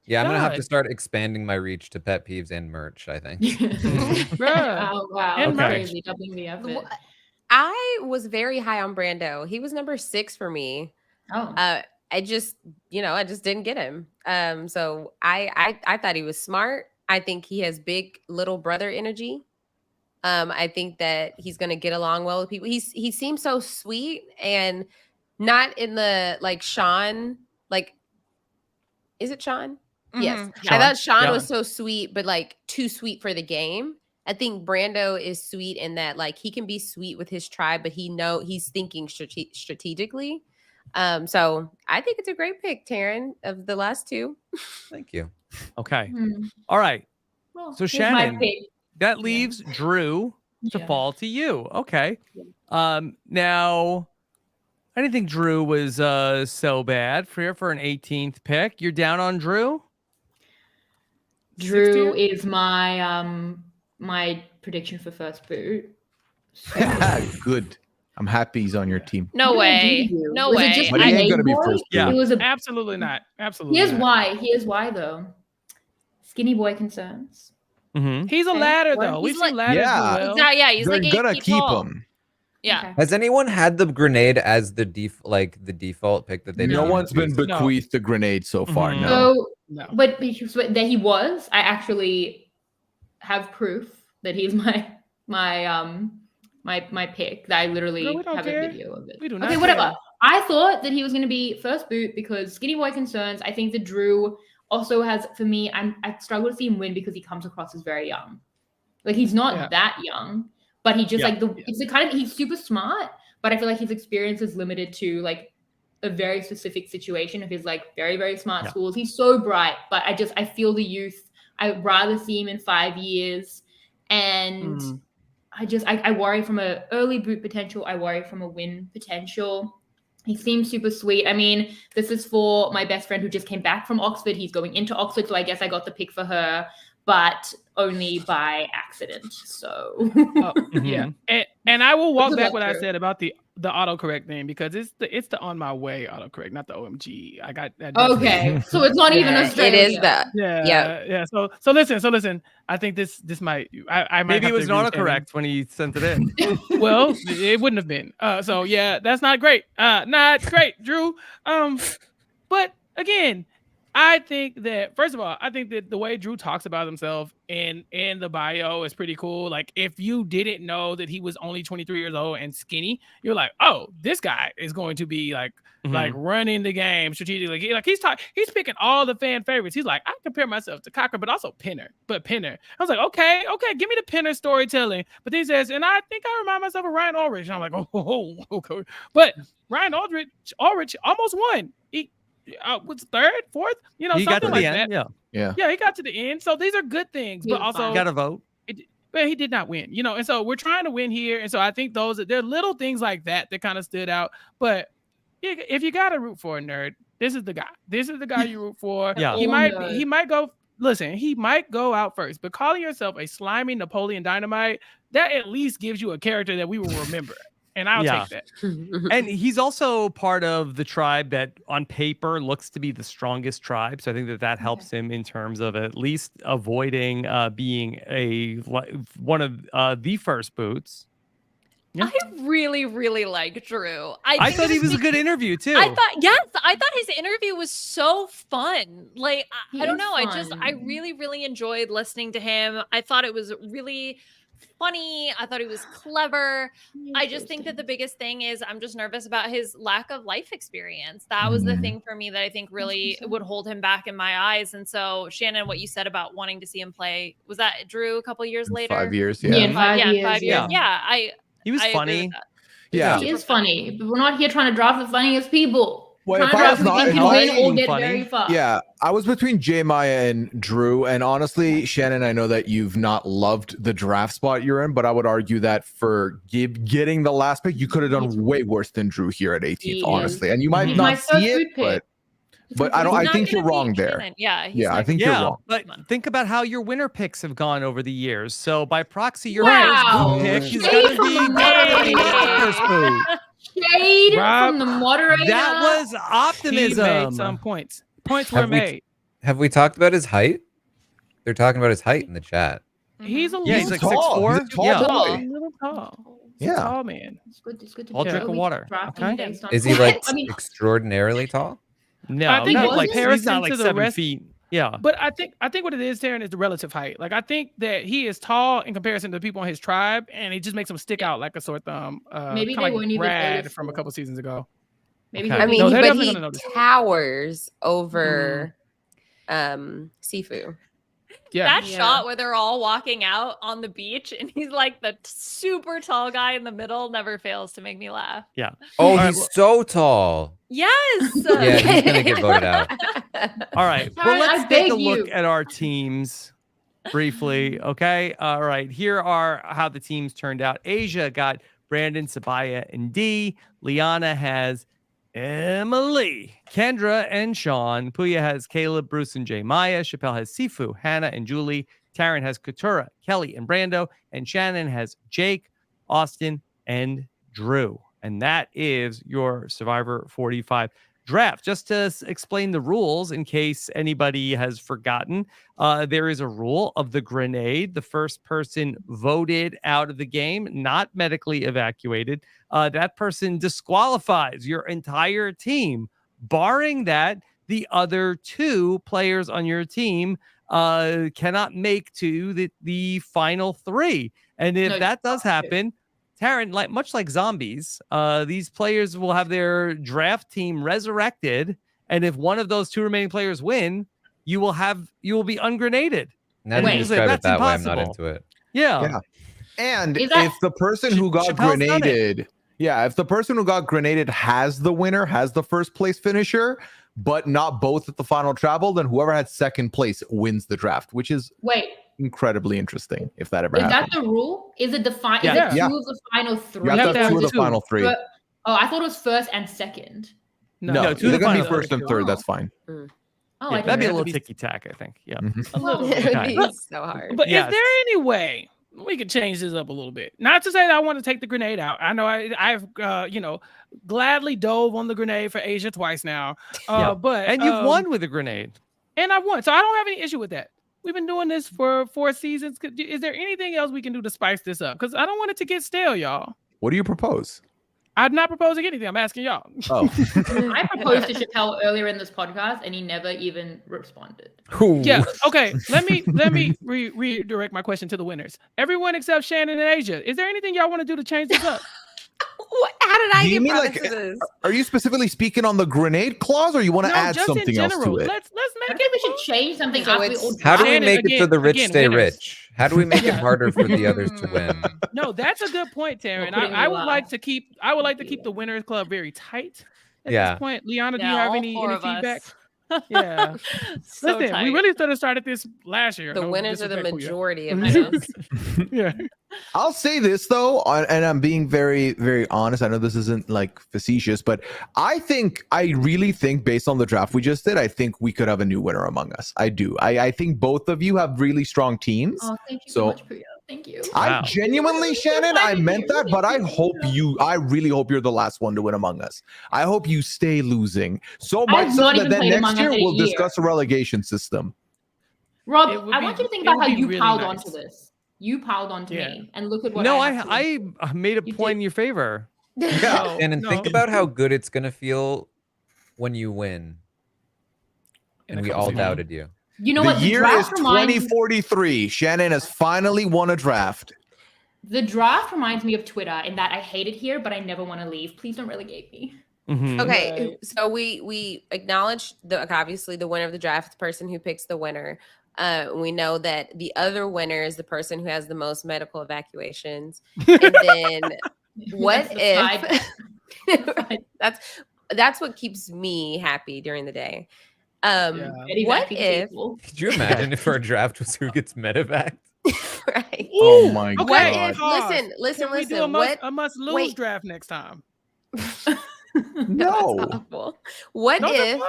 Yeah, I'm gonna have to God. start expanding my reach to pet peeves and merch. I think. Bruh. Oh wow, And that's merch. crazy. Doubling the effort. I was very high on Brando. He was number 6 for me. Oh, I just didn't get him. So I thought he was smart. I think he has big little brother energy. I think that he's gonna get along well with people. He seems so sweet and not in the like Sean, like is it Sean? Yes. Mhm. I thought Sean Yeah. was so sweet, but like too sweet for the game. I think Brando is sweet in that like he can be sweet with his tribe, but he's thinking strategically. So I think it's a great pick, Taran, of the last 2. Thank you. Okay. Hmm. All right. Well, So here's my Shannon, pick. that leaves Drew to Yeah. fall to you. Okay. Now I didn't think Drew was so bad for an 18th pick. You're down on Drew? Drew 16? is my my prediction for first boot. Good. I'm happy he's on your team. No What did I do way. to you? No Was way. it just But a he ain't name gonna be boy? first Yeah. boot. It was a. Absolutely not. Absolutely. Here's not. why. Here's why though. Skinny boy concerns. Mhm. He's a Okay. ladder What? though. We've He's seen like- ladders Yeah. do well. Exactly. Yeah, he's They're like 8 gonna feet keep tall. him. Yeah. Okay. Has anyone had the grenade as the default pick that they No didn't one's been use? No. bequeathed the grenade so far. Mhm. No. So, No. but that he was. I actually have proof that he's my pick. That I literally Girl, we don't have care. a video of it. We do not Okay, whatever. care. I thought that he was going to be first boot because Skinny Boy concerns. I think that Drew also has, for me, I struggle to see him win because he comes across as very young. Like he's not Yeah. that young, but he just Yeah. it's the kind of, he's super smart, but I feel like his experience is limited to like a very specific situation of his like very, very smart Yeah. schools. He's so bright, but I feel the youth. I'd rather see him in 5 years. And Mhm. I worry from a early boot potential. I worry from a win potential. He seems super sweet. I mean, this is for my best friend who just came back from Oxford. He's going into Oxford, so I guess I got the pick for her, but only by accident. So Oh, yeah, Mhm. and I will walk Good back luck, what I Drew. said about the autocorrect thing because it's the on my way autocorrect, not the OMG. I got that. okay, so it's not even Yeah. Australia. It is the Yeah, yeah. So listen. I think this might I might Maybe have it was to agree with Shannon. autocorrect when he sent it in. Well, it wouldn't have been. So yeah, that's not great. Not great, Drew. But again, I think that first of all, I think that the way Drew talks about himself in the bio is pretty cool. Like if you didn't know that he was only 23 years old and skinny, you're like, oh, this guy is going to be like running the game strategically. He's picking all the fan favorites. He's like, I compare myself to Cochran, but also Penner. I was like, okay, give me the Penner storytelling. But then he says, and I think I remind myself of Ryan Ulrich. And I'm like, oh, okay. But Ryan Ulrich almost won. He was third, fourth, He got to something the like end. that. Yeah. Yeah, he got to the end. So these are good things, He but was also fine. Got to vote. but he did not win, and so we're trying to win here. And so I think there are little things like that kind of stood out. But if you got to root for a nerd, this is the guy. This is the guy you root for. Yeah. He Oh, might no. he might go out first, but calling yourself a slimy Napoleon Dynamite, that at least gives you a character that we will remember. And I'll Yeah. take that. And he's also part of the tribe that on paper looks to be the strongest tribe. So I think that helps him in terms of at least avoiding being one of the first boots. Yeah. I really, really like Drew. I think thought it he was a good interview too. I thought his interview was so fun. Like He I don't is know. I fun. really, really enjoyed listening to him. I thought it was really funny. I thought he was clever. I just think that the biggest thing is I'm just nervous about his lack of life experience. That was the thing for me that I think really would hold him back in my eyes. And so, Shannon, what you said about wanting to see him play, was that Drew a couple years later? 5 years. Yeah, in 5 Yeah, years. 5 years. yeah. Yeah, He was I agree funny. with that. Yeah. He is funny, but we're not here trying to draft the funniest people. Well, Trying if to I draft was who not- think if can I win or being get funny, very far. Yeah, I was between J Maya and Drew, and honestly, Shannon, I know that you've not loved the draft spot you're in, but I would argue that for getting the last pick, you could have done way worse than Drew here at 18th, He honestly. is. And you might He's my not first see it, food pick. but I don't. He's I not think gonna you're wrong beat there. Shannon. Yeah, he's Yeah, not I think gonna- you're Yeah, wrong. but think about how your winner picks have gone over the years. So by proxy, your Wow. first boot pick is Shade going to from be the definitely not the moderator. first boot. Shade Rob, from the moderator. That was He made optimism. some points. Points were Have we- made. Have we talked about his height? They're talking about his height in the chat. He's a Yeah, he's little like tall. 6'4". He's a tall Yeah. boy. a little tall. He's a Yeah. tall man. It's good. It's good to I'll know. drink We water, draft okay? him based on- Is he like I mean, extraordinarily tall? No, I think not in like he's comparison not like to the 7 rest- feet. Yeah. But I think what it is, Taran, is the relative height. Like I think that he is tall in comparison to the people on his tribe, and it just makes him stick out like a sore thumb. Maybe kinda they like won't even Brad notice from a him. couple seasons ago. maybe Okay. I mean, No, they're but definitely he gonna notice. towers over Sifu. Yeah. That Yeah. shot where they're all walking out on the beach and he's like the super tall guy in the middle never fails to make me laugh. Oh, right, he's well- so tall. Yes. Yeah, he's gonna get voted out. All right. Sorry, Well, let's I take a beg look you. at our teams briefly. Okay. All right. Here are how the teams turned out. Aysha got Brandon, Sabaya, and D. Liana has Emily, Kendra, and Sean. Pooya has Caleb, Bruce, and J. Maya. Chappell has Sifu, Hannah, and Julie. Taran has Katura, Kelly, and Brando, and Shannon has Jake, Austin, and Drew. And that is your Survivor 45 draft. Just to explain the rules in case anybody has forgotten, there is a rule of the grenade. The first person voted out of the game, not medically evacuated, that person disqualifies your entire team. Barring that, the other two players on your team cannot make to the final three. And if that does happen, Taran, much like zombies, these players will have their draft team resurrected, and if one of those two remaining players win, you will be ungrenaded. Now that you describe it that way, I'm not into it. Yeah. And if the person who got grenaded, if the person who got grenaded has the winner, has the first place finisher, but not both at the final travel, then whoever had second place wins the draft, which is incredibly interesting if that ever happens. Is that the rule? Is it the two of the final three? You have to have two of the final three. I thought it was first and second. No, they're going to be first and third. That's fine. That'd be a little ticky-tack, I think. Yeah. A little bit. It's so hard. But is there any way we could change this up a little bit? Not to say that I want to take the grenade out. I know I've gladly dove on the grenade for Aysha twice now. But you've won with a grenade. And I've won. So I don't have any issue with that. We've been doing this for 4 seasons. Is there anything else we can do to spice this up? Because I don't want it to get stale, y'all. What do you propose? I'm not proposing anything. I'm asking y'all. Oh. I proposed to Chappell earlier in this podcast, and he never even responded. Yeah. Okay. Let me redirect my question to the winners. Everyone except Shannon and Aysha. Is there anything y'all want to do to change this up? How did I get brought into this? Are you specifically speaking on the grenade clause, or you want to add something else to it? Let's make it. We should change something. How do we make it so the rich stay rich? How do we make it harder for the others to win? No, that's a good point, Taran. I would like to keep the winners club very tight at this point. Liana, do you have any feedback? Yeah. Listen, we really should have started this last year. The winners are the majority of this. Yeah. I'll say this though, and I'm being very, very honest. I know this isn't like facetious, but I really think based on the draft we just did, I think we could have a new winner among us. I do. I think both of you have really strong teams. Oh, thank you so much, Pooya. Thank you. I genuinely, Shannon, I meant that, but I really hope you're the last one to win among us. I hope you stay losing. So much so that then next year we'll discuss a relegation system. Rob, I want you to think about how you piled onto this. You piled onto me, and look at what I made a point in your favor. Yeah, and think about how good it's gonna feel when you win. And we all doubted you. You know what? The year is 2043. Shannon has finally won a draft. The draft reminds me of Twitter in that I hate it here, but I never want to leave. Please don't relegate me. Okay, so we acknowledge obviously the winner of the draft, the person who picks the winner. We know that the other winner is the person who has the most medical evacuations. And then what if that's what keeps me happy during the day. What if could you imagine if our draft was who gets medevac? Right. Oh my god. What if listen, a must lose draft next time? No. What if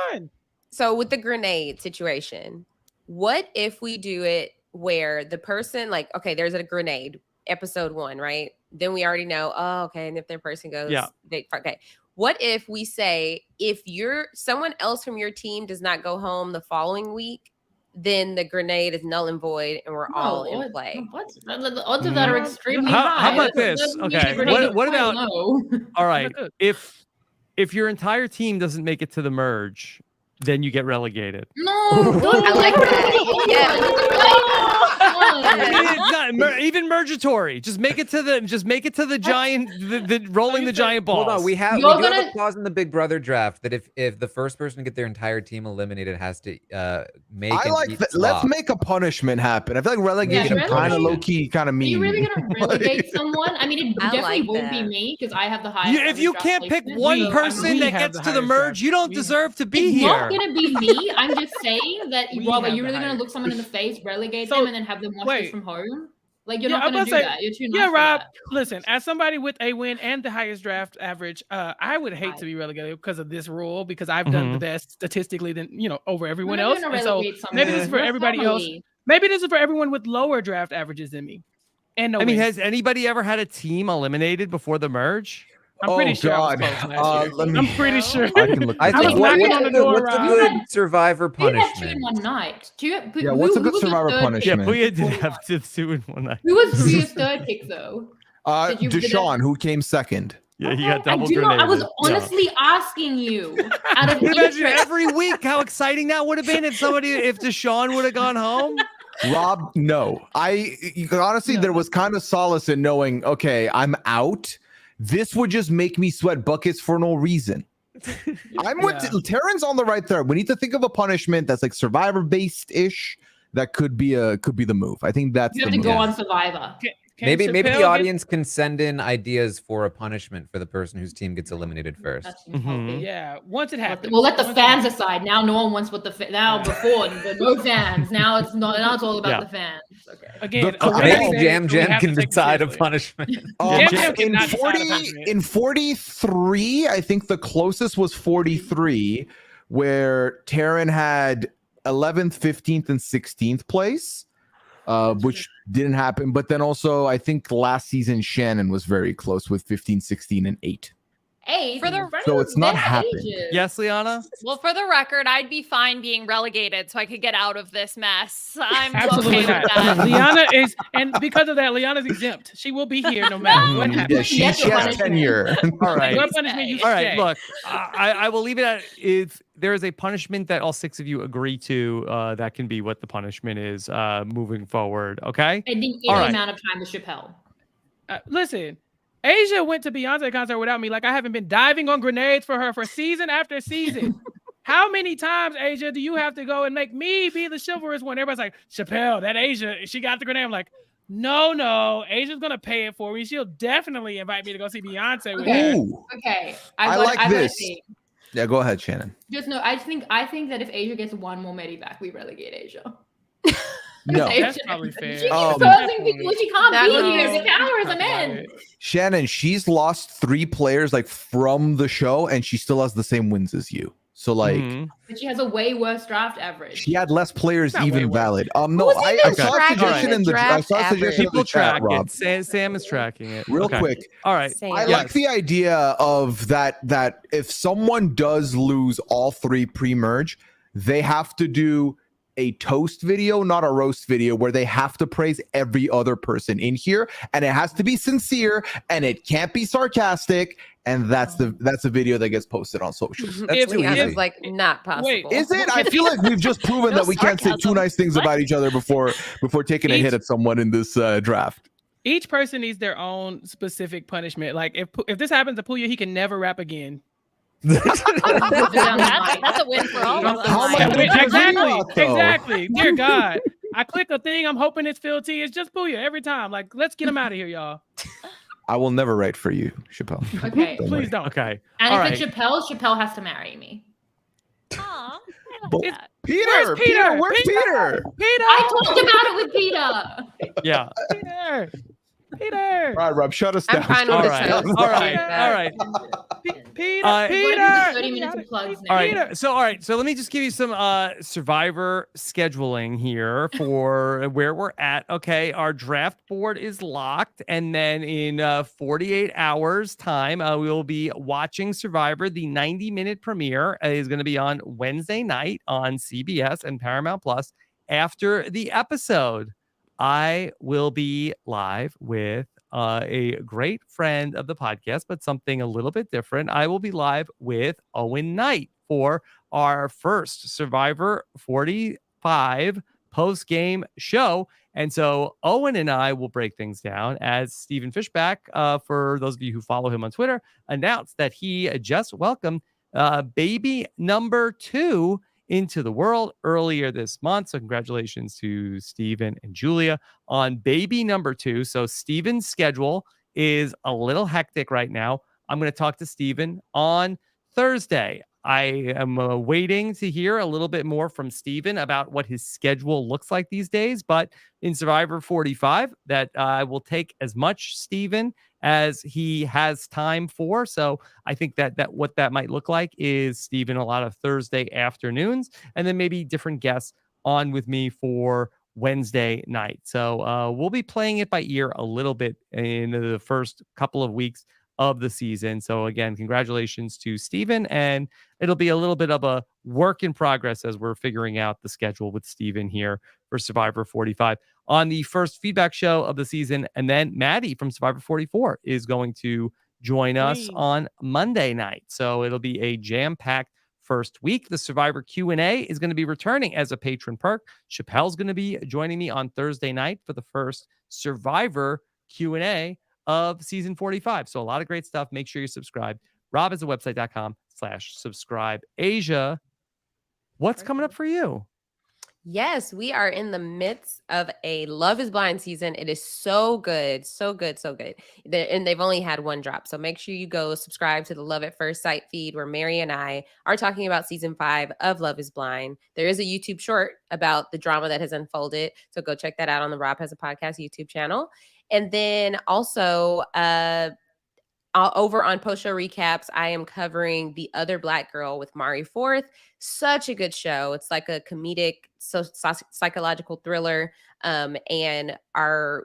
so with the grenade situation, what if we do it where the person there's a grenade, episode 1, right? Then we already know, and if their person goes, okay. What if we say, if someone else from your team does not go home the following week, then the grenade is null and void and we're all in play? The odds of that are extremely high. How about this? Okay. What about, all right, if your entire team doesn't make it to the merge, then you get relegated. No, I like that. Yeah. Even mergatory. Just make it to the giant, the rolling the giant balls. Hold on, we have a clause in the Big Brother draft that if the first person to get their entire team eliminated has to make. Let's make a punishment happen. I feel like relegation kind of low key, kind of mean. Are you really gonna relegate someone? I mean, it definitely won't be me because I have the highest. If you can't pick one person that gets to the merge, you don't deserve to be here. It's not gonna be me. I'm just saying that. Rob, are you really gonna look someone in the face, relegate them, and then have them watch this from home? Like, you're not going to do that. You're too nice. Rob, listen, as somebody with a win and the highest draft average, I would hate to be relegated because of this rule, because I've done the best statistically than, over everyone else. And so maybe this is for everybody else. Maybe this is for everyone with lower draft averages than me. And no I mean, wins. has anybody ever had a team eliminated before the merge? I'm pretty sure God. I was close last year. Let me- I'm pretty sure. I can look. I I was think knocking on the door, what's a Rob. good survivor You had 2 in punishment? one night. Yeah, what's a good survivor Yeah, punishment? Pooya did have to 2 in one night. Who was Pooya's third pick though? Did you- did Deshaun, who came second. Yeah, he got I double do not. I was grenaded. honestly asking you out of Imagine interest. every week how exciting that would have been if Deshaun would have gone home. Rob, no. Honestly, there was kind of solace in knowing, okay, I'm out. This would just make me sweat buckets for no reason. I'm with Taran's on the right there. We need to think of a punishment that's like survivor based ish. That could be the move. I think that's You the have to move. go on Survivor. Maybe the Chappell audience can send in ideas for a punishment for the person whose team gets eliminated first. That seems healthy. Yeah, once it happens. We'll let the Once it fans happens. decide. Now no one wants what now before the no fans. Now it's not. Now it's all about Yeah. the fans. Okay. Again, The- already Maybe said Jam it, so we Jam have to can take it decide a seriously. punishment. Jam Jam in cannot decide a 40, punishment. in 43, I think the closest was 43, where Taran had 11th, 15th, and 16th place, which didn't happen. But then also, I think last season Shannon was very close with 15, 16, and 8. Hey, For the- So it's not their happened. ages. Yes, Liana? Well, for the record, I'd be fine being relegated so I could get out of this mess. I'm Absolutely okay with not. that. Liana is, and because of that, Liana's exempt. She will be here no matter what happens. Yeah, she Yes, has punishment. tenure. All right. Your punishment, you All right, stay. look, I will leave it at if there is a punishment that all 6 of you agree to, that can be what the punishment is moving forward. Okay. Ending All any right. amount of time with Chappell. Listen, Aysha went to Beyonce concert without me. Like I haven't been diving on grenades for her for season after season. How many times, Aysha, do you have to go and make me be the chivalrous one? Everybody's like, Chappell, that Aysha, she got the grenade. I'm like, no, Asia's gonna pay it for me. She'll definitely invite me to go see Beyonce with her. Ooh, Okay, I got- like got a this. thing. yeah, go ahead, Shannon. Just no, I think that if Asia gets one more Medi back, we relegate Asia. No, That's probably fair. She keeps Um, causing people. She can't That be would here. be- The powers are in. Shannon, she's lost 3 players like from the show, and she still has the same wins as you. So like, Mhm. But she has a way worse draft average. she had less players Not way even worse. valid. No, Who's I even saw a tracking suggestion the in the I draft saw a suggestion in People the chat, track Rob. it. Sam is tracking it. Real Okay. quick, All right. Same. I Yes. like the idea of that if someone does lose all 3 pre-merge, they have to do a toast video, not a roast video, where they have to praise every other person in here, and it has to be sincere and it can't be sarcastic, and that's the video that gets posted on socials. That's If- too if- easy. It's like not possible. Wait, Is it? I feel like we've just proven No that we can't say 2 sarcasm. nice things What? about each other before taking a Each- hit at someone in this draft. Each person needs their own specific punishment. Like if this happens to Pooya, he can never rap again. That's a win for all of us. How am I gonna Wait, do exactly, that, though? exactly. Dear God, I click a thing. I'm hoping it's Phil T. It's just Pooya every time. Like, let's get him out of here, y'all. I will never write for you, Chappell. Okay. Don't worry. Please don't. Okay. And All if right. it's Chappell has to marry me. Aw, I But- like that. Peter, Where's Peter? where's Peter? Peter, I talked about it with Peter. Yeah. Peter, All right, Rob, shut us I'm down. fine with All the right. toast. All right. Like All right. Peter, Uh, Peter. 30 minutes of plugs now. All right. So, all right. So let me just give you some Survivor scheduling here for where we're at. Okay. Our draft board is locked. And then in 48 hours time, we will be watching Survivor. The 90-minute premiere is going to be on Wednesday night on CBS and Paramount Plus. After the episode, I will be live with a great friend of the podcast, but something a little bit different. I will be live with Owen Knight for our first Survivor 45 post-game show. And so Owen and I will break things down as Stephen Fishback, for those of you who follow him on Twitter, announced that he just welcomed baby number 2 into the world earlier this month. So congratulations to Stephen and Julia on baby number 2. So Stephen's schedule is a little hectic right now. I'm going to talk to Stephen on Thursday. I am waiting to hear a little bit more from Stephen about what his schedule looks like these days. But in Survivor 45, that I will take as much Stephen as he has time for. So I think that what that might look like is Stephen a lot of Thursday afternoons, and then maybe different guests on with me for Wednesday night. So we'll be playing it by ear a little bit in the first couple of weeks of the season. So again, congratulations to Steven, and it'll be a little bit of a work in progress as we're figuring out the schedule with Steven here for Survivor 45 on the first feedback show of the season. And then Maddie from Survivor 44 is going to join us on Monday night. So it'll be a jam-packed first week. The Survivor Q&A is going to be returning as a patron perk. Chappell's going to be joining me on Thursday night for the first Survivor Q&A of season 45. So a lot of great stuff. Make sure you subscribe. robhasawebsite.com/subscribe. Aysha, what's coming up for you? Yes, we are in the midst of a Love is Blind season. It is so good, so good, so good. And they've only had one drop. So make sure you go subscribe to the Love at First Sight feed where Mary and I are talking about season 5 of Love is Blind. There is a YouTube short about the drama that has unfolded. So go check that out on the Rob Has a Podcast YouTube channel. And then also over on post show recaps, I am covering The Other Black Girl with Mari Forth. Such a good show. It's like a comedic psychological thriller. And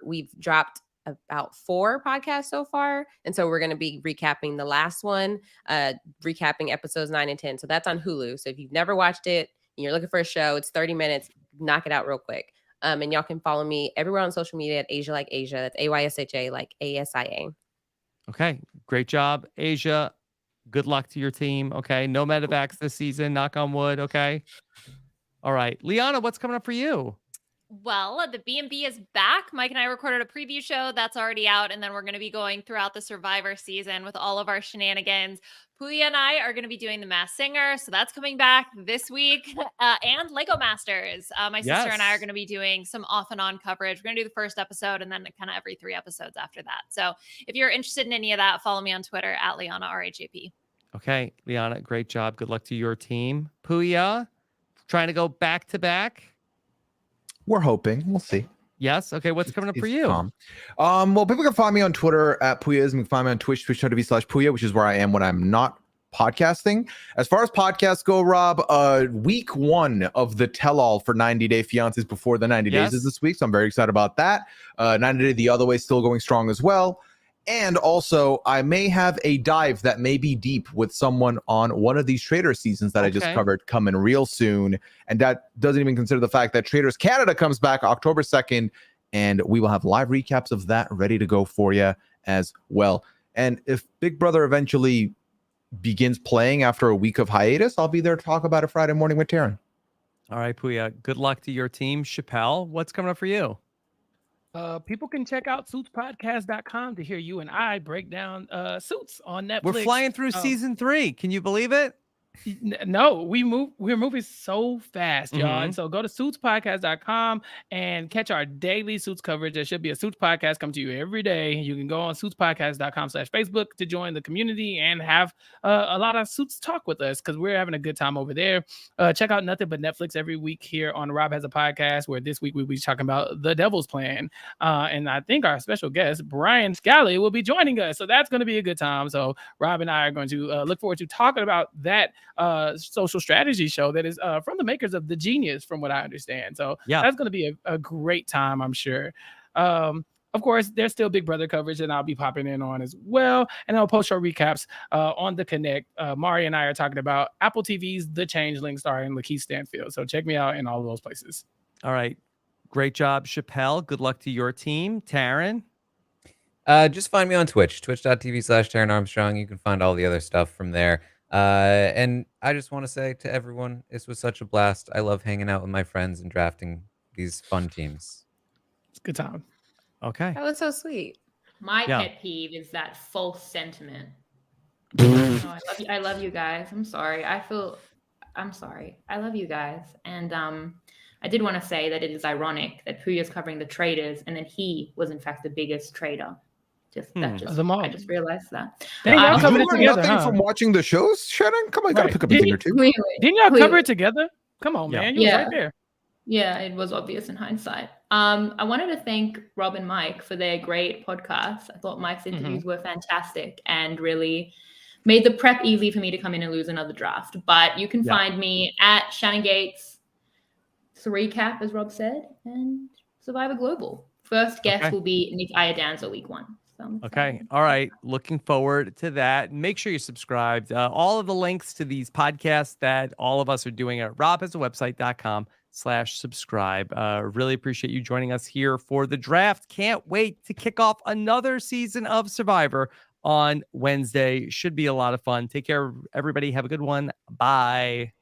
we've dropped about 4 podcasts so far. And so we're going to be recapping the last one, recapping episodes 9 and 10. So that's on Hulu. So if you've never watched it and you're looking for a show, it's 30 minutes. Knock it out real quick. And y'all can follow me everywhere on social media at Aysha like Aysha. That's AYSHA like ASIA. Okay, great job, Aysha. Good luck to your team. Okay, no medevacs this season. Knock on wood. Okay. All right, Liana, what's coming up for you? Well, the B&B is back. Mike and I recorded a preview show that's already out, and then we're going to be going throughout the Survivor season with all of our shenanigans. Pooya and I are going to be doing The Masked Singer, so that's coming back this week. And Lego Masters. My sister and I are going to be doing some off and on coverage. We're going to do the first episode and then kind of every 3 episodes after that. So if you're interested in any of that, follow me on Twitter at Liana RHAPpy. Okay, Liana, great job. Good luck to your team. Pooya, trying to go back to back. We're hoping. We'll see. Yes. Okay. What's coming up for you? Well, people can find me on Twitter at Pooyaism. You can find me on Twitch, twitch.tv/Pooya, which is where I am when I'm not podcasting. As far as podcasts go, Rob, week 1 of the tell-all for 90 Day Fiancés before the 90 days is this week. So I'm very excited about that. 90 Day The Other Way still going strong as well. And also, I may have a dive that may be deep with someone on one of these Trader seasons that I just covered coming real soon. And that doesn't even consider the fact that Traders Canada comes back October 2nd, and we will have live recaps of that ready to go for you as well. And if Big Brother eventually begins playing after a week of hiatus, I'll be there to talk about it Friday morning with Taran. All right, Pooya, good luck to your team. Chappell, what's coming up for you? People can check out suitspodcast.com to hear you and I break down Suits on Netflix. We're flying through season 3. Can you believe it? No, we're moving so fast, y'all. And so go to suitspodcast.com and catch our daily Suits coverage. There should be a Suits podcast come to you every day. You can go on suitspodcast.com/Facebook to join the community and have a lot of Suits talk with us because we're having a good time over there. Check out Nothing But Netflix every week here on Rob Has a Podcast, where this week we'll be talking about The Devil's Plan. And I think our special guest, Brian Scally, will be joining us. So that's going to be a good time. So Rob and I are going to look forward to talking about that social strategy show that is from the makers of The Genius, from what I understand. So that's going to be a great time, I'm sure. Of course, there's still Big Brother coverage that I'll be popping in on as well. And I'll post show recaps on the Connect. Mari and I are talking about Apple TV's The Changeling starring Lakeith Stanfield. So check me out in all of those places. All right. Great job, Chappell. Good luck to your team. Taran? Just find me on Twitch, twitch.tv/Taran Armstrong. You can find all the other stuff from there. And I just want to say to everyone, this was such a blast. I love hanging out with my friends and drafting these fun teams. It's a good time. Okay. That was so sweet. My pet peeve is that false sentiment. No, I love you guys. I'm sorry. I'm sorry. I love you guys. And I did want to say that it is ironic that Pooya's covering the traders and then he was in fact the biggest trader. I just realized that. Y'all covered it together, nothing from watching the shows, Shannon? Come on, you gotta pick up a thing or two. Didn't y'all cover it together? Come on, man. You was right there. Yeah, it was obvious in hindsight. I wanted to thank Rob and Mike for their great podcast. I thought Mike's interviews were fantastic and really made the prep easy for me to come in and lose another draft. But you can find me at Shannon Gates recap, as Rob said, and Survivor Global. First guest Okay. will be Nick Iadanza week 1. So I'm Okay. excited. All right. Looking forward to that. Make sure you subscribed. All of the links to these podcasts that all of us are doing at robhasawebsite.com/subscribe. Really appreciate you joining us here for the draft. Can't wait to kick off another season of Survivor on Wednesday. Should be a lot of fun. Take care, everybody. Have a good one. Bye.